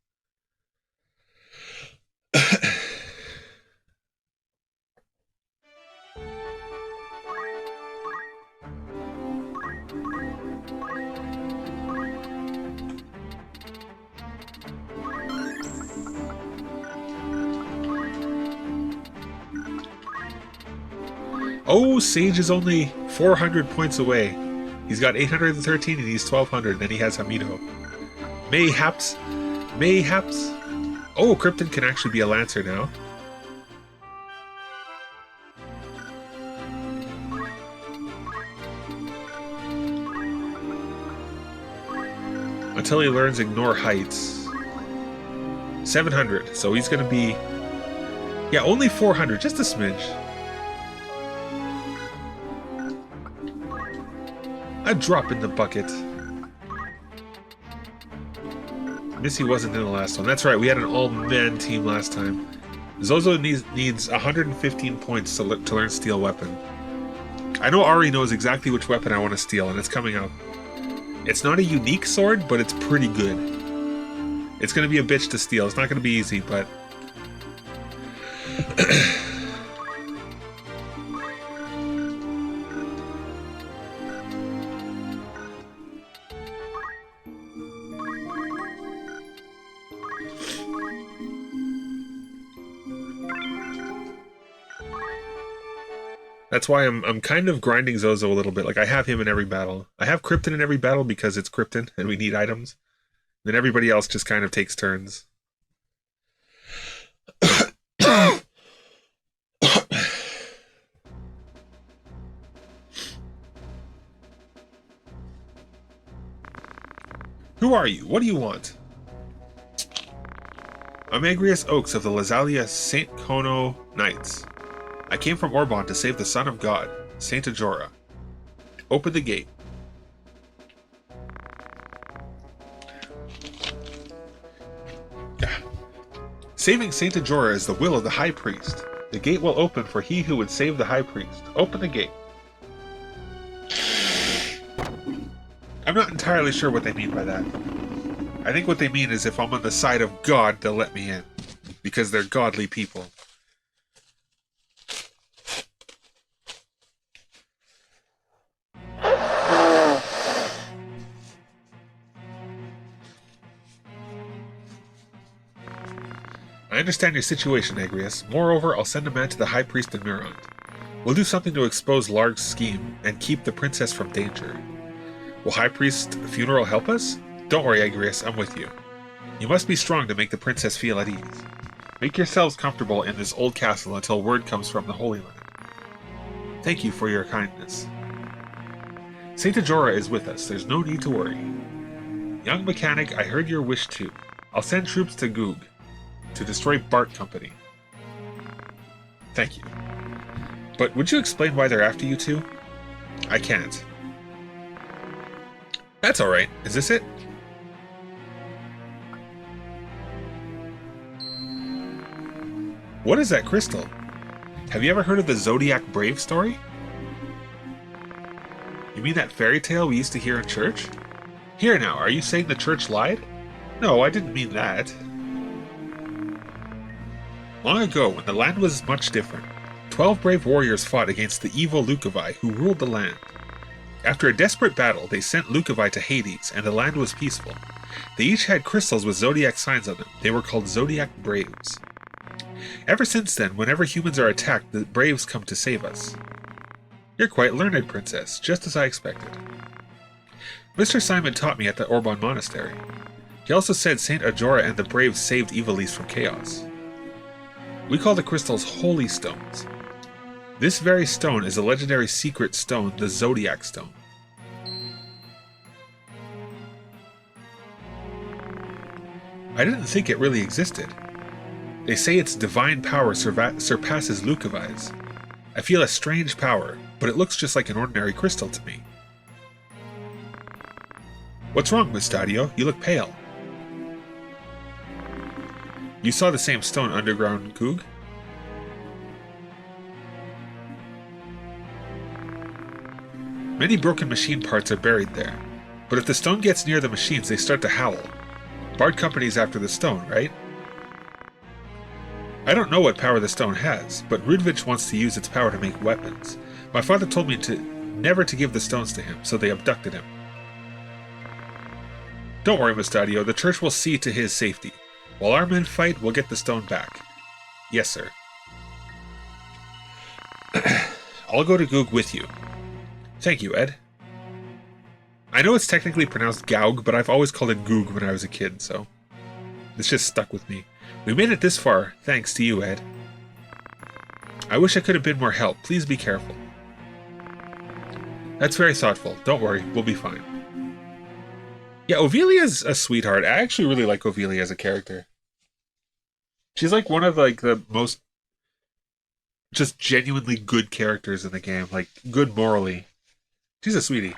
Speaker 1: Oh, Sage is only 400 points away. He's got 813 and he's 1200. Then he has Hamido. Mayhaps. Mayhaps. Oh, Krypton can actually be a Lancer now. Until he learns Ignore Heights. 700. So he's going to be... Yeah, only 400. Just a smidge. A drop in the bucket. Missy wasn't in the last one. That's right, we had an all-man team last time. Zozo needs 115 points to learn Steel Weapon. I know Ari knows exactly which weapon I want to steal, and it's coming out. It's not a unique sword, but it's pretty good. It's going to be a bitch to steal. It's not going to be easy, but... That's why I'm kind of grinding Zozo a little bit. Like, I have him in every battle. I have Krypton in every battle because it's Krypton and we need items. Then everybody else just kind of takes turns. Who are you? What do you want? I'm Agrias Oaks of the Lazalia St. Kono Knights. I came from Orban to save the Son of God, Saint Ajora. Open the gate. Saving Saint Ajora is the will of the High Priest. The gate will open for he who would save the High Priest. Open the gate. I'm not entirely sure what they mean by that. I think what they mean is if I'm on the side of God, they'll let me in. Because they're godly people. I understand your situation, Agrias. Moreover, I'll send a man to the High Priest in Mirant. We'll do something to expose Larg's scheme and keep the princess from danger. Will High Priest Funeral help us? Don't worry, Agrias, I'm with you. You must be strong to make the princess feel at ease. Make yourselves comfortable in this old castle until word comes from the Holy Land. Thank you for your kindness. Saint Ajora is with us. There's no need to worry. Young mechanic, I heard your wish too. I'll send troops to Goog to destroy Bart Company. Thank you. But would you explain why they're after you two? I can't. That's alright. Is this it? What is that crystal? Have you ever heard of the Zodiac Brave story? You mean that fairy tale we used to hear in church? Here now, are you saying the church lied? No, I didn't mean that. Long ago, when the land was much different, 12 brave warriors fought against the evil Lucavi who ruled the land. After a desperate battle, they sent Lucavi to Hades, and the land was peaceful. They each had crystals with zodiac signs on them. They were called Zodiac Braves. Ever since then, whenever humans are attacked, the Braves come to save us. You're quite learned, Princess, just as I expected. Mr. Simon taught me at the Orban Monastery. He also said Saint Ajora and the Braves saved Ivalice from chaos. We call the crystals holy stones. This very stone is a legendary secret stone, the Zodiac Stone. I didn't think it really existed. They say its divine power surpasses Lucavi's. I feel a strange power, but it looks just like an ordinary crystal to me. What's wrong, Mustadio? You look pale. You saw the same stone underground, Goog? Many broken machine parts are buried there, but if the stone gets near the machines, they start to howl. Bard Company's after the stone, right? I don't know what power the stone has, but Rudvich wants to use its power to make weapons. My father told me never to give the stones to him, so they abducted him. Don't worry, Mustadio, the church will see to his safety. While our men fight, we'll get the stone back. Yes, sir. I'll go to Goog with you. Thank you, Ed. I know it's technically pronounced Gaug, but I've always called it Goog when I was a kid, so it's just stuck with me. We made it this far, thanks to you, Ed. I wish I could have been more help. Please be careful. That's very thoughtful. Don't worry, we'll be fine. Yeah, Ovelia's a sweetheart. I actually really like Ovelia as a character. She's like one of the most just genuinely good characters in the game. Like, good morally. She's a sweetie.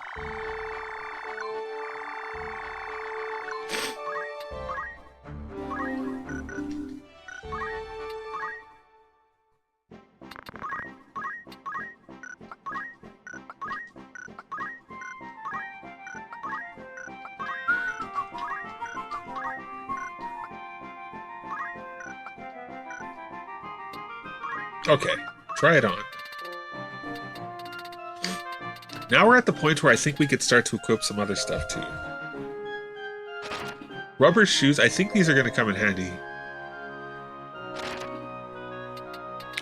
Speaker 1: Okay, try it on. Now we're at the point where I think we could start to equip some other stuff too. Rubber shoes, I think these are going to come in handy.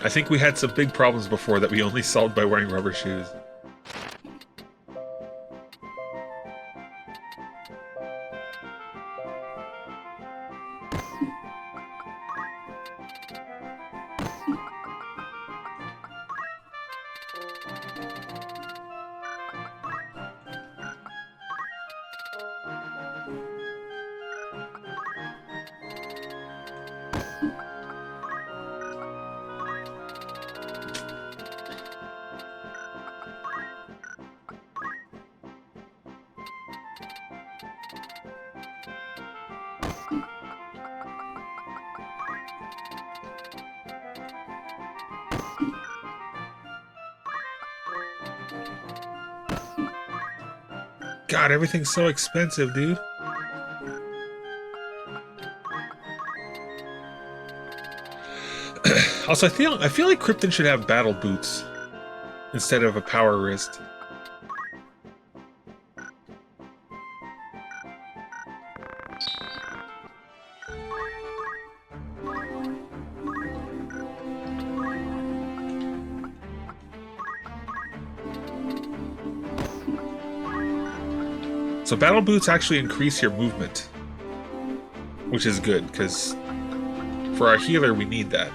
Speaker 1: I think we had some big problems before that we only solved by wearing rubber shoes. God, everything's so expensive, dude. Also, I feel like Krypton should have battle boots instead of a power wrist. So battle boots actually increase your movement, which is good, because for our healer, we need that.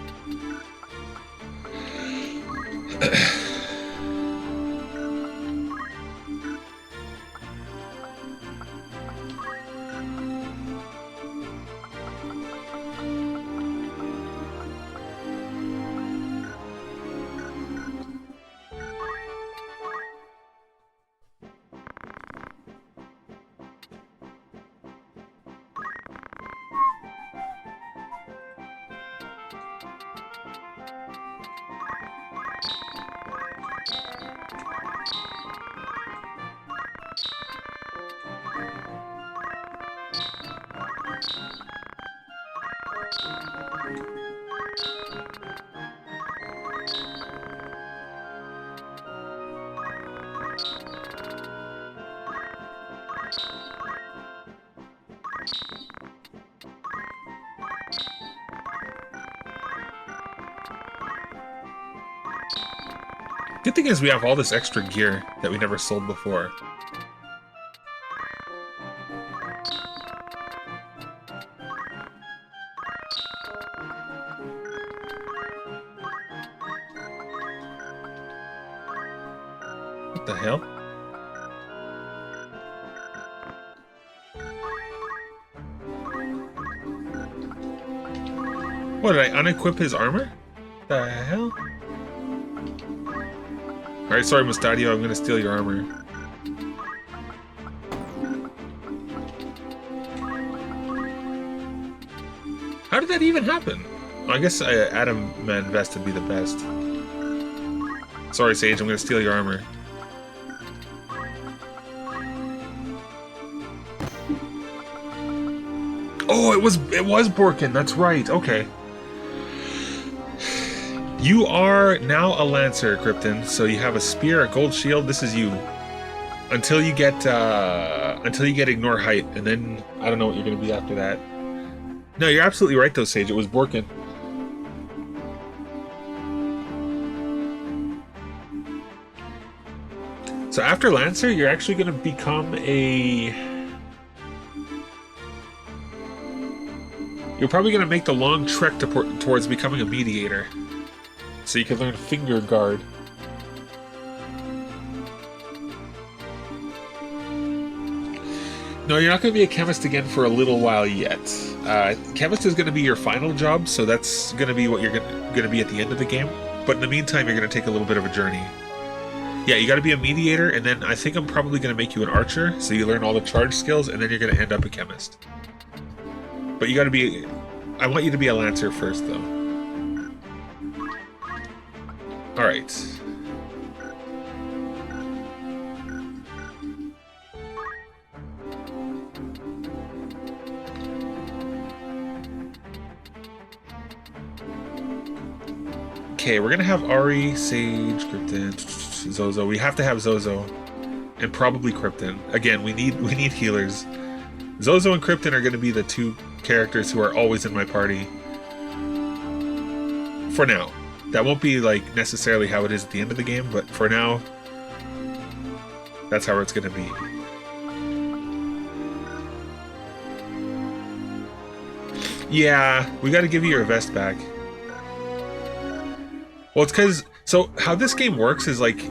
Speaker 1: Good thing is we have all this extra gear that we never sold before. The hell? What, did I unequip his armor? The hell? Alright, sorry Mustadio, I'm gonna steal your armor. How did that even happen? I guess Adam Man Vest would be the best. Sorry Sage, I'm gonna steal your armor. Oh, it was Borkin, that's right, okay. You are now a Lancer, Krypton, so you have a spear, a gold shield, this is you. Until you get Ignore Height, and then I don't know what you're gonna be after that. No, you're absolutely right though, Sage, it was Borkin. So after Lancer, you're actually gonna become a... You're probably gonna make the long trek towards becoming a mediator. So you can learn Finger Guard. No, you're not going to be a chemist again for a little while yet. Chemist is going to be your final job, so that's going to be what you're going to be at the end of the game. But in the meantime, you're going to take a little bit of a journey. Yeah, you got to be a mediator, and then I think I'm probably going to make you an archer, so you learn all the charge skills, and then you're going to end up a chemist. But you got to be... I want you to be a Lancer first, though. Alright. Okay, we're gonna have Ari, Sage, Krypton, Zozo. We have to have Zozo. And probably Krypton. Again, we need healers. Zozo and Krypton are gonna be the two characters who are always in my party. For now. That won't be like necessarily how it is at the end of the game, but for now, that's how it's gonna be. Yeah, we gotta give you your vest back. Well, it's because... So, how this game works is like...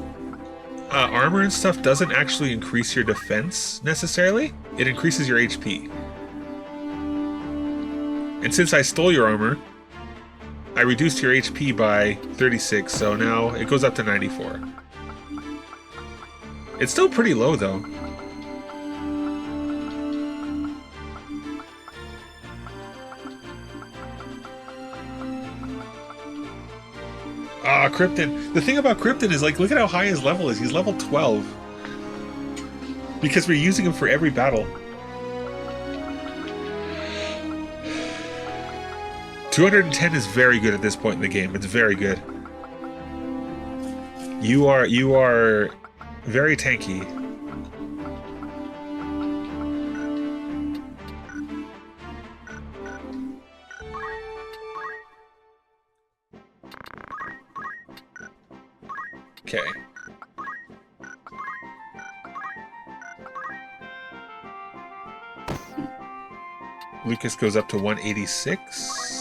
Speaker 1: armor and stuff doesn't actually increase your defense, necessarily. It increases your HP. And since I stole your armor... I reduced your HP by 36, so now it goes up to 94. It's still pretty low, though. Ah, Krypton. The thing about Krypton is, like, look at how high his level is. He's level 12. Because we're using him for every battle. 210 is very good at this point in the game. It's very good. You are very tanky. Okay. Lucas goes up to 186.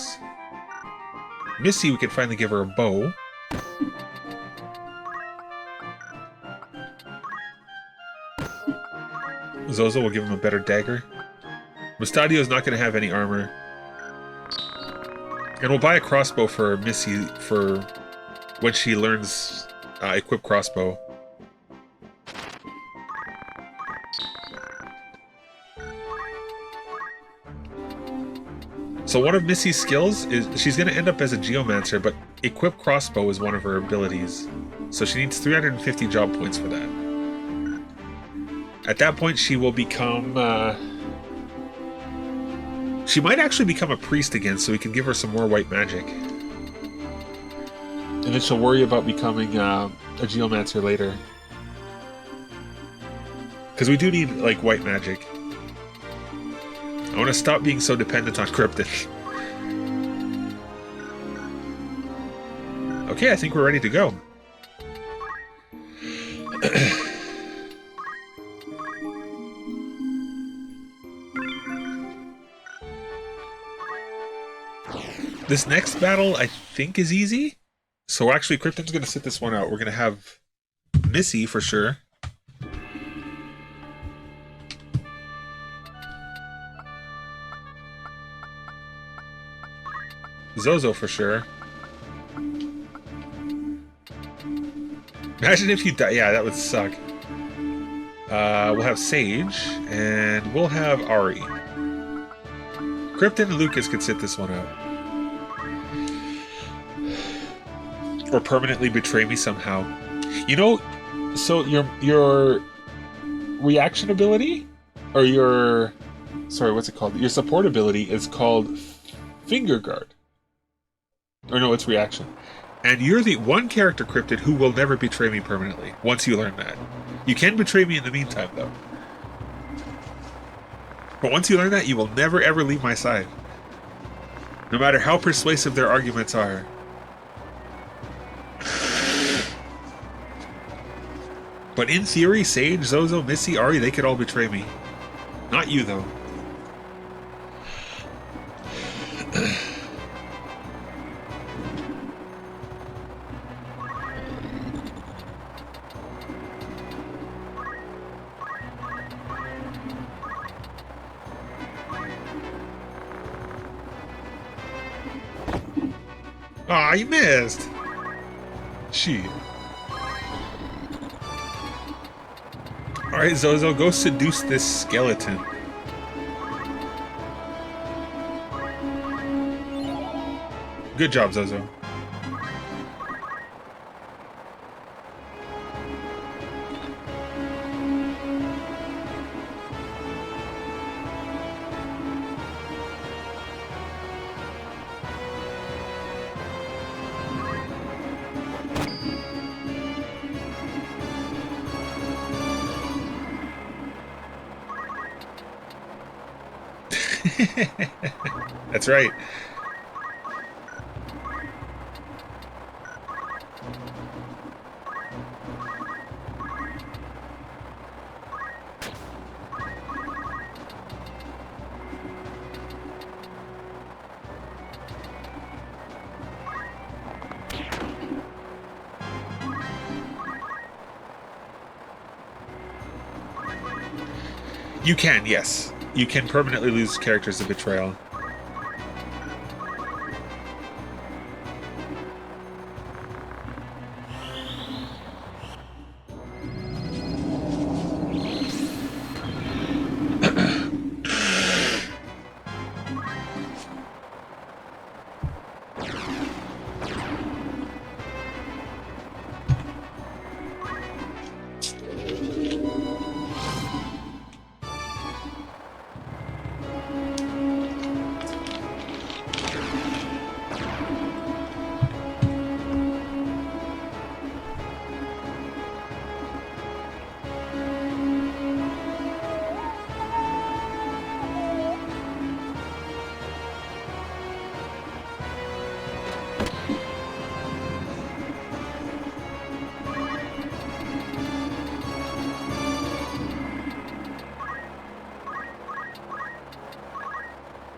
Speaker 1: Missy, we can finally give her a bow. Zozo will give him a better dagger. Mustadio is not going to have any armor. And we'll buy a crossbow for Missy for when she learns equip crossbow. So one of Missy's skills is she's going to end up as a geomancer, but equip crossbow is one of her abilities. So she needs 350 job points for that. At that point, she will become... she might actually become a priest again, so we can give her some more white magic. And then she'll worry about becoming a geomancer later. Because we do need, like, white magic. I want to stop being so dependent on Krypton. Okay, I think we're ready to go. This next battle, I think, is easy. So actually, Krypton's going to sit this one out. We're going to have Missy, for sure. Zozo for sure. Imagine if you die. Yeah, that would suck. We'll have Sage, and we'll have Ari. Krypton and Lucas could sit this one out. Or permanently betray me somehow. You know, so your reaction ability, or your, sorry, what's it called? Your support ability is called Finger Guard. Or no, it's reaction. And you're the one character, Cryptid, who will never betray me permanently, once you learn that. You can betray me in the meantime, though. But once you learn that, you will never ever leave my side. No matter how persuasive their arguments are. But in theory, Sage, Zozo, Missy, Ari, they could all betray me. Not you, though. Aw, you missed! Shit. Alright, Zozo, go seduce this skeleton. Good job, Zozo. That's right. You can, yes. You can permanently lose characters to betrayal.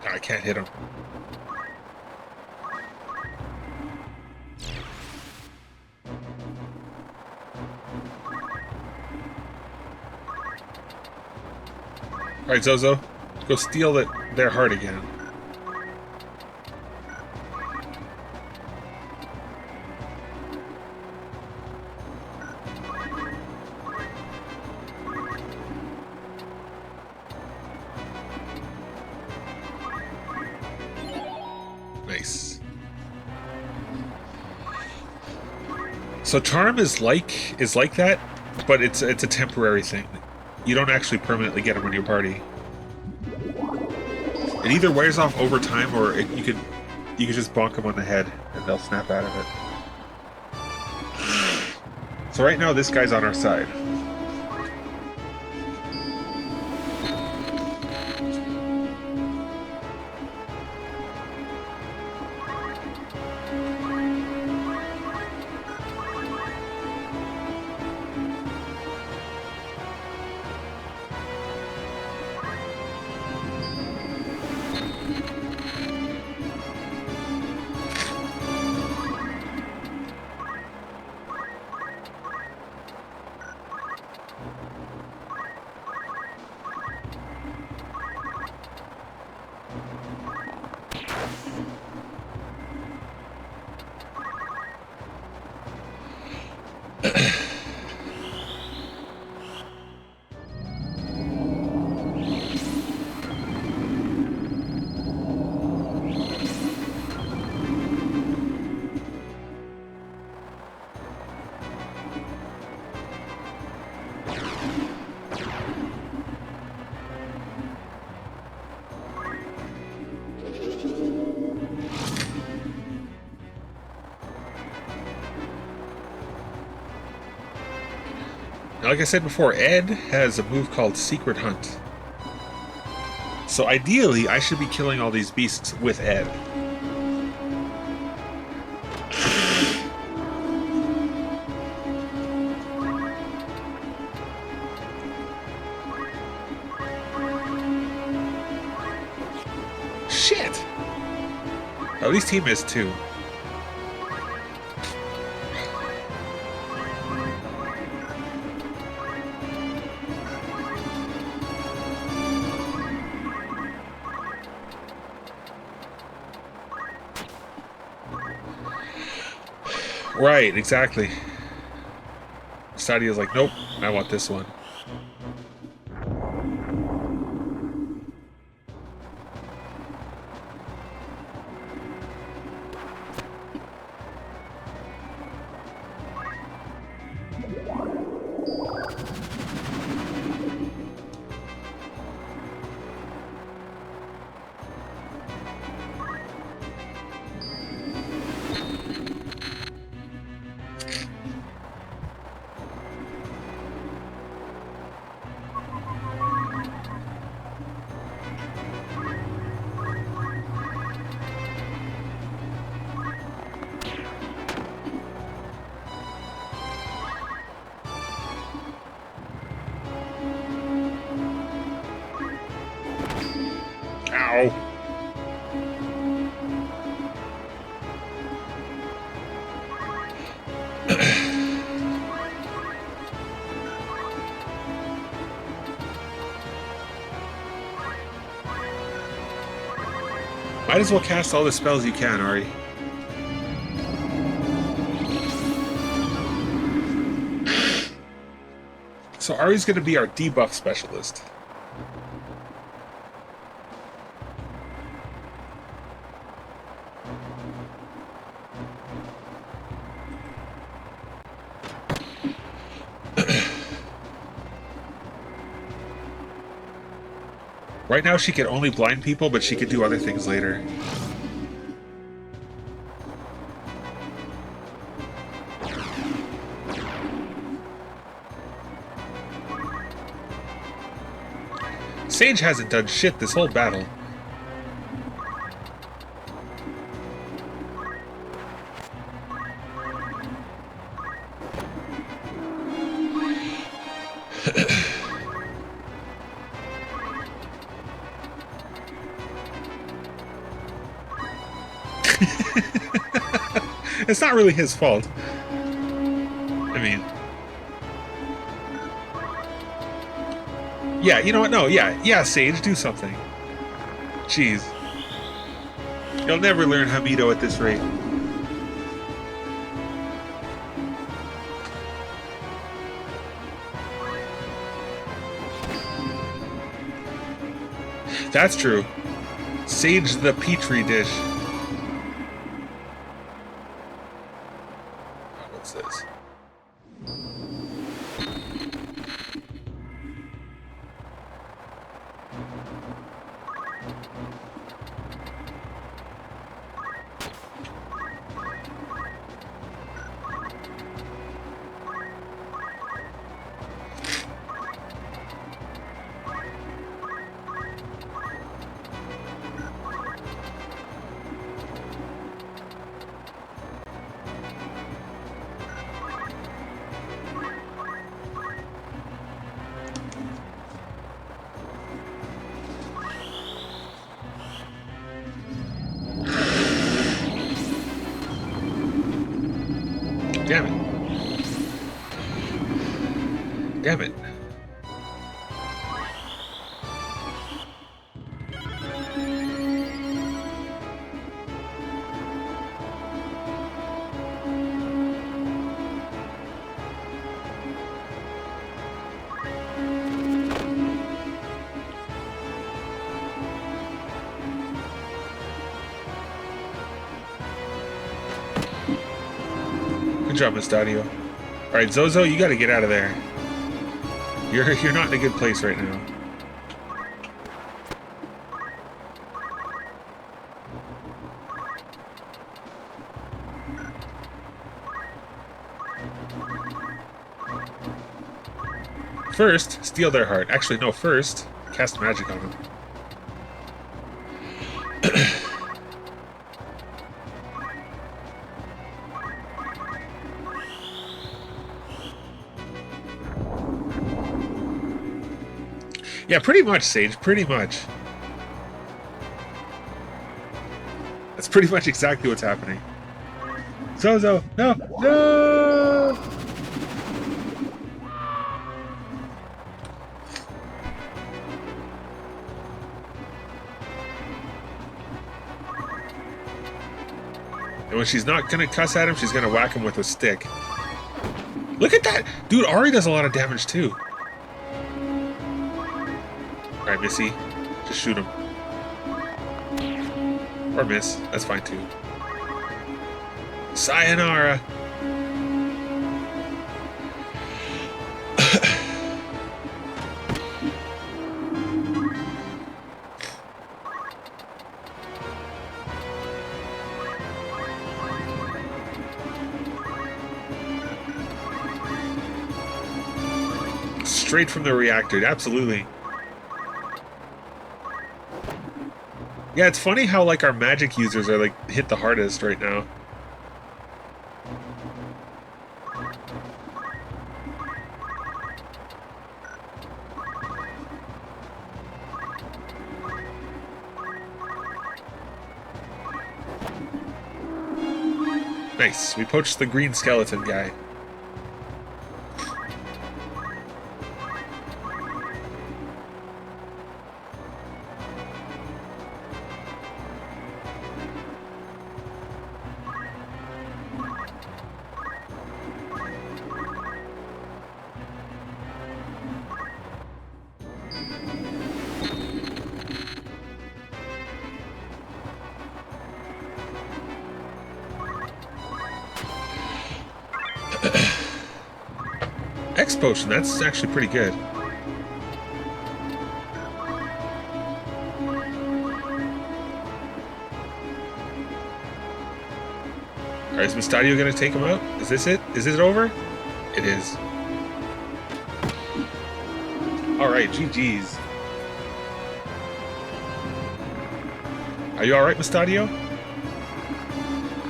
Speaker 1: I can't hit him. Alright, Zozo. Go steal their heart again. Nice. So charm is like that, but it's a temporary thing. You don't actually permanently get them in your party. It either wears off over time, or you could just bonk them on the head and they'll snap out of it. So right now this guy's on our side. Like I said before, Ed has a move called Secret Hunt. So ideally, I should be killing all these beasts with Ed. Shit! At least he missed too. Right, exactly. Mustadio's like, nope, I want this one. Ow. Might as well cast all the spells you can, Ari. So Ari's going to be our debuff specialist. Right now she can only blind people, but she could do other things later. Sage hasn't done shit this whole battle. It's not really his fault. I mean... Yeah, you know what? No, yeah, Sage, do something. Jeez. You'll never learn Hamido at this rate. That's true. Sage the Petri dish. What's this? Damn it. Damn it. Good job, Mustadio. Alright, Zozo, you gotta get out of there. You're not in a good place right now. First, steal their heart. Actually, no, first, cast magic on them. Yeah, pretty much, Sage. Pretty much. That's pretty much exactly what's happening. Zozo, no, no! And when she's not gonna cuss at him, she's gonna whack him with a stick. Look at that! Dude, Ari does a lot of damage too. Alright, Missy. Just shoot him. Or miss. That's fine too. Sayonara! Straight from the reactor, absolutely. Yeah, it's funny how like our magic users are like hit the hardest right now. Nice, we poached the green skeleton guy. X potion, that's actually pretty good. Alright, is Mustadio gonna take him out? Is this it? Is it over? It is. Alright, GG's. Are you alright, Mustadio?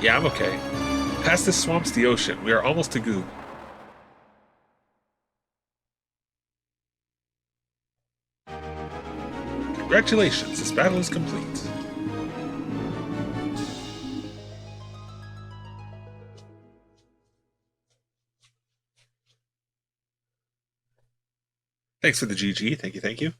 Speaker 1: Yeah, I'm okay. Past this swamp's the ocean. We are almost to Goo. Congratulations, this battle is complete. Thanks for the GG. Thank you, thank you.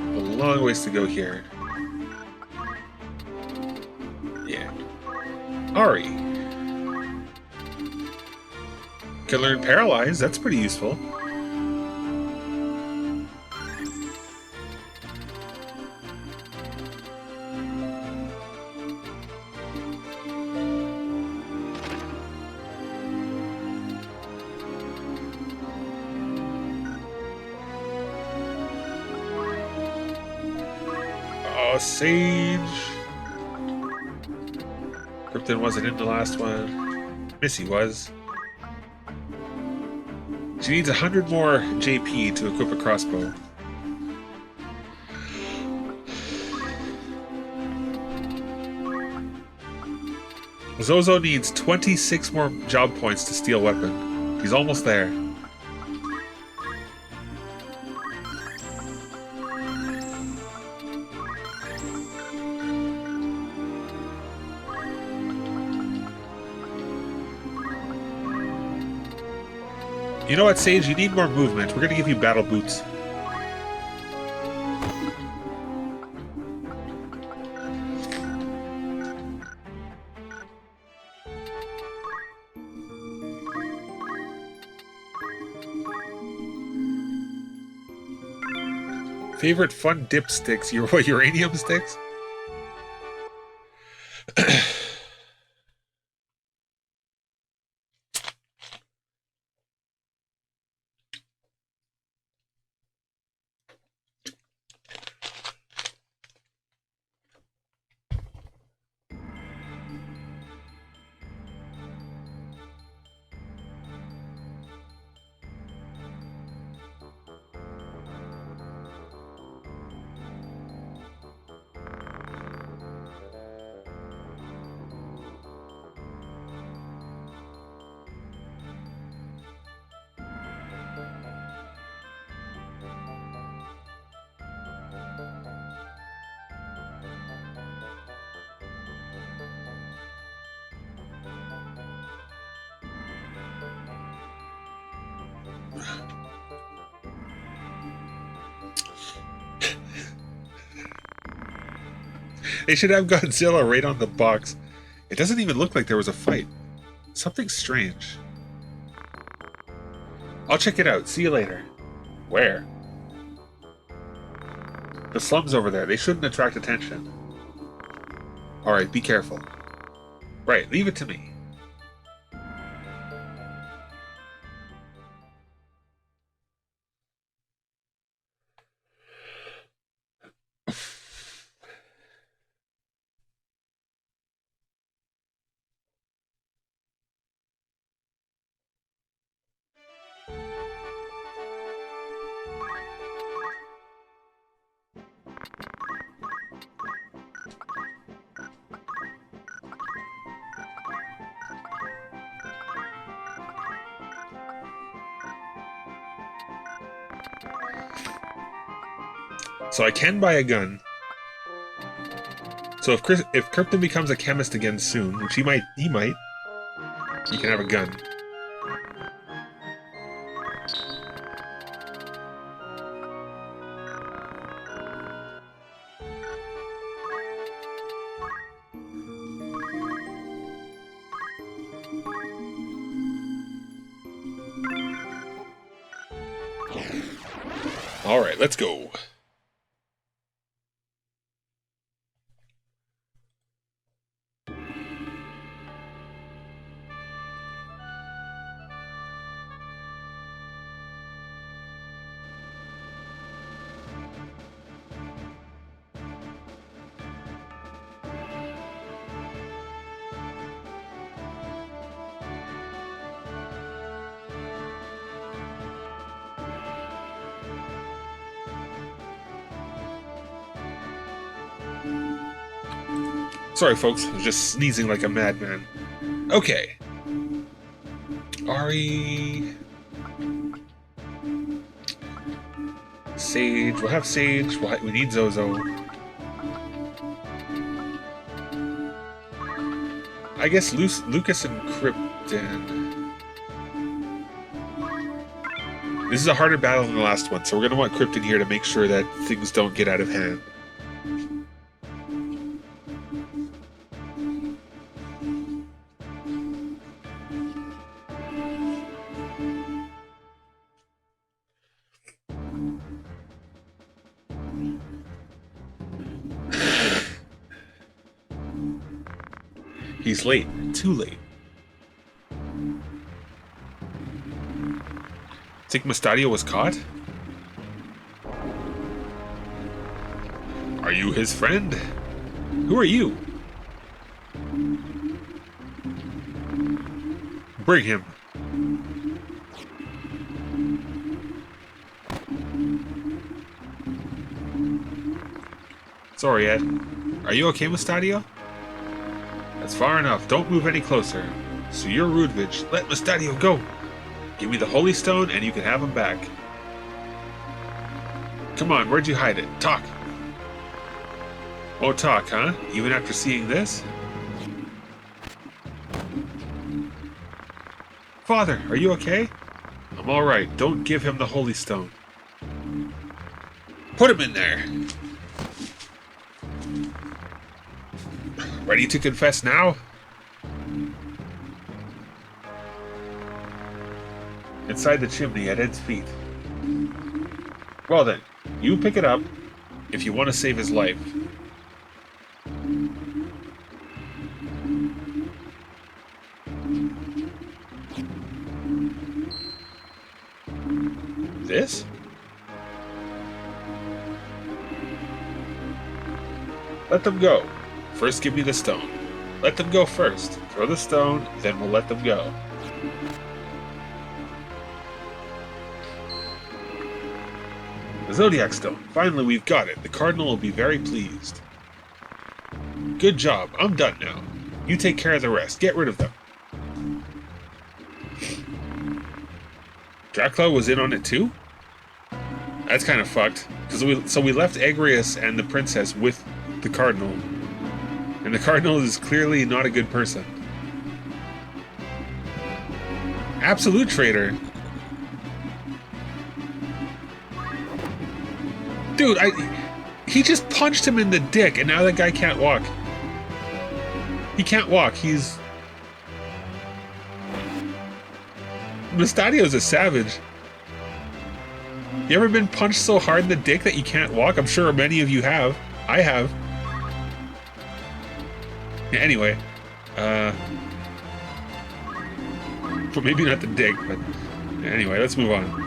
Speaker 1: A long ways to go here. Yeah. Ari. Can learn Paralyze. That's pretty useful. Oh, Sage. Krypton wasn't in the last one. Missy was. She needs 100 more JP to equip a crossbow. Zozo needs 26 more job points to steal weapon. He's almost there. You know what, Sage? You need more movement. We're gonna give you battle boots. Favorite fun dip sticks? Your what, uranium sticks? They should have Godzilla right on the box. It doesn't even look like there was a fight. Something strange. I'll check it out. See you later. Where? The slums over there. They shouldn't attract attention. Alright, be careful. Right, leave it to me. So I can buy a gun. So if Krypton becomes a chemist again soon, which he might, he can have a gun. All right, let's go. Sorry, folks. I was just sneezing like a madman. Okay. Ari... Sage. We'll have Sage. We need Zozo. I guess Lucas and Krypton. This is a harder battle than the last one, so we're going to want Krypton here to make sure that things don't get out of hand. He's late. Too late. Think Mustadio was caught? Are you his friend? Who are you? Bring him. Sorry, Ed. Are you okay, Mustadio? That's far enough. Don't move any closer. So you're Rudvich. Let Mustadio go. Give me the Holy Stone and you can have him back. Come on, where'd you hide it? Talk. Won't talk, huh? Even after seeing this? Father, are you okay? I'm alright. Don't give him the Holy Stone. Put him in there. Ready to confess now? Inside the chimney at Ed's feet. Well then, you pick it up if you want to save his life. This? Let them go. First give me the stone. Let them go first. Throw the stone, then we'll let them go. The Zodiac Stone. Finally, we've got it. The Cardinal will be very pleased. Good job. I'm done now. You take care of the rest. Get rid of them. Dracula was in on it too? That's kind of fucked. So we left Agrius and the princess with the Cardinal. And the Cardinal is clearly not a good person. Absolute traitor. Dude, He just punched him in the dick, and now that guy can't walk. He can't walk. He's... Mustadio's a savage. You ever been punched so hard in the dick that you can't walk? I'm sure many of you have. I have. Yeah, anyway. Well, maybe not the dick, but... Anyway, let's move on.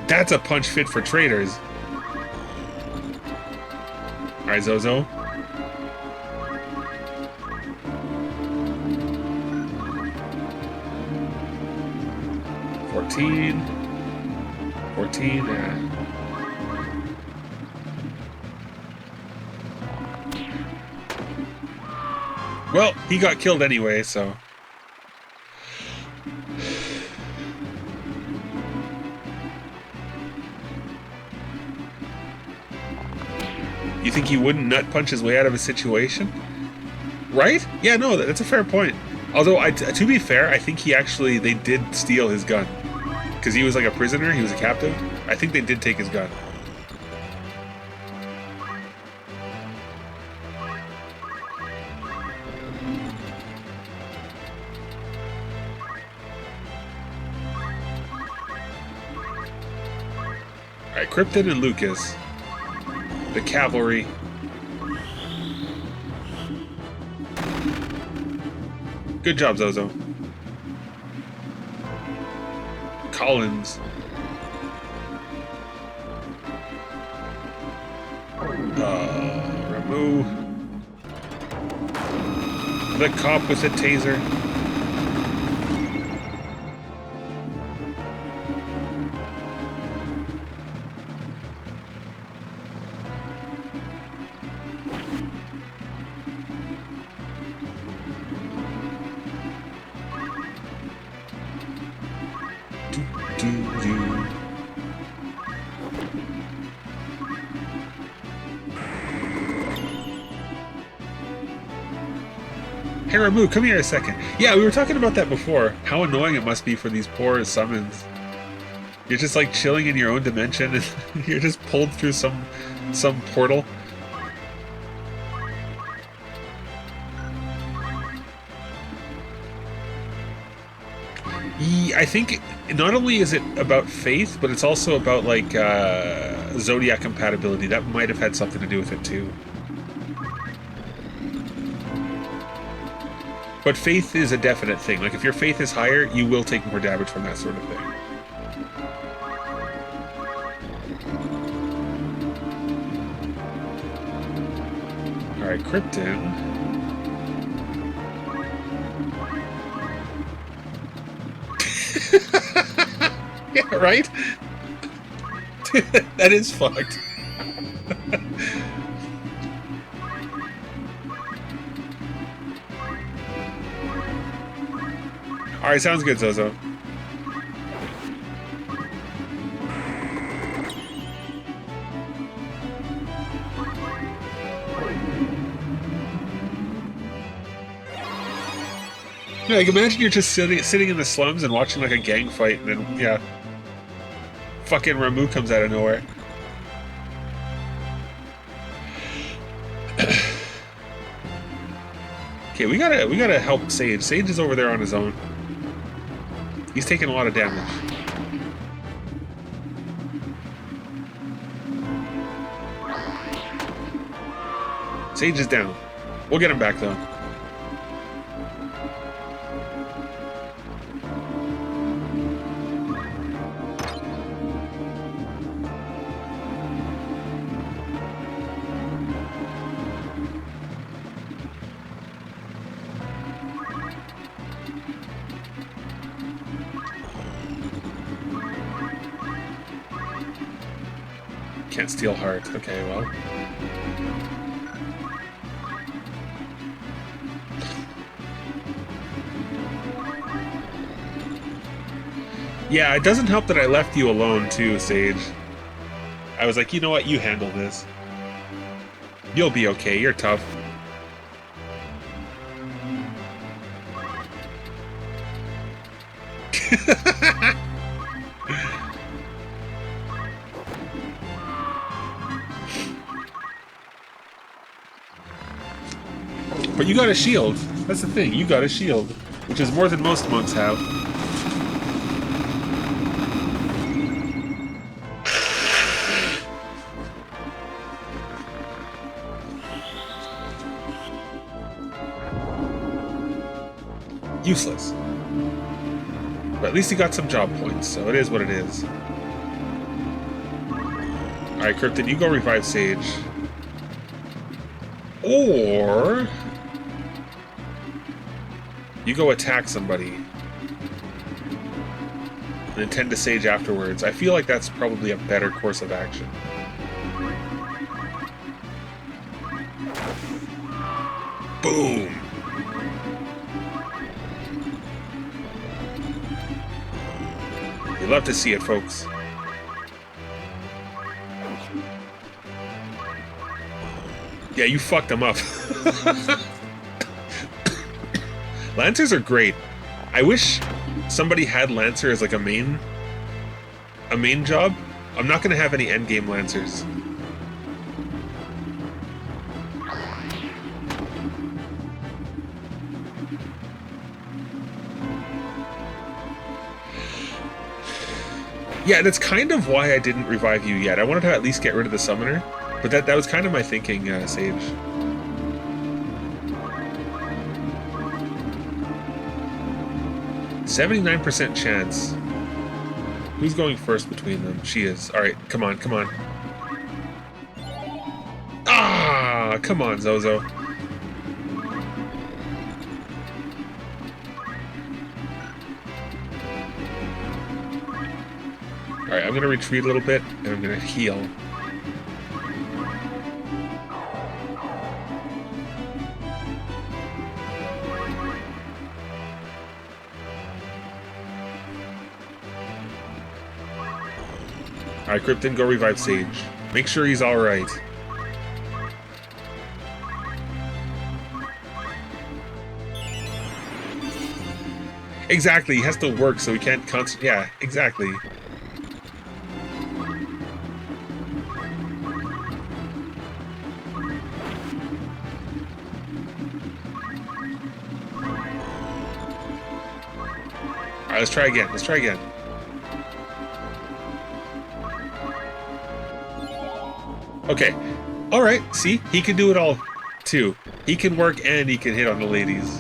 Speaker 1: That's a punch fit for traitors. Alright, Zozo. $14. Yeah. Well, he got killed anyway, so... You think he wouldn't nut punch his way out of a situation? Right? Yeah, no, that's a fair point. Although, to be fair, I think they did steal his gun. Because he was like a prisoner, he was a captive. I think they did take his gun. Alright, Krypton and Lucas. The cavalry. Good job, Zozo. Collins. Remove. The cop with the taser. Hey Ramu, come here a second. Yeah, we were talking about that before. How annoying it must be for these poor summons. You're just like chilling in your own dimension and you're just pulled through some portal. I think not only is it about faith, but it's also about like zodiac compatibility. That might have had something to do with it too. But faith is a definite thing. Like, if your faith is higher, you will take more damage from that sort of thing. Alright, Krypton. Yeah, right? That is fucked. Alright, sounds good, Zozo. Yeah, like imagine you're just sitting in the slums and watching like a gang fight, and then, yeah, fucking Ramu comes out of nowhere. Okay, we gotta help Sage. Sage is over there on his own. He's taking a lot of damage. Sage is down. We'll get him back though. Can't steal heart. Okay, well. Yeah, it doesn't help that I left you alone too, Sage. I was like, you know what? You handle this. You'll be okay. You're tough. But you got a shield. That's the thing. You got a shield, which is more than most monks have. Useless. But at least he got some job points, so it is what it is. Alright, Krypton, you go revive Sage. Or... you go attack somebody. And then tend to Sage afterwards. I feel like that's probably a better course of action. Boom! You love to see it, folks. Yeah, you fucked them up. Lancers are great. I wish somebody had Lancer as like a main job. I'm not gonna have any endgame Lancers. Yeah, that's kind of why I didn't revive you yet. I wanted to at least get rid of the summoner, but that was kind of my thinking, Sage. %79% chance. Who's going first between them? She is. Alright, come on, come on. Ah! Come on, Zozo. Alright, I'm gonna retreat a little bit, and I'm gonna heal. Alright, Krypton, go revive Sage. Make sure he's alright. Exactly, he has to work so he can't concentrate. Yeah, exactly. Alright, let's try again. Let's try again. Okay. Alright, see? He can do it all, too. He can work and he can hit on the ladies.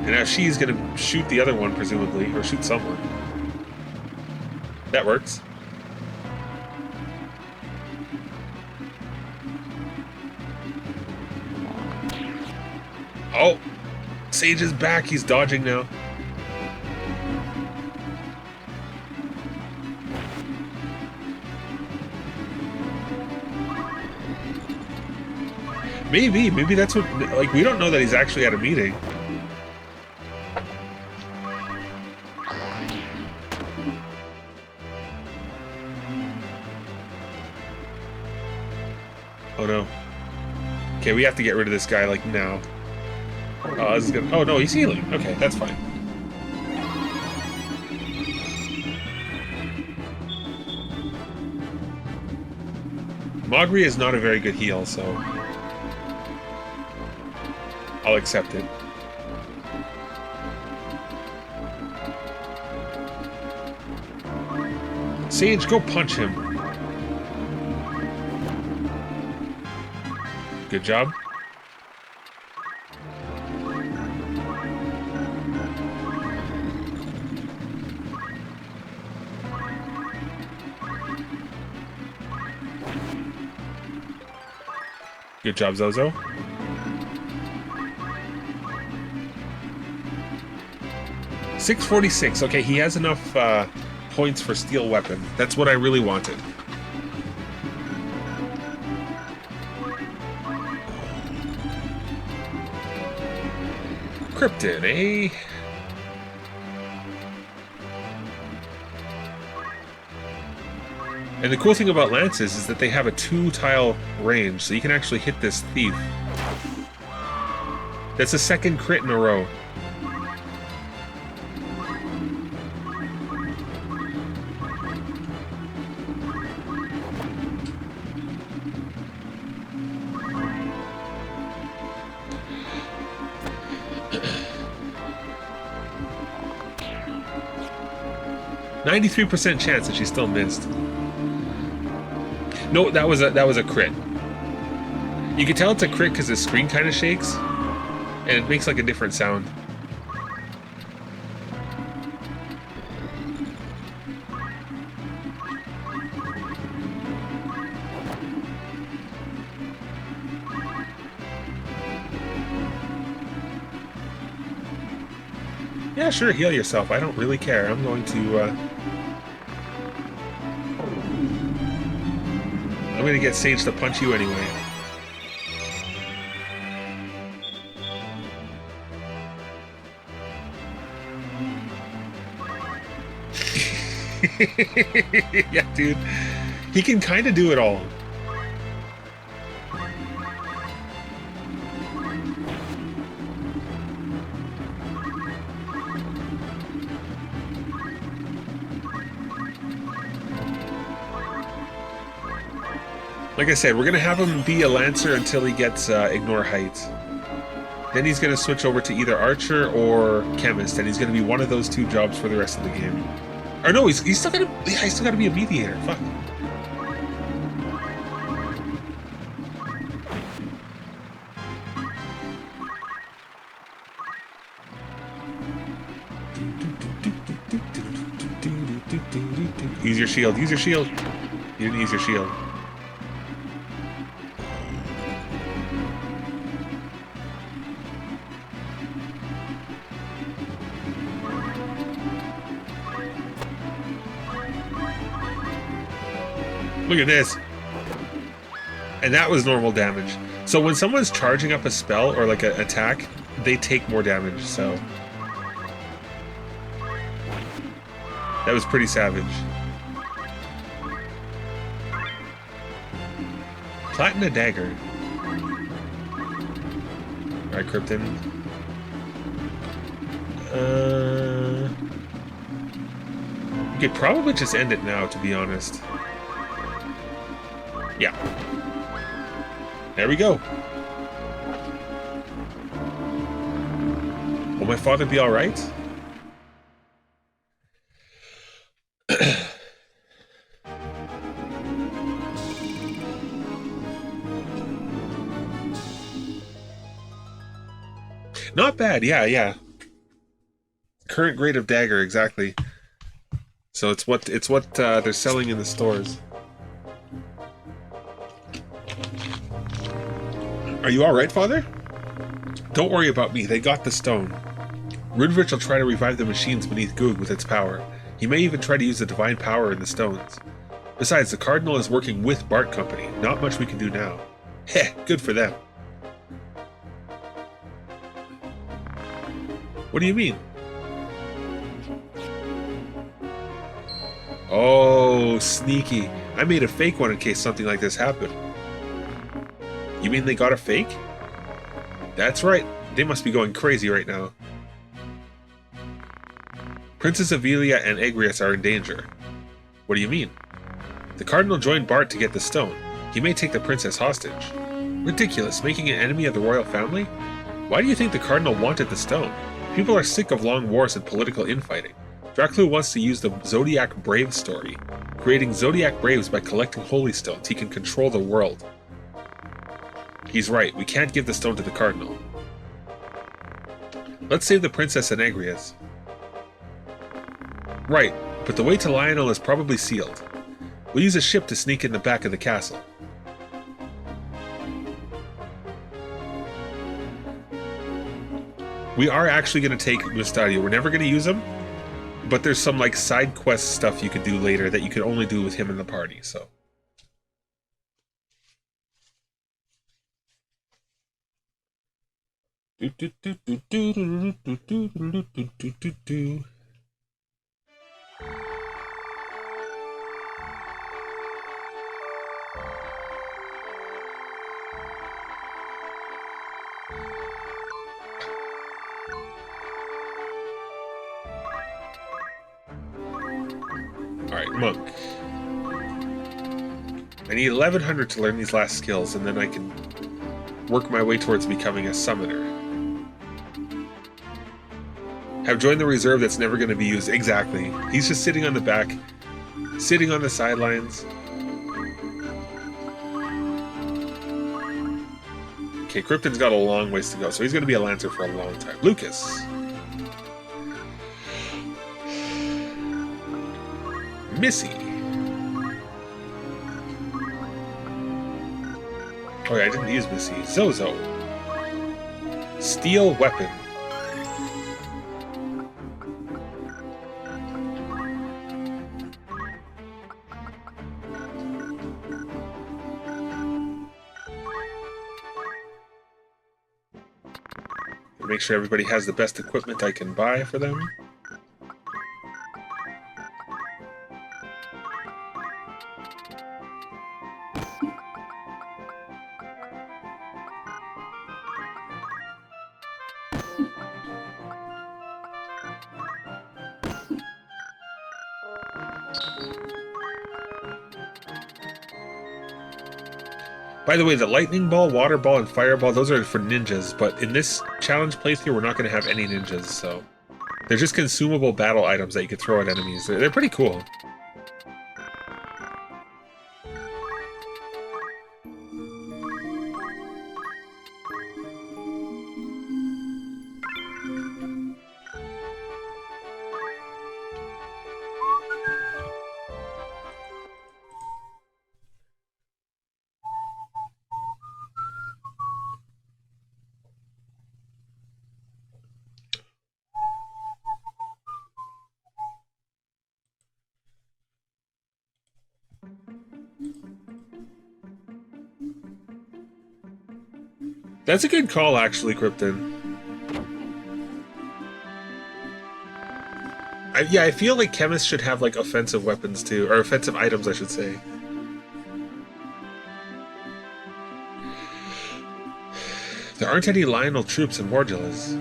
Speaker 1: And now she's gonna shoot the other one, presumably, or shoot someone. That works. Oh! Sage is back, he's dodging now. Maybe that's what, like, we don't know that he's actually at a meeting. Oh no. Okay, we have to get rid of this guy, like, now. Oh, this is good. Oh no, he's healing. Okay, that's fine. Mogri is not a very good heal, so I'll accept it. Sage, go punch him. Good job. Good job, Zozo. $646. Okay, he has enough points for steel weapon. That's what I really wanted. Krypton, eh? And the cool thing about lances is that they have a 2-tile range, so you can actually hit this thief. That's the second crit in a row. 93% chance that she still missed. No, that was a crit. You can tell it's a crit because the screen kind of shakes, and it makes like a different sound. Yeah, sure, heal yourself. I don't really care. I'm going to get Sage to punch you anyway. Yeah, dude. He can kind of do it all. Like I said, we're going to have him be a Lancer until he gets Ignore Height. Then he's going to switch over to either Archer or Chemist, and he's going to be one of those two jobs for the rest of the game. Or no, he's still got to... Yeah, he's still got to be a Mediator. Fuck. Use your shield. Use your shield. You didn't use your shield. Look at this. And that was normal damage. So when someone's charging up a spell or like an attack, they take more damage, so... That was pretty savage. Platinum Dagger. Alright, Krypton. You could probably just end it now, to be honest. Yeah. There we go. Will my father be alright? Not bad, yeah. Current grade of dagger, exactly. So it's what they're selling in the stores. Are you alright, Father? Don't worry about me, they got the stone. Rudrich will try to revive the machines beneath Goog with its power. He may even try to use the divine power in the stones. Besides, the Cardinal is working with Bart Company. Not much we can do now. Heh, good for them. What do you mean? Oh, sneaky. I made a fake one in case something like this happened. You mean they got a fake? That's right. They must be going crazy right now. Princess Avelia and Agrias are in danger. What do you mean? The Cardinal joined Bart to get the stone. He may take the princess hostage. Ridiculous, making an enemy of the royal family? Why do you think the Cardinal wanted the stone? People are sick of long wars and political infighting. Dracula wants to use the Zodiac Brave story. Creating Zodiac Braves by collecting holy stones, he can control the world. He's right, we can't give the stone to the Cardinal. Let's save the princess and Agrias. Right, but the way to Lionel is probably sealed. We'll use a ship to sneak in the back of the castle. We are actually going to take Mustadio. We're never going to use him, but there's some like side quest stuff you could do later that you could only do with him in the party, so. Alright, Monk. I need 1100 to learn these last skills, and then I can work my way towards becoming a summoner. Have joined the reserve that's never going to be used. Exactly. He's just sitting on the back, sitting on the sidelines. Okay, Krypton's got a long ways to go, so he's going to be a Lancer for a long time. Lucas. Missy. Oh yeah, I didn't use Missy. Zozo. Steel Weapon. Make sure everybody has the best equipment I can buy for them. By the way, the lightning ball, water ball, and fireball, those are for ninjas, but in this challenge playthrough, we're not going to have any ninjas, so... They're just consumable battle items that you can throw at enemies. They're pretty cool. That's a good call, actually, Krypton. Yeah, I feel like chemists should have, like, offensive weapons, too. Or offensive items, I should say. There aren't any Lionel troops in Mordulas.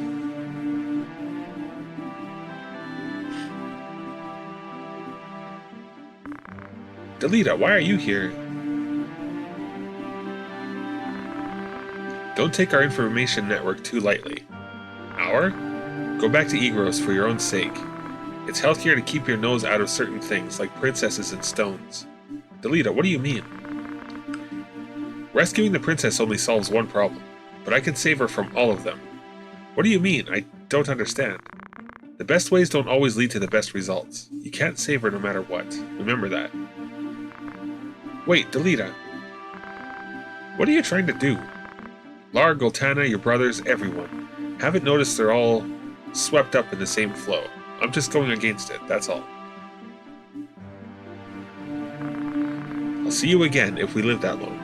Speaker 1: Delita, why are you here? Don't take our information network too lightly. Our? Go back to Egros for your own sake. It's healthier to keep your nose out of certain things, like princesses and stones. Delita, what do you mean? Rescuing the princess only solves one problem, but I can save her from all of them. What do you mean? I don't understand. The best ways don't always lead to the best results. You can't save her no matter what. Remember that. Wait, Delita. What are you trying to do? Lar, Goltana, your brothers, everyone. Haven't noticed they're all swept up in the same flow. I'm just going against it, that's all. I'll see you again if we live that long.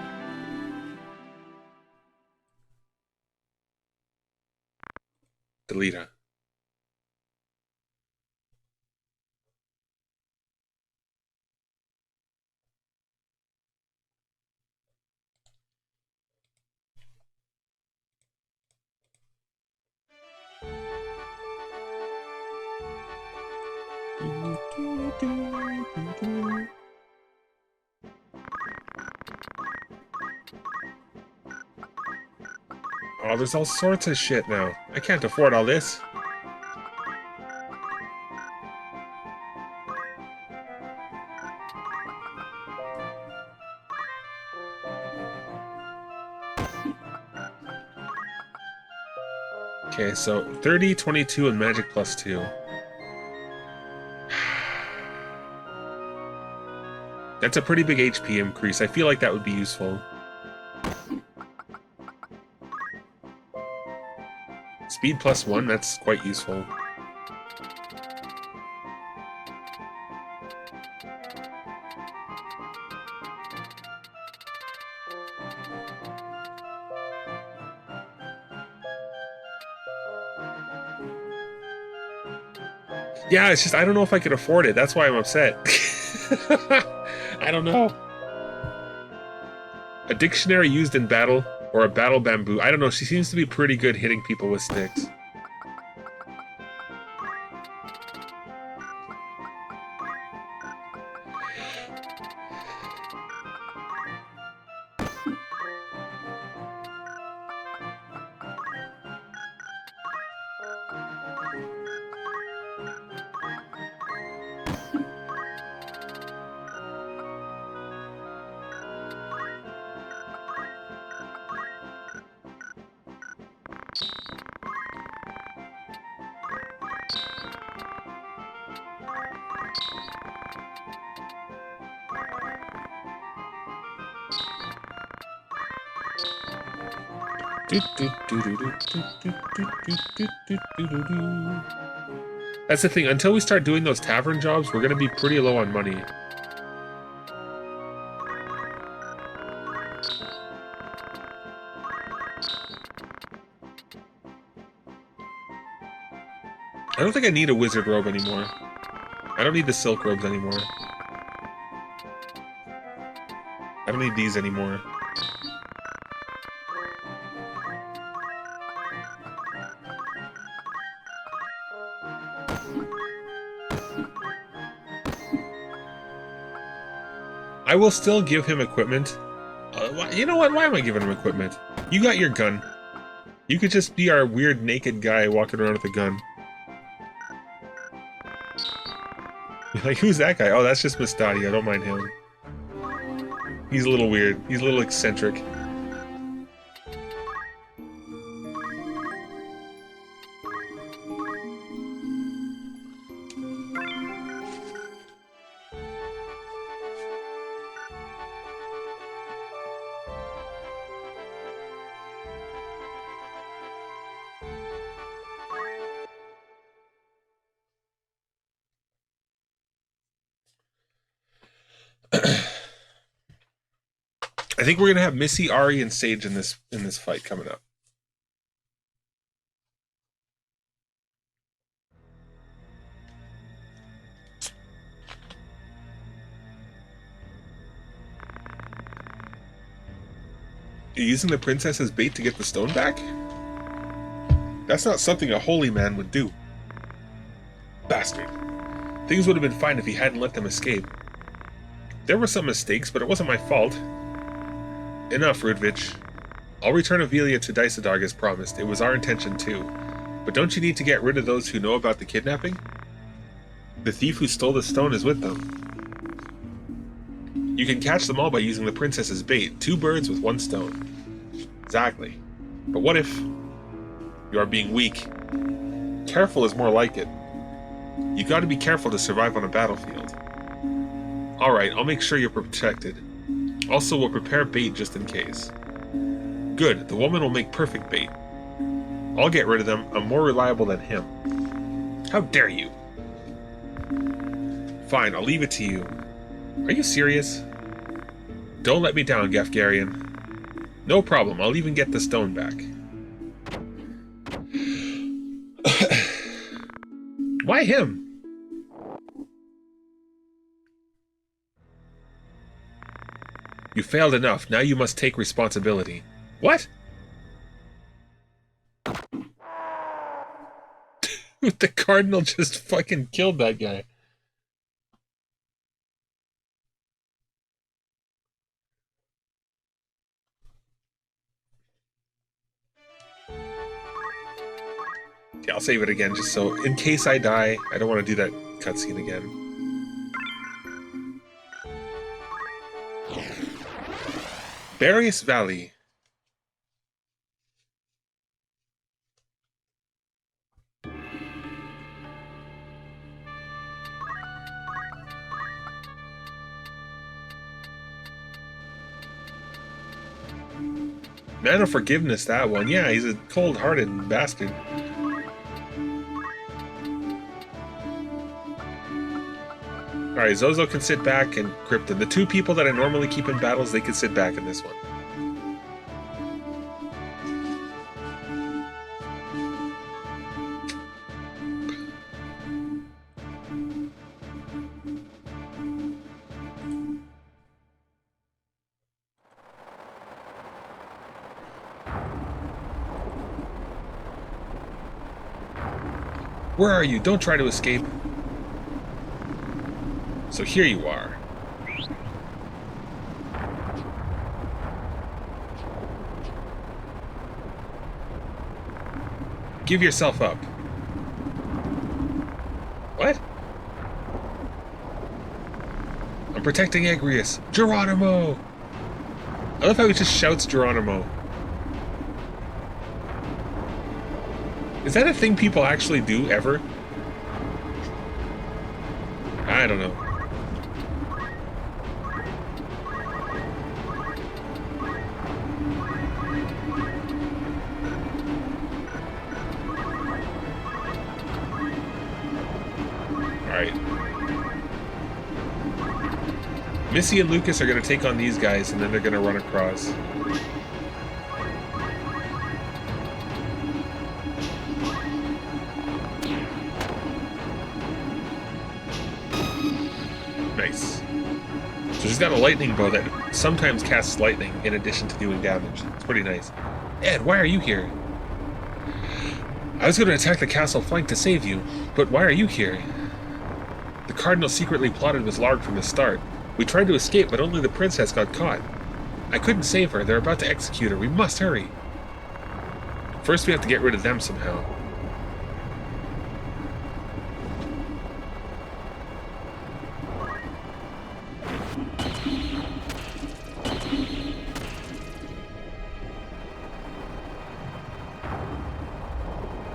Speaker 1: Delita. Oh, there's all sorts of shit now. I can't afford all this. Okay, so 30, 22, and magic plus 2. That's a pretty big HP increase. I feel like that would be useful. Speed plus 1, that's quite useful. Yeah, it's just, I don't know if I could afford it. That's why I'm upset. I don't know. A dictionary used in battle, or a battle bamboo. I don't know, she seems to be pretty good hitting people with sticks. That's the thing, until we start doing those tavern jobs, we're gonna be pretty low on money. I don't think I need a wizard robe anymore. I don't need the silk robes anymore. I don't need these anymore. I will still give him equipment. You know what? Why am I giving him equipment? You got your gun. You could just be our weird naked guy walking around with a gun. You're like, who's that guy? Oh, that's just Mustadio. I don't mind him. He's a little weird. He's a little eccentric. I think we're gonna have Missy, Ari, and Sage in this fight coming up. You're using the princess as bait to get the stone back? That's not something a holy man would do. Bastard. Things would have been fine if he hadn't let them escape. There were some mistakes, but it wasn't my fault. Enough, Rudvich. I'll return Avelia to Dysadarg as promised. It was our intention too. But don't you need to get rid of those who know about the kidnapping? The thief who stole the stone is with them. You can catch them all by using the princess's bait. 2 birds with 1 stone. Exactly. But what if... You are being weak. Careful is more like it. You gotta be careful to survive on a battlefield. Alright, I'll make sure you're protected. Also, we'll prepare bait just in case. Good, the woman will make perfect bait. I'll get rid of them. I'm more reliable than him. How dare you? Fine, I'll leave it to you. Are you serious? Don't let me down, Gafgarion. No problem, I'll even get the stone back. Why him? You failed enough, now you must take responsibility. What? The cardinal just fucking killed that guy. Yeah, I'll save it again, just so, in case I die, I don't want to do that cutscene again. Barrius Valley. Man of forgiveness, that one. Yeah, he's a cold-hearted bastard. Alright, Zozo can sit back, and Krypton. The 2 people that I normally keep in battles, they can sit back in this one. Where are you? Don't try to escape. So here you are. Give yourself up. What? I'm protecting Agrius. Geronimo! I love how he just shouts Geronimo. Is that a thing people actually do, ever? I don't know. Missy and Lucas are going to take on these guys, and then they're going to run across. Nice. So she's got a lightning bow that sometimes casts lightning in addition to doing damage. It's pretty nice. Ed, why are you here? I was going to attack the castle flank to save you, but why are you here? The Cardinal secretly plotted with Larg from the start. We tried to escape, but only the princess got caught. I couldn't save her. They're about to execute her. We must hurry. First, we have to get rid of them somehow.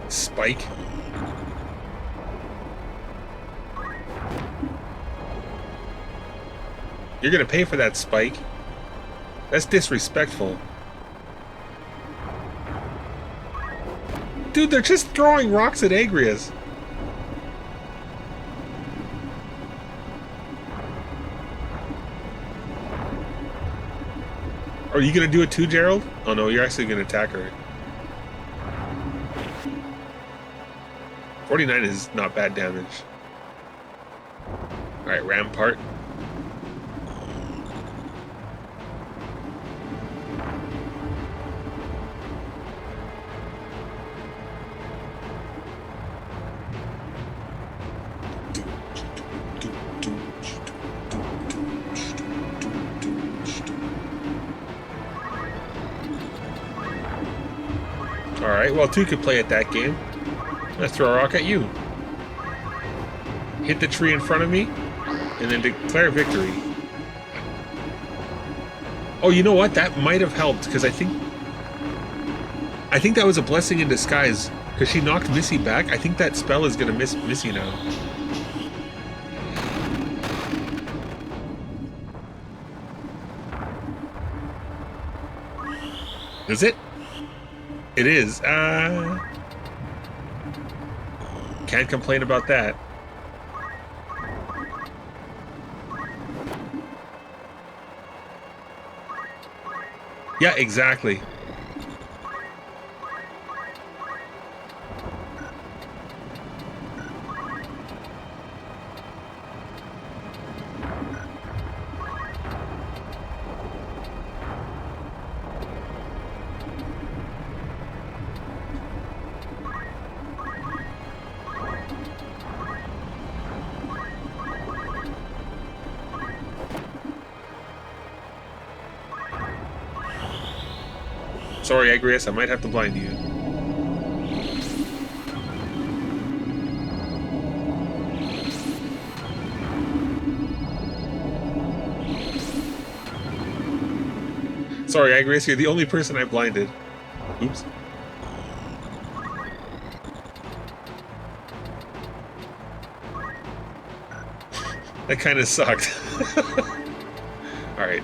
Speaker 1: Spike. You're gonna pay for that, Spike. That's disrespectful. Dude, they're just throwing rocks at Agrias. Are you gonna do it too, Gerald? Oh no, you're actually gonna attack her. 49 is not bad damage. Alright, Rampart. Alright, well, two could play at that game. Let's throw a rock at you. Hit the tree in front of me, and then declare victory. Oh, you know what? That might have helped, because I think that was a blessing in disguise, because she knocked Missy back. I think that spell is going to miss Missy now. Is it? It is. Can't complain about that. Yeah, exactly. Sorry, Agrias, I might have to blind you. Sorry, Agrias, you're the only person I blinded. Oops. That kind of sucked. Alright.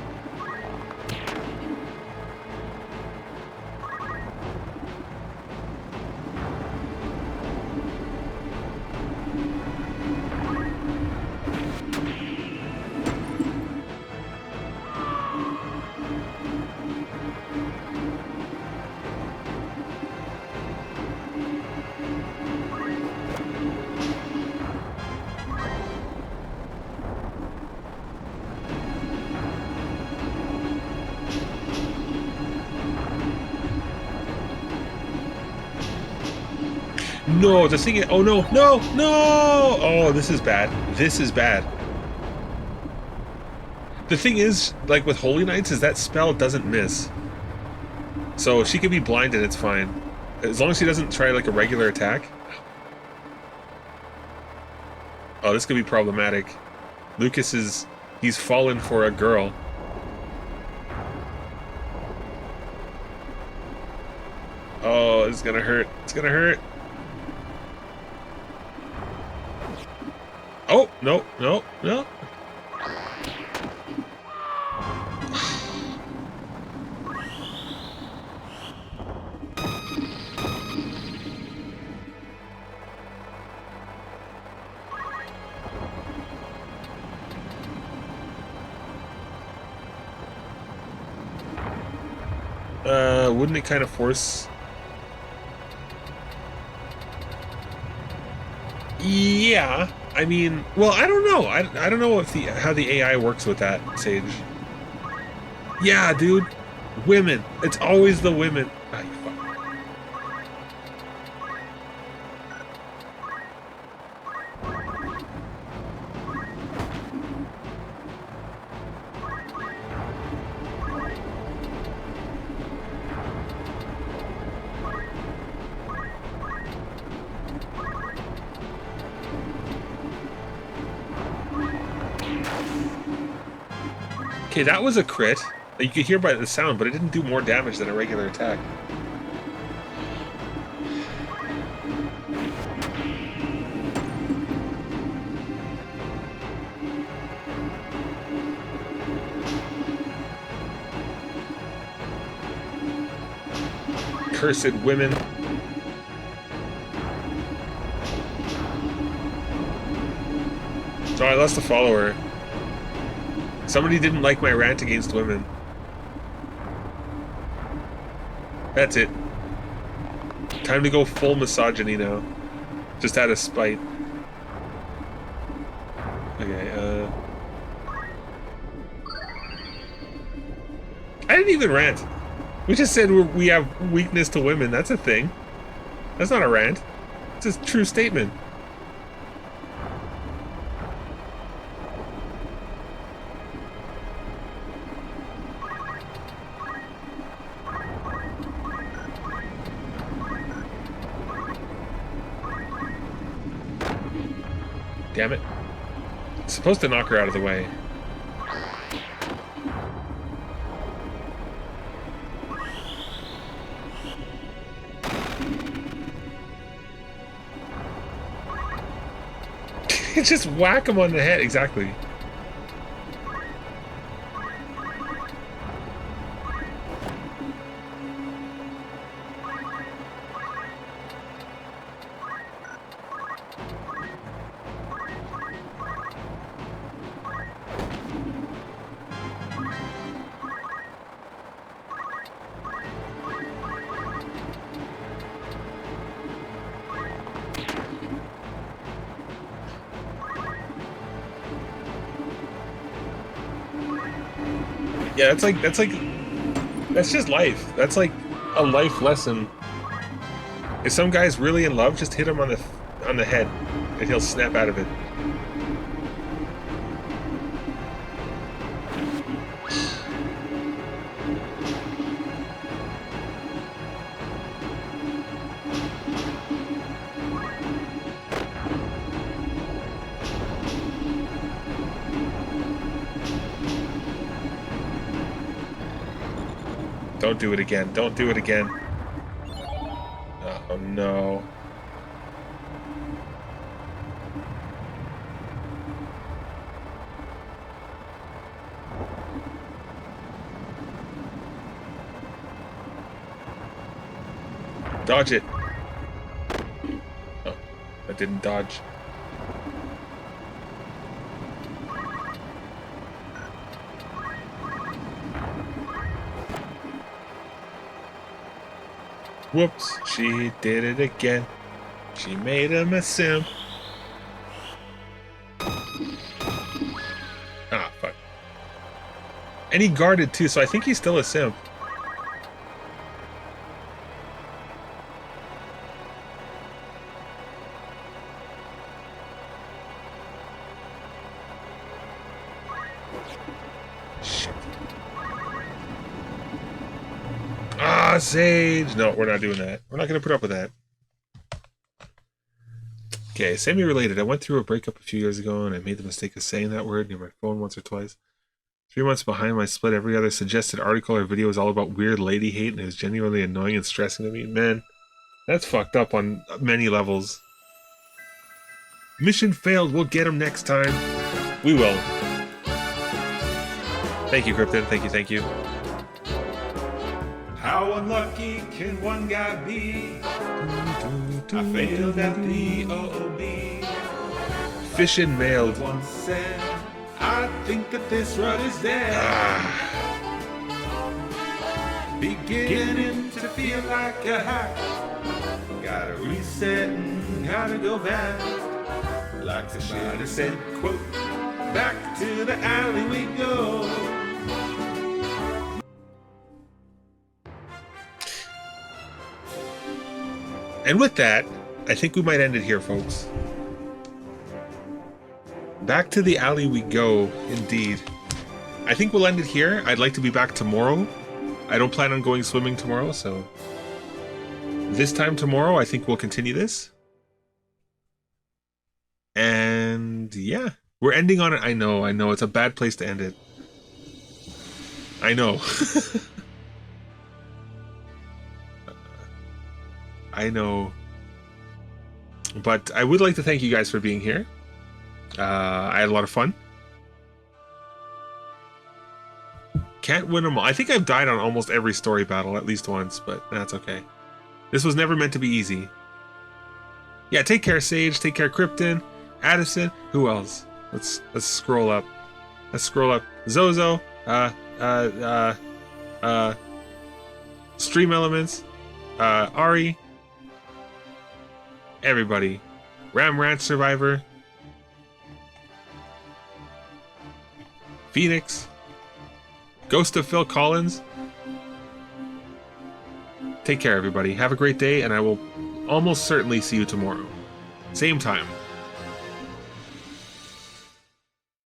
Speaker 1: No, the thing is, oh no, no, no! Oh, this is bad. This is bad. The thing is, like with Holy Knights, is that spell doesn't miss. So she can be blinded, it's fine. As long as she doesn't try like a regular attack. Oh, this could be problematic. Lucas is, he's fallen for a girl. Oh, it's gonna hurt. It's gonna hurt. Oh, no, no, no. Wouldn't it kind of force? Yeah, I mean, well, I don't know. I don't know if how the AI works with that, Sage. Yeah, dude, women. It's always the women. Ah, you fuck. Okay, that was a crit. You could hear by the sound, but it didn't do more damage than a regular attack. Cursed women. Oh, I lost a follower. Somebody didn't like my rant against women. That's it. Time to go full misogyny now. Just out of spite. Okay, I didn't even rant. We just said we have weakness to women. That's a thing. That's not a rant. It's a true statement. Damn it. It's supposed to knock her out of the way. Just whack him on the head. Exactly. Yeah, that's just life. That's like a life lesson. If some guy's really in love, just hit him on the head, and he'll snap out of it. Don't do it again. Don't do it again. Oh, no. Dodge it. Oh, I didn't dodge. Whoops, she did it again. She made him a simp. Ah, fuck. And he guarded too, so I think he's still a simp. Shit. Ah, Sage! No, we're not doing that. We're not going to put up with that. Okay, semi-related. I went through a breakup a few years ago, and I made the mistake of saying that word near my phone once or twice. 3 months behind my split, every other suggested article or video was all about weird lady hate, and it was genuinely annoying and stressing to me. Man, that's fucked up on many levels. Mission failed. We'll get him next time. We will. Thank you, Krypton. Thank you, thank you. How unlucky can one guy be? I failed at the OOB. Fishing mailed. Once said, I think that this rut is dead.
Speaker 2: Beginning to feel like a hack. Gotta reset and gotta go back. Like the shit said, quote, back to the alley we go.
Speaker 1: And with that, I think we might end it here, folks. Back to the alley we go, indeed. I think we'll end it here. I'd like to be back tomorrow. I don't plan on going swimming tomorrow, so this time tomorrow, I think we'll continue this. And yeah, we're ending on it. I know, it's a bad place to end it. I know. I know. But I would like to thank you guys for being here. I had a lot of fun. Can't win them all. I think I've died on almost every story battle at least once, but that's okay. This was never meant to be easy. Yeah, take care, Sage. Take care, Krypton. Addison. Who else? Let's scroll up. Let's scroll up. Zozo. Stream Elements. Ari. Everybody. Ram Ranch Survivor. Phoenix. Ghost of Phil Collins. Take care, everybody. Have a great day, and I will almost certainly see you tomorrow. Same time.